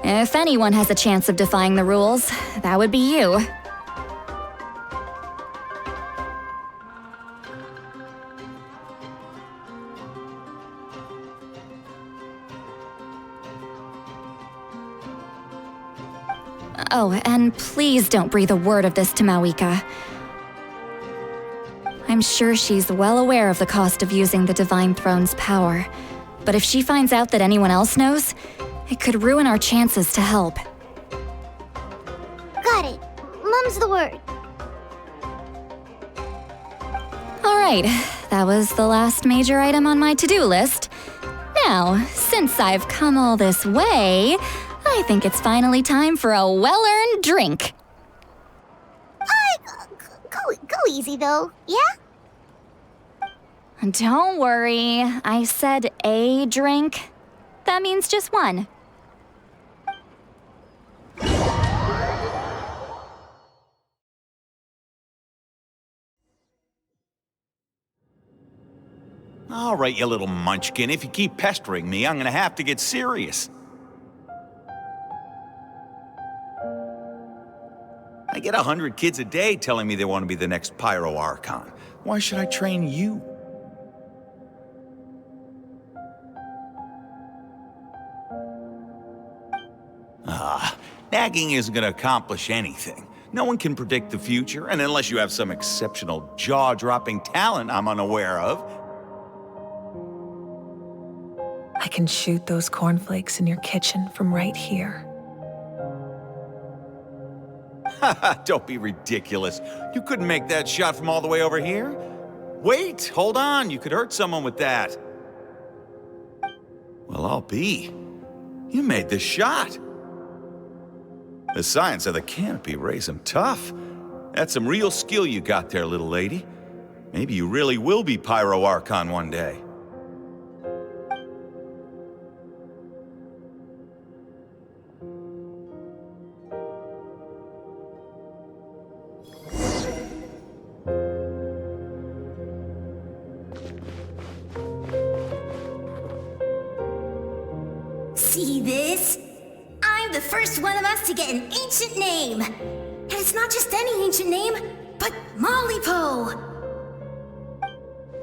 if anyone has a chance of defying the rules, that would be you. Oh, and please don't breathe a word of this to Mawika. I'm sure she's well aware of the cost of using the Divine Throne's power, but if she finds out that anyone else knows, it could ruin our chances to help. Got it. Mum's the word. Alright, that was the last major item on my to-do list. Now, since I've come all this way, I think it's finally time for a well-earned drink. Go easy, though, yeah? Don't worry, I said a drink. That means just one. All right, you little munchkin. If you keep pestering me, I'm gonna have to get serious. I get 100 kids a day telling me they want to be the next Pyro Archon. Why should I train you? Nagging isn't gonna accomplish anything. No one can predict the future, and unless you have some exceptional jaw-dropping talent I'm unaware of. I can shoot those cornflakes in your kitchen from right here. Don't be ridiculous. You couldn't make that shot from all the way over here. Wait, hold on. You could hurt someone with that. Well, I'll be. You made this shot. The science of the canopy raised him tough. That's some real skill you got there, little lady. Maybe you really will be Pyro Archon one day. See this? I'm the first one of us to get an ancient name. And it's not just any ancient name, but Mollypo.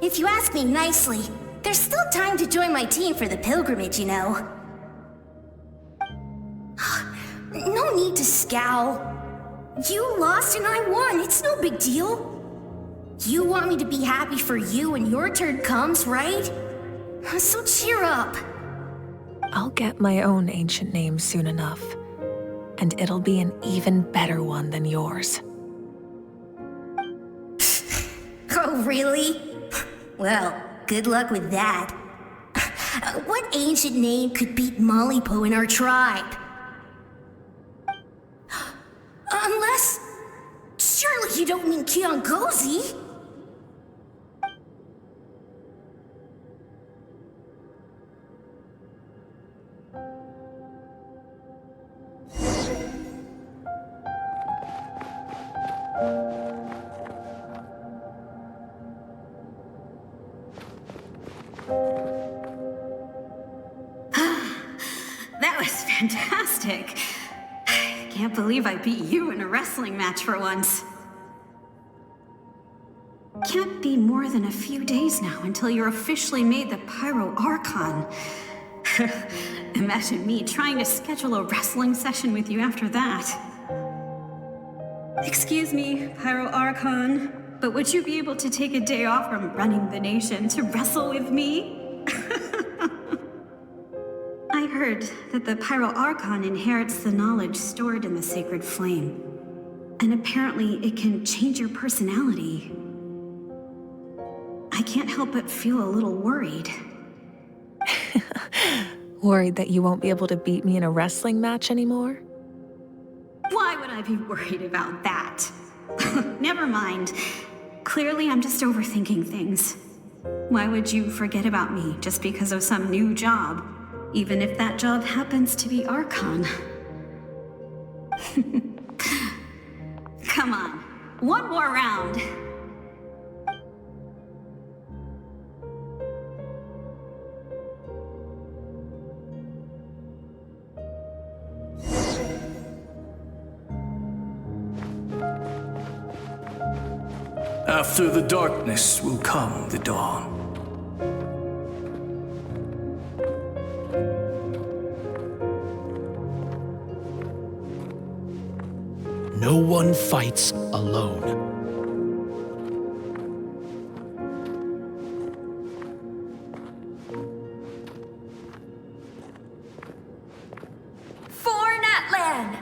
If you ask me nicely, there's still time to join my team for the pilgrimage, you know. No need to scowl. You lost and I won, it's no big deal. You want me to be happy for you when your turn comes, right? So cheer up. I'll get my own ancient name soon enough, and it'll be an even better one than yours. Oh, really? Well, good luck with that. What ancient name could beat Mollypo in our tribe? Unless... surely you don't mean Kiangozi? That was fantastic. Can't believe I beat you in a wrestling match for once. Can't be more than a few days now until you're officially made the Pyro Archon. Imagine me trying to schedule a wrestling session with you after that. Excuse me, Pyro Archon, but would you be able to take a day off from running the nation to wrestle with me? I heard that the Pyro Archon inherits the knowledge stored in the sacred flame. And apparently it can change your personality. I can't help but feel a little worried. Worried that you won't be able to beat me in a wrestling match anymore? Why would I be worried about that? Never mind. Clearly, I'm just overthinking things. Why would you forget about me just because of some new job, even if that job happens to be Archon? Come on, one more round. After the darkness will come the dawn. No one fights alone. For Natlan!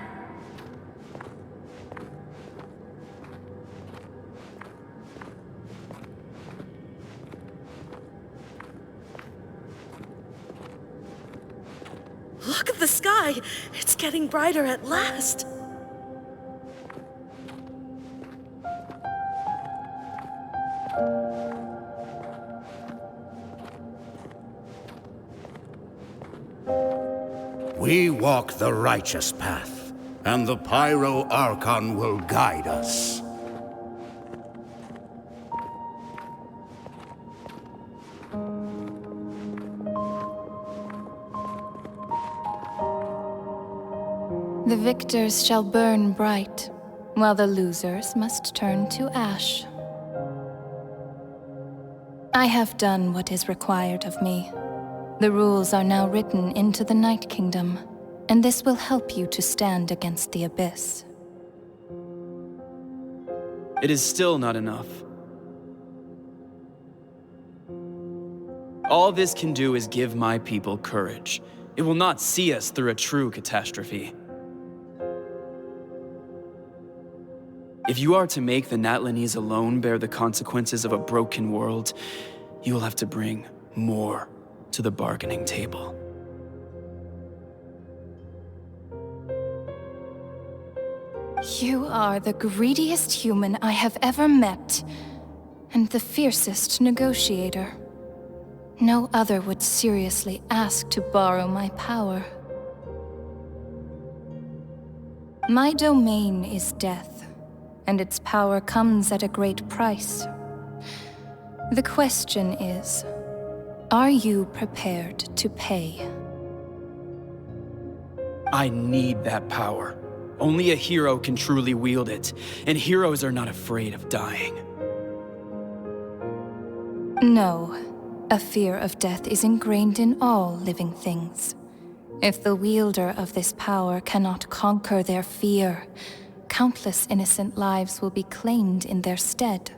Look at the sky! It's getting brighter at last! We walk the righteous path, and the Pyro Archon will guide us. The victors shall burn bright, while the losers must turn to ash. I have done what is required of me. The rules are now written into the Night Kingdom, and this will help you to stand against the Abyss. It is still not enough. All this can do is give my people courage. It will not see us through a true catastrophe. If you are to make the Natlanese alone bear the consequences of a broken world, you will have to bring more to the bargaining table. You are the greediest human I have ever met, and the fiercest negotiator. No other would seriously ask to borrow my power. My domain is death, and its power comes at a great price. The question is, are you prepared to pay? I need that power. Only a hero can truly wield it, and heroes are not afraid of dying. No, a fear of death is ingrained in all living things. If the wielder of this power cannot conquer their fear, countless innocent lives will be claimed in their stead,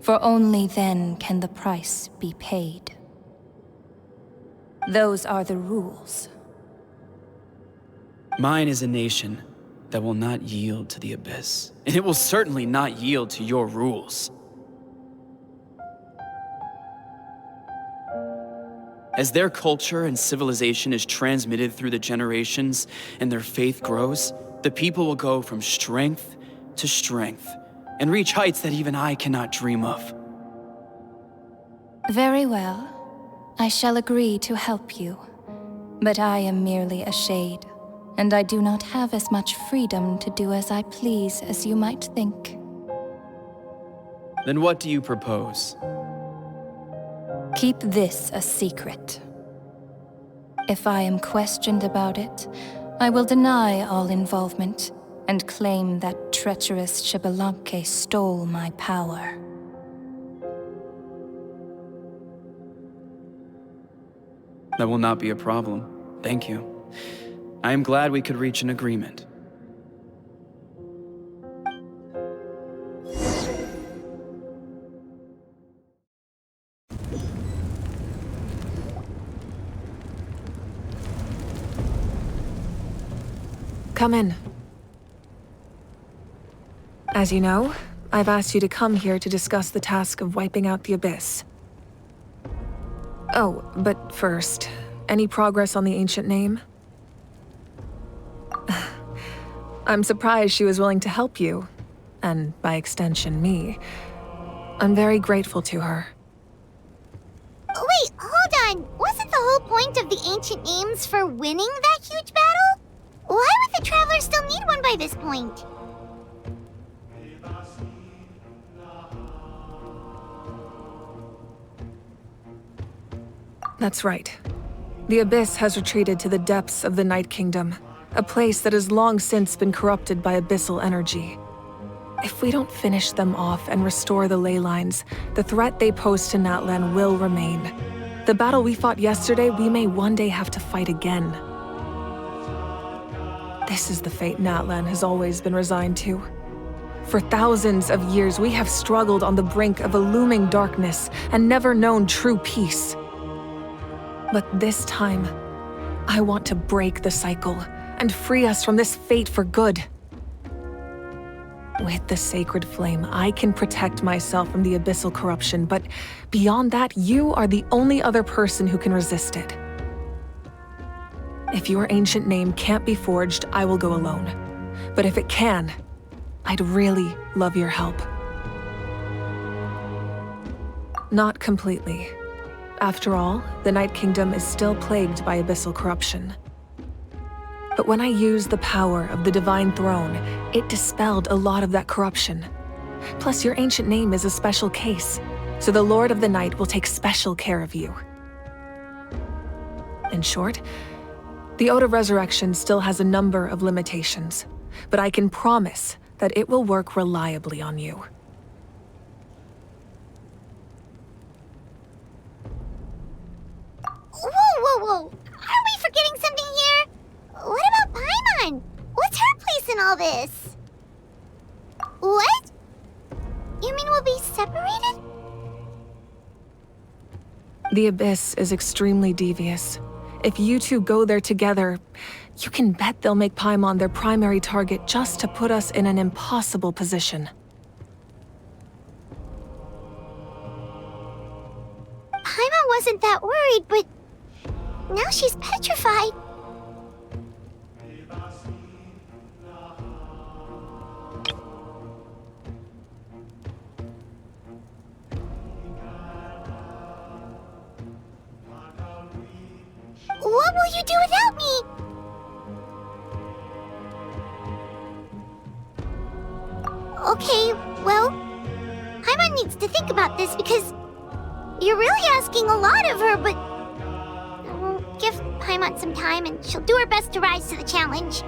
for only then can the price be paid. Those are the rules. Mine is a nation that will not yield to the Abyss, and it will certainly not yield to your rules. As their culture and civilization is transmitted through the generations and their faith grows, the people will go from strength to strength and reach heights that even I cannot dream of. Very well. I shall agree to help you. But I am merely a shade, and I do not have as much freedom to do as I please as you might think. Then what do you propose? Keep this a secret. If I am questioned about it, I will deny all involvement and claim that treacherous Xbalanque stole my power. That will not be a problem. Thank you. I am glad we could reach an agreement. Come in. As you know, I've asked you to come here to discuss the task of wiping out the Abyss. Oh, but first, any progress on the ancient name? I'm surprised she was willing to help you, and by extension, me. I'm very grateful to her. Wait, hold on. Wasn't the whole point of the ancient names for winning that huge battle? Why would the Traveler still need one by this point? That's right. The Abyss has retreated to the depths of the Night Kingdom, a place that has long since been corrupted by abyssal energy. If we don't finish them off and restore the ley lines, the threat they pose to Natlan will remain. The battle we fought yesterday, we may one day have to fight again. This is the fate Natlan has always been resigned to. For thousands of years, we have struggled on the brink of a looming darkness and never known true peace. But this time, I want to break the cycle and free us from this fate for good. With the sacred flame, I can protect myself from the abyssal corruption, but beyond that, you are the only other person who can resist it. If your ancient name can't be forged, I will go alone. But if it can, I'd really love your help. Not completely. After all, the Night Kingdom is still plagued by abyssal corruption. But when I used the power of the Divine Throne, it dispelled a lot of that corruption. Plus, your ancient name is a special case, so the Lord of the Night will take special care of you. In short, the Ode of Resurrection still has a number of limitations, but I can promise that it will work reliably on you. Whoa! Aren't we forgetting something here? What about Paimon? What's her place in all this? What? You mean we'll be separated? The Abyss is extremely devious. If you two go there together, you can bet they'll make Paimon their primary target just to put us in an impossible position. Paimon wasn't that worried, but now she's petrified. What will you do without me? Okay, well, Paimon needs to think about this because you're really asking a lot of her, but we'll give Paimon some time and she'll do her best to rise to the challenge.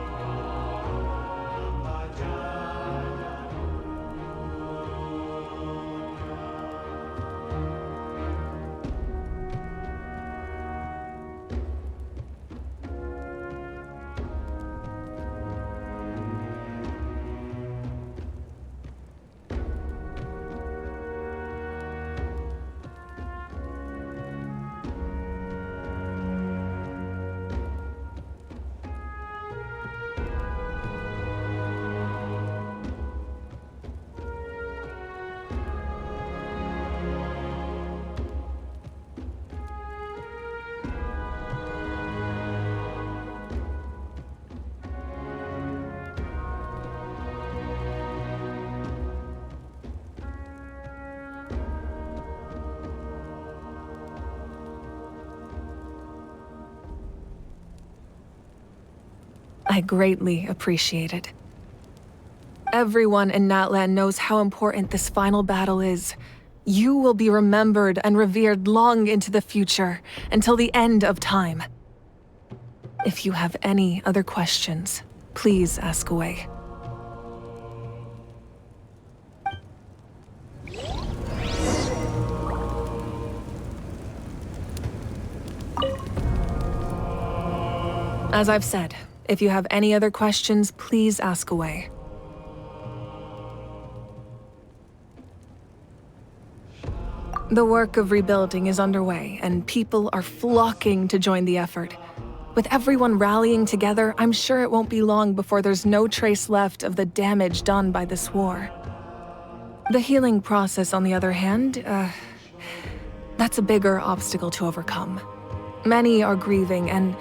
I greatly appreciate it. Everyone in Natlan knows how important this final battle is. You will be remembered and revered long into the future, until the end of time. If you have any other questions, please ask away. As I've said, if you have any other questions, please ask away. The work of rebuilding is underway, and people are flocking to join the effort. With everyone rallying together, I'm sure it won't be long before there's no trace left of the damage done by this war. The healing process, on the other hand, that's a bigger obstacle to overcome. Many are grieving, and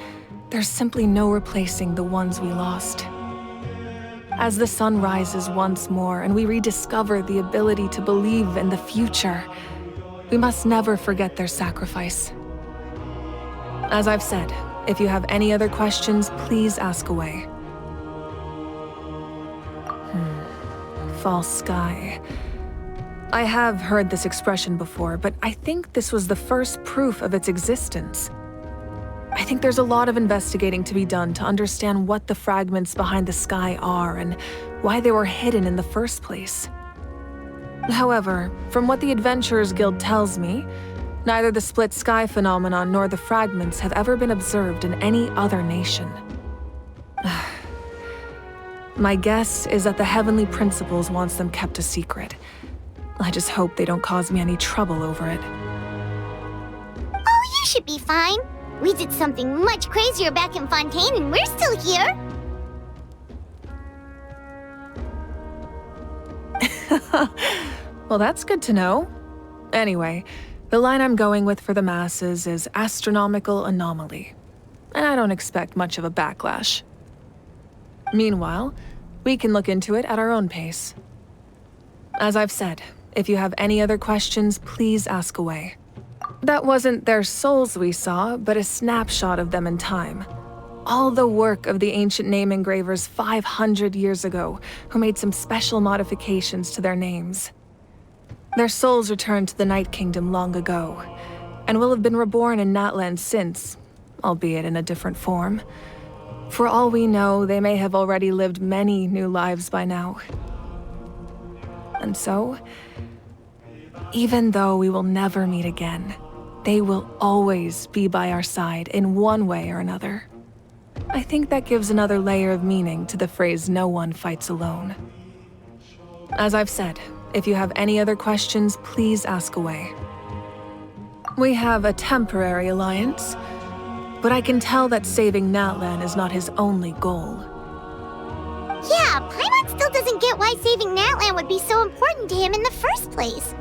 there's simply no replacing the ones we lost. As the sun rises once more and we rediscover the ability to believe in the future, we must never forget their sacrifice. As I've said, if you have any other questions, please ask away. False sky. I have heard this expression before, but I think this was the first proof of its existence. I think there's a lot of investigating to be done to understand what the fragments behind the sky are and why they were hidden in the first place. However, from what the Adventurers Guild tells me, neither the split sky phenomenon nor the fragments have ever been observed in any other nation. My guess is that the Heavenly Principles wants them kept a secret. I just hope they don't cause me any trouble over it. Oh, you should be fine. We did something much crazier back in Fontaine and we're still here. Well, that's good to know. Anyway, the line I'm going with for the masses is astronomical anomaly. And I don't expect much of a backlash. Meanwhile, we can look into it at our own pace. As I've said, if you have any other questions, please ask away. That wasn't their souls we saw, but a snapshot of them in time. All the work of the ancient name engravers 500 years ago, who made some special modifications to their names. Their souls returned to the Night Kingdom long ago, and will have been reborn in Natlan since, albeit in a different form. For all we know, they may have already lived many new lives by now. And so, even though we will never meet again, they will always be by our side in one way or another. I think that gives another layer of meaning to the phrase "no one fights alone." As I've said, if you have any other questions, please ask away. We have a temporary alliance, but I can tell that saving Natlan is not his only goal. Yeah, Paimon still doesn't get why saving Natlan would be so important to him in the first place.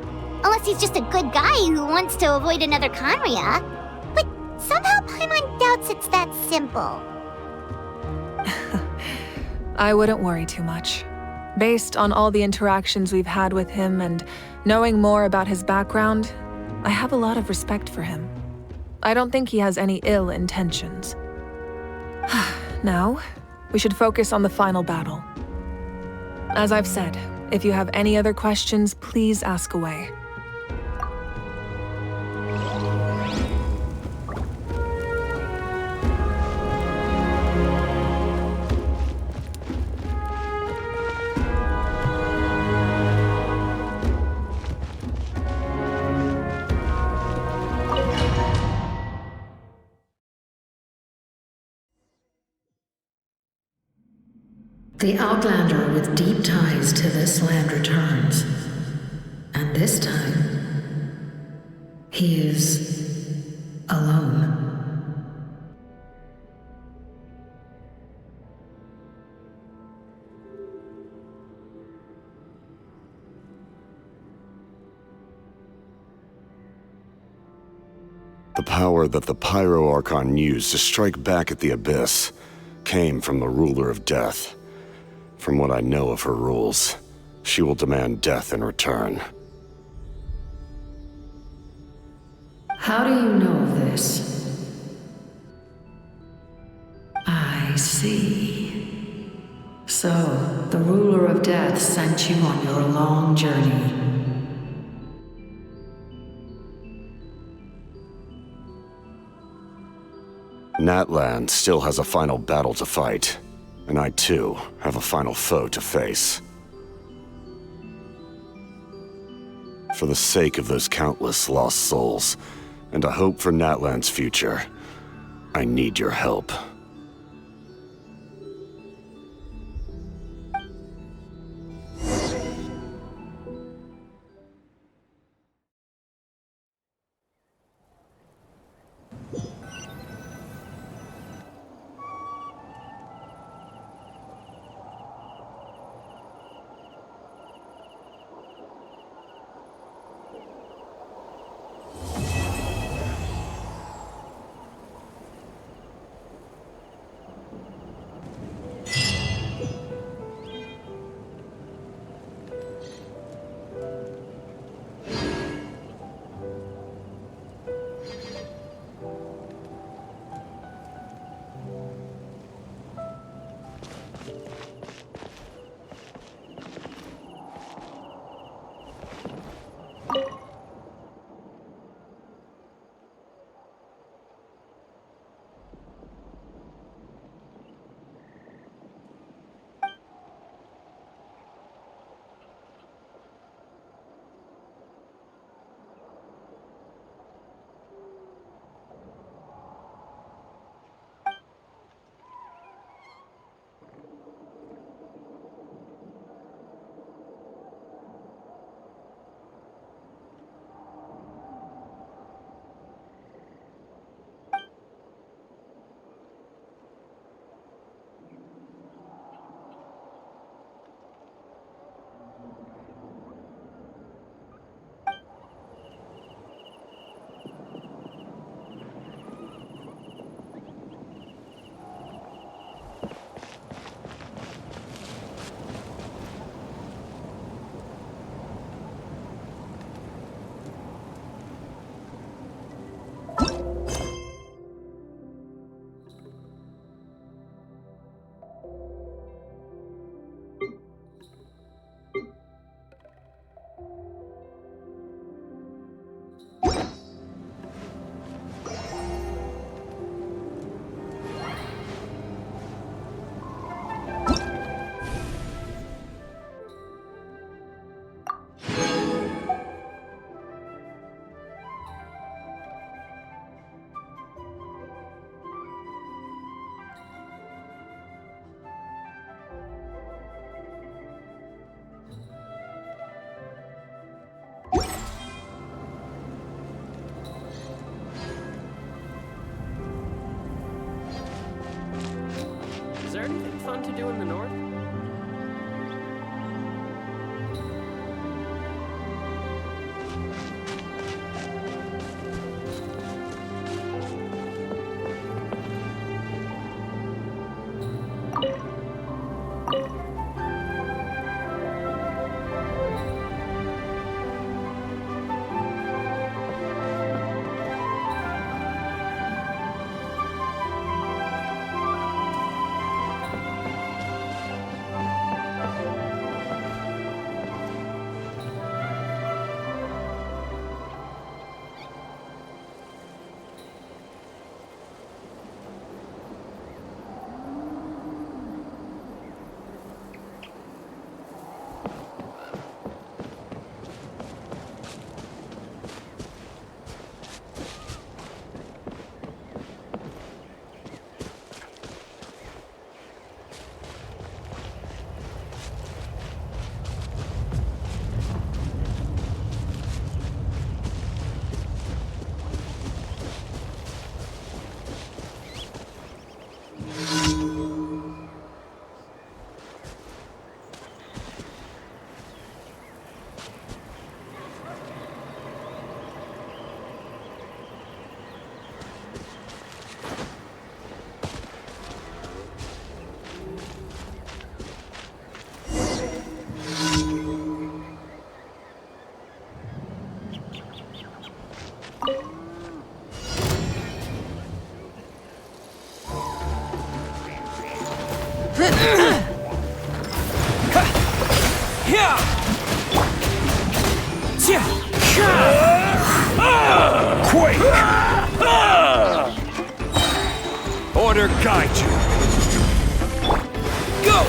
Unless he's just a good guy who wants to avoid another Conria. But somehow Paimon doubts it's that simple. I wouldn't worry too much. Based on all the interactions we've had with him and knowing more about his background, I have a lot of respect for him. I don't think he has any ill intentions. Now, we should focus on the final battle. As I've said, if you have any other questions, please ask away. The Outlander with deep ties to this land returns. And this time, he is alone. The power that the Pyro Archon used to strike back at the Abyss came from the Ruler of Death. From what I know of her rules, she will demand death in return. How do you know of this? I see. So, the Ruler of Death sent you on your long journey. Natlan still has a final battle to fight, and I too have a final foe to face. For the sake of those countless lost souls, and a hope for Natlan's future, I need your help. Quake! Order guide you. Go!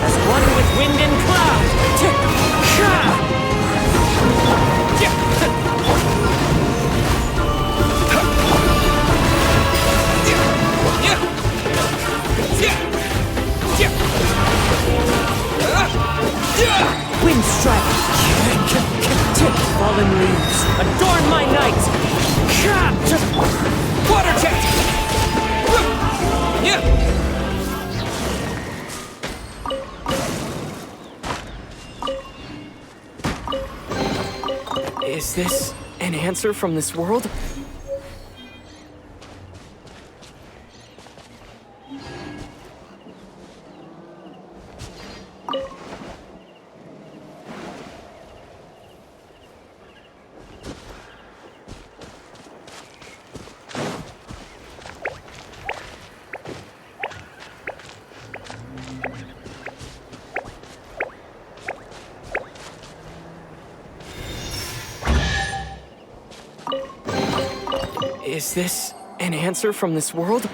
As one with wind and cloud. Wind strike. Fallen leaves. Adorn my night. Water jet. Is this an answer from this world? Is this an answer from this world?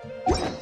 it.